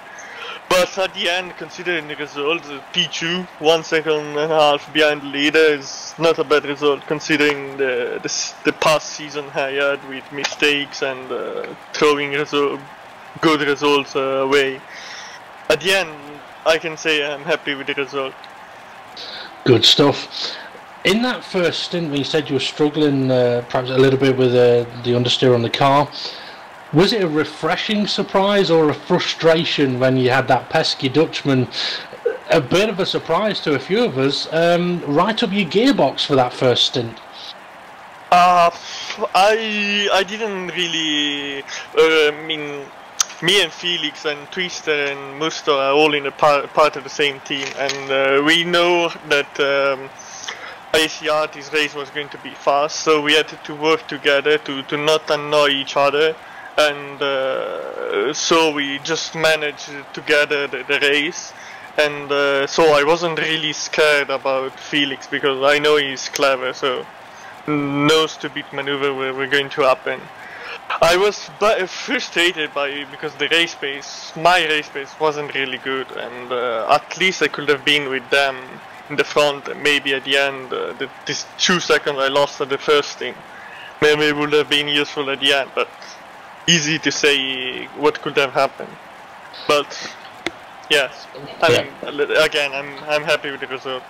But at the end, considering the results, P2, 1.5 seconds behind the leader is not a bad result considering the past season I had with mistakes and throwing good results away. At the end, I can say I'm happy with the result. Good stuff. In that first stint, when you said you were struggling perhaps a little bit with the understeer on the car, was it a refreshing surprise or a frustration when you had that pesky Dutchman? A bit of a surprise to a few of us, right up your gearbox for that first stint. I didn't really. I mean, me and Felix and Twister and Musto are all in a part of the same team, and we know that ACR, this race was going to be fast, so we had to work together to not annoy each other. And so we just managed together the race, and so I wasn't really scared about Felix because I know he's clever, so no stupid maneuver were going to happen. I was frustrated because the race pace, my race pace wasn't really good, and at least I could have been with them in the front, and maybe at the end this 2 seconds I lost at the first thing maybe it would have been useful at the end, but easy to say what could have happened. But yes, again, I'm happy with the result.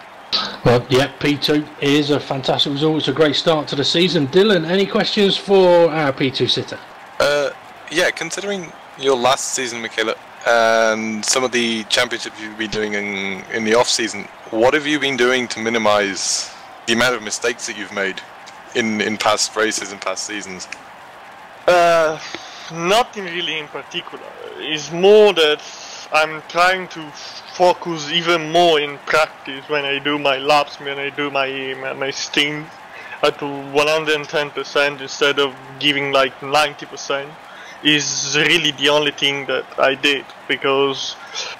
Well, yeah, P2 is a fantastic result. It's a great start to the season. Dylan, any questions for our P2 sitter? Yeah, considering your last season, Michele, and some of the championships you've been doing in the off season, what have you been doing to minimise the amount of mistakes that you've made in past races and past seasons? Nothing really in particular. It's more that I'm trying to focus even more in practice when I do my laps, when I do my stints at 110% instead of giving like 90%. Is really the only thing that I did, because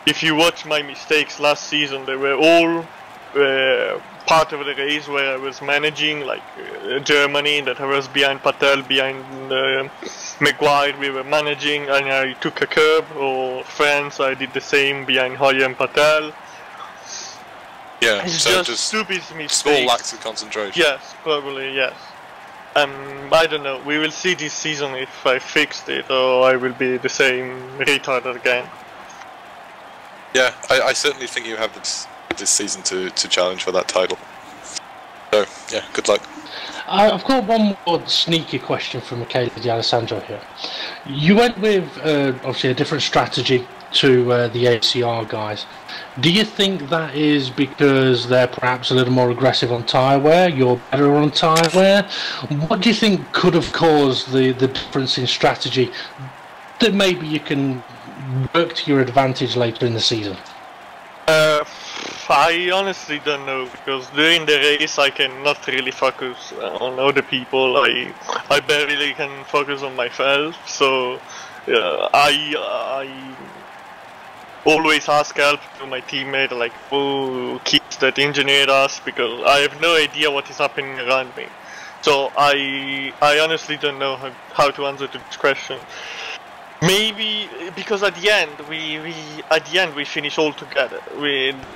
if you watch my mistakes last season, they were all part of the race where I was managing, like Germany, that I was behind Patel, behind Maguire, we were managing, and I took a curb, or France, I did the same behind Hoyer and Patel. Yeah, it's so just stupid mistakes. Small lacks of concentration. Yes, probably, yes. I don't know, we will see this season if I fixed it, or I will be the same retard again. Yeah, I certainly think you have this season to challenge for that title. So, yeah, good luck. I've got one more sneaky question from Michele D'Alessandro here. You went with, obviously, a different strategy to the ACR guys. Do you think that is because they're perhaps a little more aggressive on tyre wear, you're better on tyre wear? What do you think could have caused the difference in strategy that maybe you can work to your advantage later in the season? I honestly don't know, because during the race I cannot really focus on other people. I barely can focus on myself, so I always ask help to my teammate, like who keeps that engineered us, because I have no idea what is happening around me. So I honestly don't know how to answer to this question. Maybe because at the end we finished all together.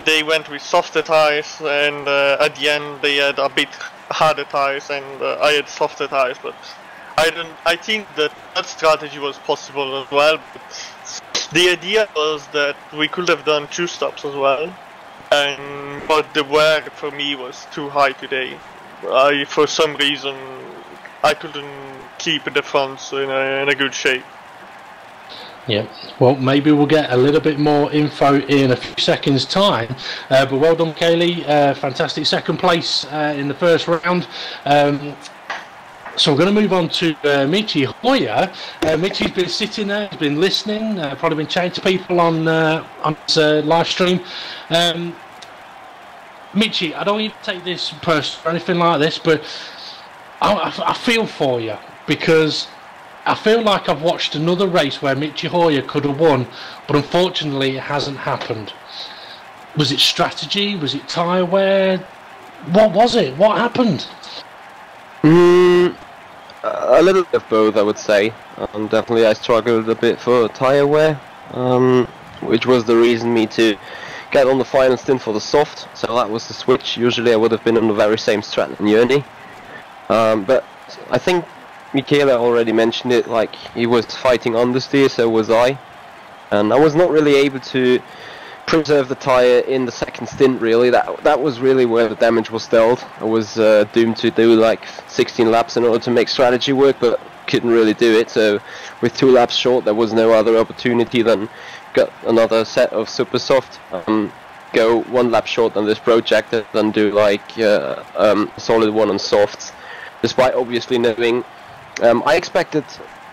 They went with softer tires, and at the end they had a bit harder tires, and I had softer tires. But I think that strategy was possible as well. But the idea was that we could have done 2 stops as well, but the wear for me was too high today. For some reason I couldn't keep the fronts in a good shape. Yeah, well, maybe we'll get a little bit more info in a few seconds' time. But well done, Michele. Fantastic second place in the first round. So we're going to move on to Michi Hoyer. Michi's been sitting there, he's been listening, probably been chatting to people on his live stream. Michi, I don't even take this personal or anything like this, but I feel for you, because I feel like I've watched another race where Michi Hoyer could have won, but unfortunately it hasn't happened. Was it strategy? Was it tyre wear? What was it? What happened? A little bit of both, I would say. Definitely I struggled a bit for tyre wear, which was the reason me to get on the final stint for the soft, so that was the switch. Usually I would have been on the very same strat than Jörni. But I think Michele already mentioned it, like he was fighting understeer, so was I. And I was not really able to preserve the tyre in the second stint, really. That was really where the damage was dealt. I was doomed to do like 16 laps in order to make strategy work, but couldn't really do it. So with 2 laps short, there was no other opportunity than get another set of super soft, go 1 lap short on this projector, then do like a solid one on softs. Despite obviously knowing, I expected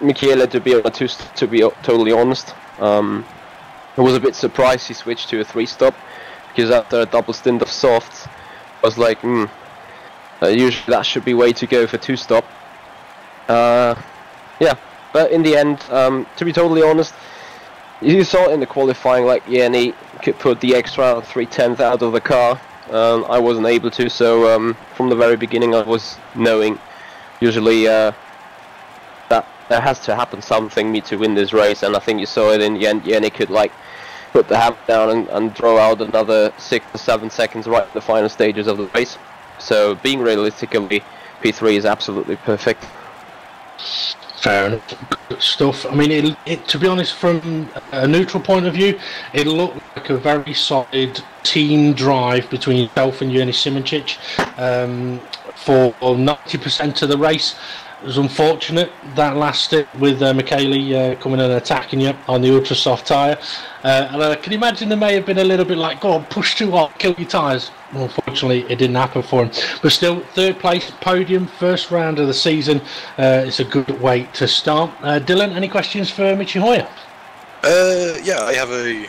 Michele to be on a 2, to be totally honest. I was a bit surprised he switched to a 3-stop, because after a double stint of softs, I was like, usually that should be way to go for 2-stop. Yeah, but in the end, to be totally honest, you saw in the qualifying, like Jörni could put the extra 3/10 out of the car. I wasn't able to, so from the very beginning I was knowing, usually that there has to happen something me to win this race, and I think you saw it in the end. Jörni could like put the hammer down and draw out another 6 or 7 seconds right in the final stages of the race. So being realistically, P3 is absolutely perfect. Fair enough. Good stuff. I mean, it to be honest, from a neutral point of view, it looked like a very solid team drive between yourself and Jörni Simoncic for 90% of the race. It was unfortunate that last stint with Michele coming and attacking you on the ultra soft tyre. And I can imagine there may have been a little bit like, go on, push too hard, kill your tyres. Well, unfortunately, it didn't happen for him. But still, 3rd place, podium, 1st round of the season. It's a good way to start. Dylan, any questions for Michi Hoyer? Yeah, I have an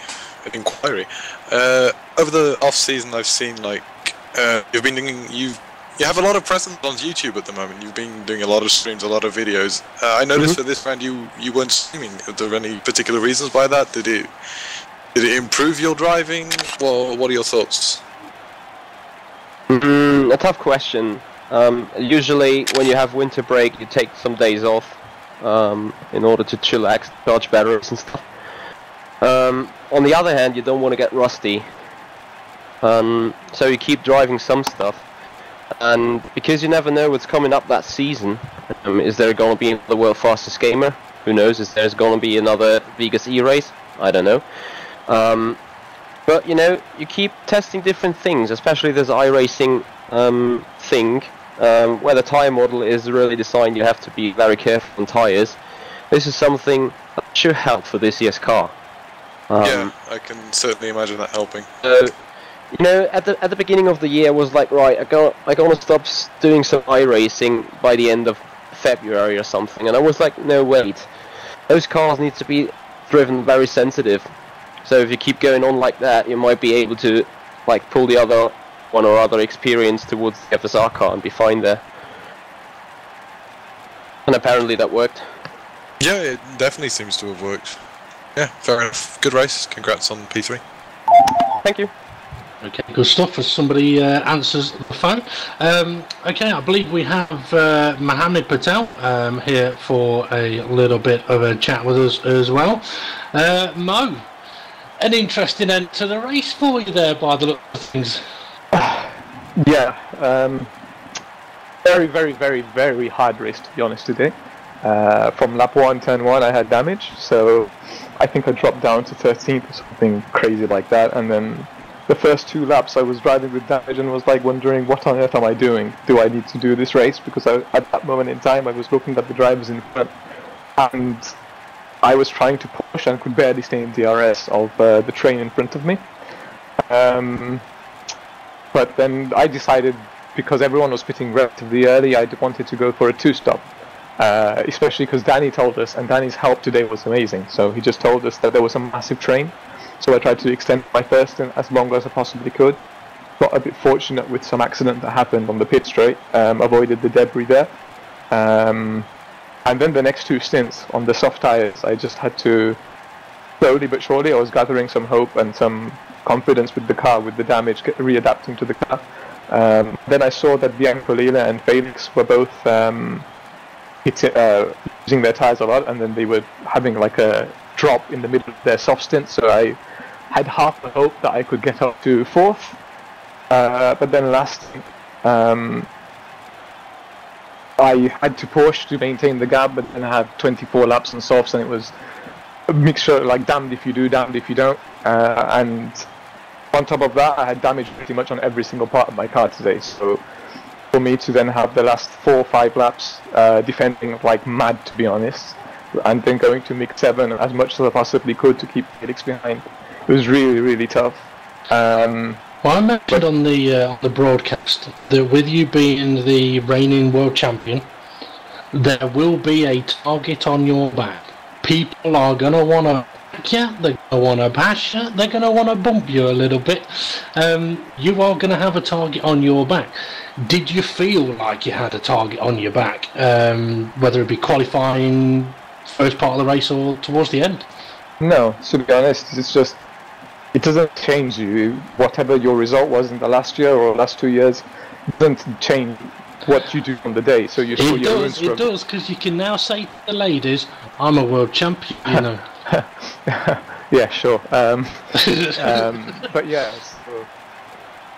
inquiry. Over the off season, I've seen like you've been doing you have a lot of presence on YouTube at the moment. You've been doing a lot of streams, a lot of videos. I noticed for this round you weren't streaming. Are there any particular reasons by that? Did it improve your driving? Well, what are your thoughts? A tough question. Usually when you have winter break you take some days off in order to chillax, charge batteries and stuff. On the other hand, you don't want to get rusty, so you keep driving some stuff, and because you never know what's coming up that season. Is there going to be the world fastest gamer? Who knows? Is there going to be another Vegas E-race? I don't know. But you know, you keep testing different things, especially this iRacing thing, where the tyre model is really designed. You have to be very careful on tyres. This is something that should help for this year's car. Yeah, I can certainly imagine that helping. You know, at the beginning of the year, I was like, right, I'm gonna stop doing some iRacing by the end of February or something, and I was like, no, wait, those cars need to be driven very sensitive. So if you keep going on like that, you might be able to like pull the other one or other experience towards the FSR car and be fine there. And apparently that worked. Yeah, it definitely seems to have worked. Yeah, fair enough. Good race. Congrats on P3. Thank you. Okay, good stuff as somebody answers the phone. Okay, I believe we have Mohammed Patel here for a little bit of a chat with us as well. Mo, an interesting end to the race for you there by the look of things. Yeah, very, very, very, very hard race to be honest today. From lap 1, turn 1, I had damage, so I think I dropped down to 13th or something crazy like that, and then the first 2 laps I was driving with damage and was like wondering, what on earth am I doing? Do I need to do this race? Because at that moment in time I was looking at the drivers in front and I was trying to push and could barely stay in DRS of the train in front of me. But then I decided, because everyone was pitting relatively early, I wanted to go for a 2-stop. Especially because Danny told us, and Danny's help today was amazing, so he just told us that there was a massive train. So I tried to extend my first in as long as I possibly could. Got a bit fortunate with some accident that happened on the pit straight, avoided the debris there. And then the next 2 stints on the soft tyres, I just had to, slowly but surely, I was gathering some hope and some confidence with the car, with the damage, readapting to the car. Then I saw that Bianco Lila and Felix were both using their tyres a lot, and then they were having like a drop in the middle of their soft stint, so I had half the hope that I could get up to 4th, but then last I had to push to maintain the gap, but then I had 24 laps on softs, and it was a mixture, like damned if you do, damned if you don't, and on top of that I had damage pretty much on every single part of my car today, so for me to then have the last 4 or 5 laps defending like mad, to be honest, and then going to mix 7 as much as I possibly could to keep Felix behind, it was really, really tough. Well, I mentioned on the broadcast that with you being the reigning world champion, there will be a target on your back. People are going to want to back you, they're going to want to bash you, they're going to want to bump you a little bit. You are going to have a target on your back. Did you feel like you had a target on your back, whether it be qualifying, first part of the race, or towards the end? No, to be honest, it's just, it doesn't change you. Whatever your result was in the last year or last 2 years, it doesn't change what you do on the day. So you show your own struggle. It does, because you can now say to the ladies, I'm a world champion, you know. Yeah, sure. But yeah,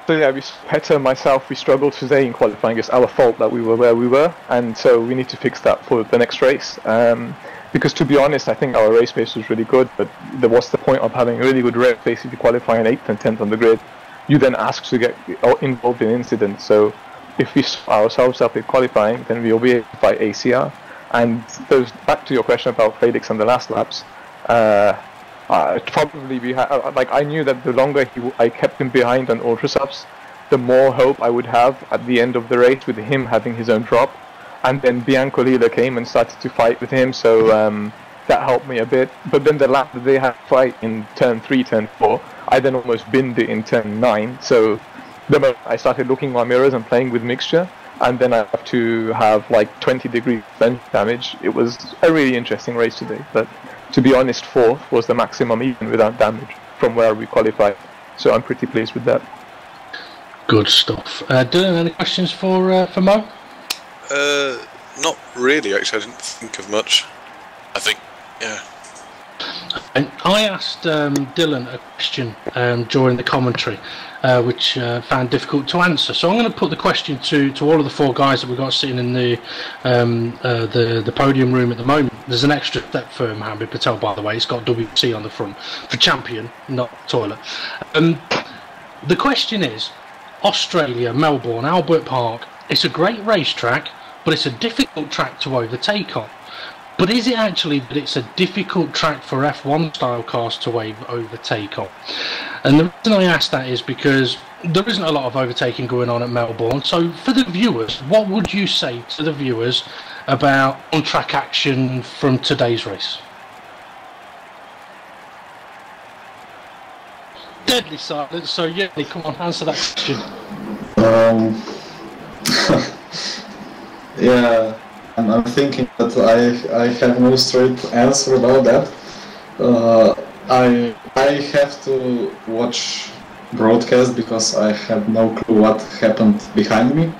so yeah, Petter and myself, we struggled today in qualifying. It's our fault that we were where we were, and so we need to fix that for the next race. Because to be honest, I think our race pace was really good, but what's the point of having a really good race pace if you qualify in 8th and 10th on the grid? You then ask to get involved in incidents. So if we ourselves up in qualifying, then we'll be able to fight ACR. And back to your question about Felix and the last laps, probably I knew that the longer I kept him behind on ultra subs, the more hope I would have at the end of the race with him having his own drop. And then Bianco Lila came and started to fight with him, so that helped me a bit. But then the lap that they had to fight in turn 3, turn 4, I then almost binned it in turn 9. So the moment I started looking at my mirrors and playing with mixture, and then I have to have like 20 degree bench damage. It was a really interesting race today, but to be honest, 4th was the maximum even without damage from where we qualified. So I'm pretty pleased with that. Good stuff. Dylan, any questions for Mo? Not really, actually. I didn't think of much. I think, yeah. And I asked Dylan a question during the commentary, which found difficult to answer. So I'm going to put the question to all of the four guys that we've got sitting in the podium room at the moment. There's an extra step for Mohamed Patel, by the way. It's got WC on the front for champion, not toilet. The question is, Australia, Melbourne, Albert Park. It's a great racetrack, but it's a difficult track to overtake on. But is it actually that it's a difficult track for F1 style cars to overtake on? And the reason I ask that is because there isn't a lot of overtaking going on at Melbourne. So for the viewers, what would you say to the viewers about on-track action from today's race? Deadly silence, so yeah, come on, answer that question. Yeah. I'm thinking that I have no straight answer about that. I have to watch broadcast because I had no clue what happened behind me.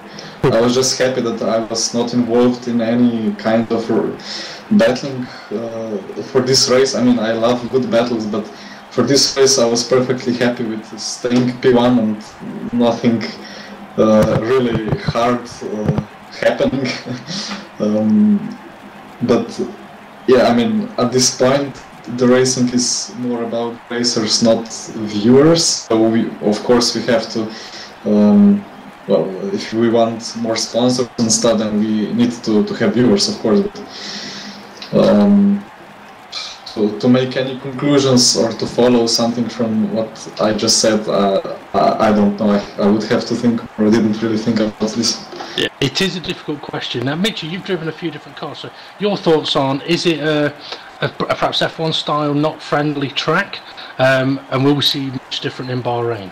I was just happy that I was not involved in any kind of battling for this race. I mean, I love good battles, but for this race I was perfectly happy with staying P1 and nothing really hard happening. But yeah, I mean, at this point the racing is more about racers, not viewers. So of course we have to well, if we want more sponsors and stuff, then we need to have viewers, of course. But, to make any conclusions or to follow something from what I just said, I don't know. I would have to think, or I didn't really think about this. Yeah, it is a difficult question. Now, Mitchell, you've driven a few different cars, so your thoughts on, is it a perhaps F1 style, not friendly track, and will we see much different in Bahrain?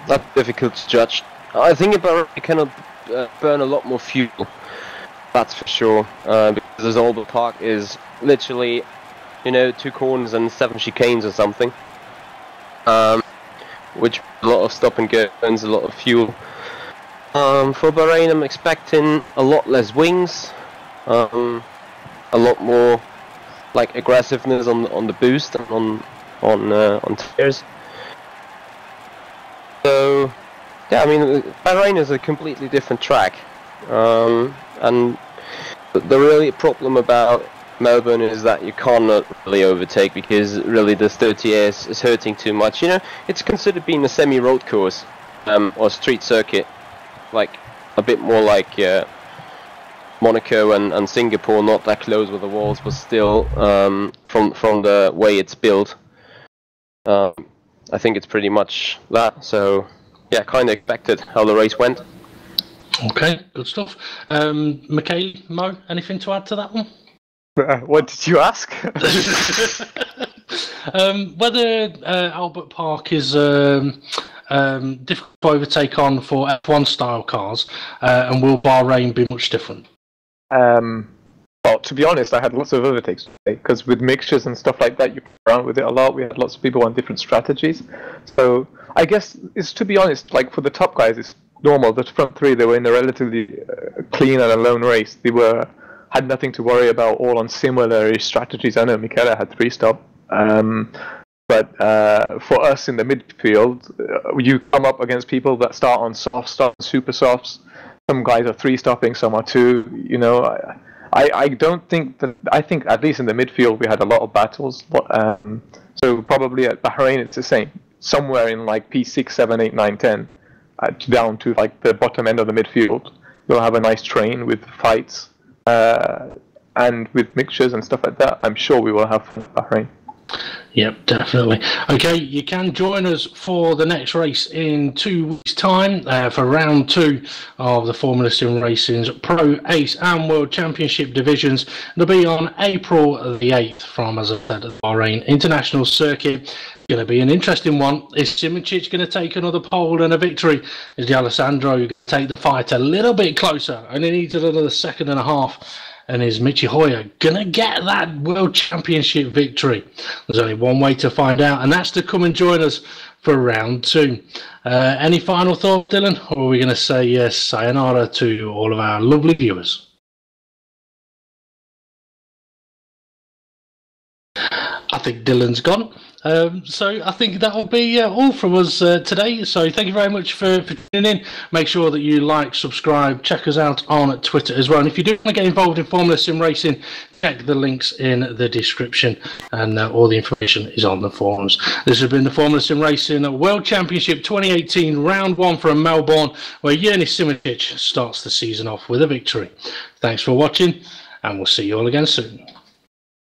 That's difficult to judge. I think in Bahrain you cannot burn a lot more fuel, that's for sure, because Albert Park is literally, 2 corners and 7 chicanes or something, which a lot of stop and go, burns a lot of fuel. For Bahrain I'm expecting a lot less wings, a lot more like aggressiveness on the boost and on tires. So yeah, I mean, Bahrain is a completely different track, and the really problem about Melbourne is that you cannot really overtake because really the 30S is hurting too much. It's considered being a semi-road course or street circuit, like a bit more like Monaco and Singapore, not that close with the walls, but still from the way it's built, I think it's pretty much that. So yeah, kind of expected how the race went. Okay, good stuff. Michael, Mo, anything to add to that one? What did you ask? Whether Albert Park is difficult to overtake on for F1 style cars, and will Bahrain be much different? Well, to be honest, I had lots of overtakes today, because with mixtures and stuff like that, you play around with it a lot. We had lots of people on different strategies. So I guess, to be honest, like for the top guys, it's normal. The front three, they were in a relatively clean and alone race. They had nothing to worry about, all on similar strategies. I know Michele had 3-stop. But for us in the midfield, you come up against people that start on soft stop, super softs. Some guys are 3-stopping, some are 2. I don't think that. I think at least in the midfield we had a lot of battles. But, so probably at Bahrain it's the same. Somewhere in like P6, 7, 8, 9, 10, down to like the bottom end of the midfield, you'll have a nice train with fights and with mixtures and stuff like that. I'm sure we will have fun at Bahrain. Yep, definitely. Okay, you can join us for the next race in 2 weeks' time for round 2 of the Formula Sim Racing's Pro, Ace and World Championship divisions. It'll be on April the 8th from, as I said, the Bahrain International Circuit. Going to be an interesting one. Is Simoncic going to take another pole and a victory? Is D'Alessandro going to take the fight a little bit closer? Only needs another second and a half. And is Michi Hoyer gonna get that World Championship victory? There's only one way to find out, and that's to come and join us for round 2. Any final thoughts, Dylan, or are we going to say sayonara to all of our lovely viewers? I think Dylan's gone. So I think that will be all from us today. So thank you very much for tuning in. Make sure that you like, subscribe, check us out on Twitter as well. And if you do want to get involved in Formula Sim Racing, check the links in the description, and all the information is on the forums. This has been the Formula Sim Racing World Championship 2018, round 1 from Melbourne, where Yernis Simoncic starts the season off with a victory. Thanks for watching, and we'll see you all again soon.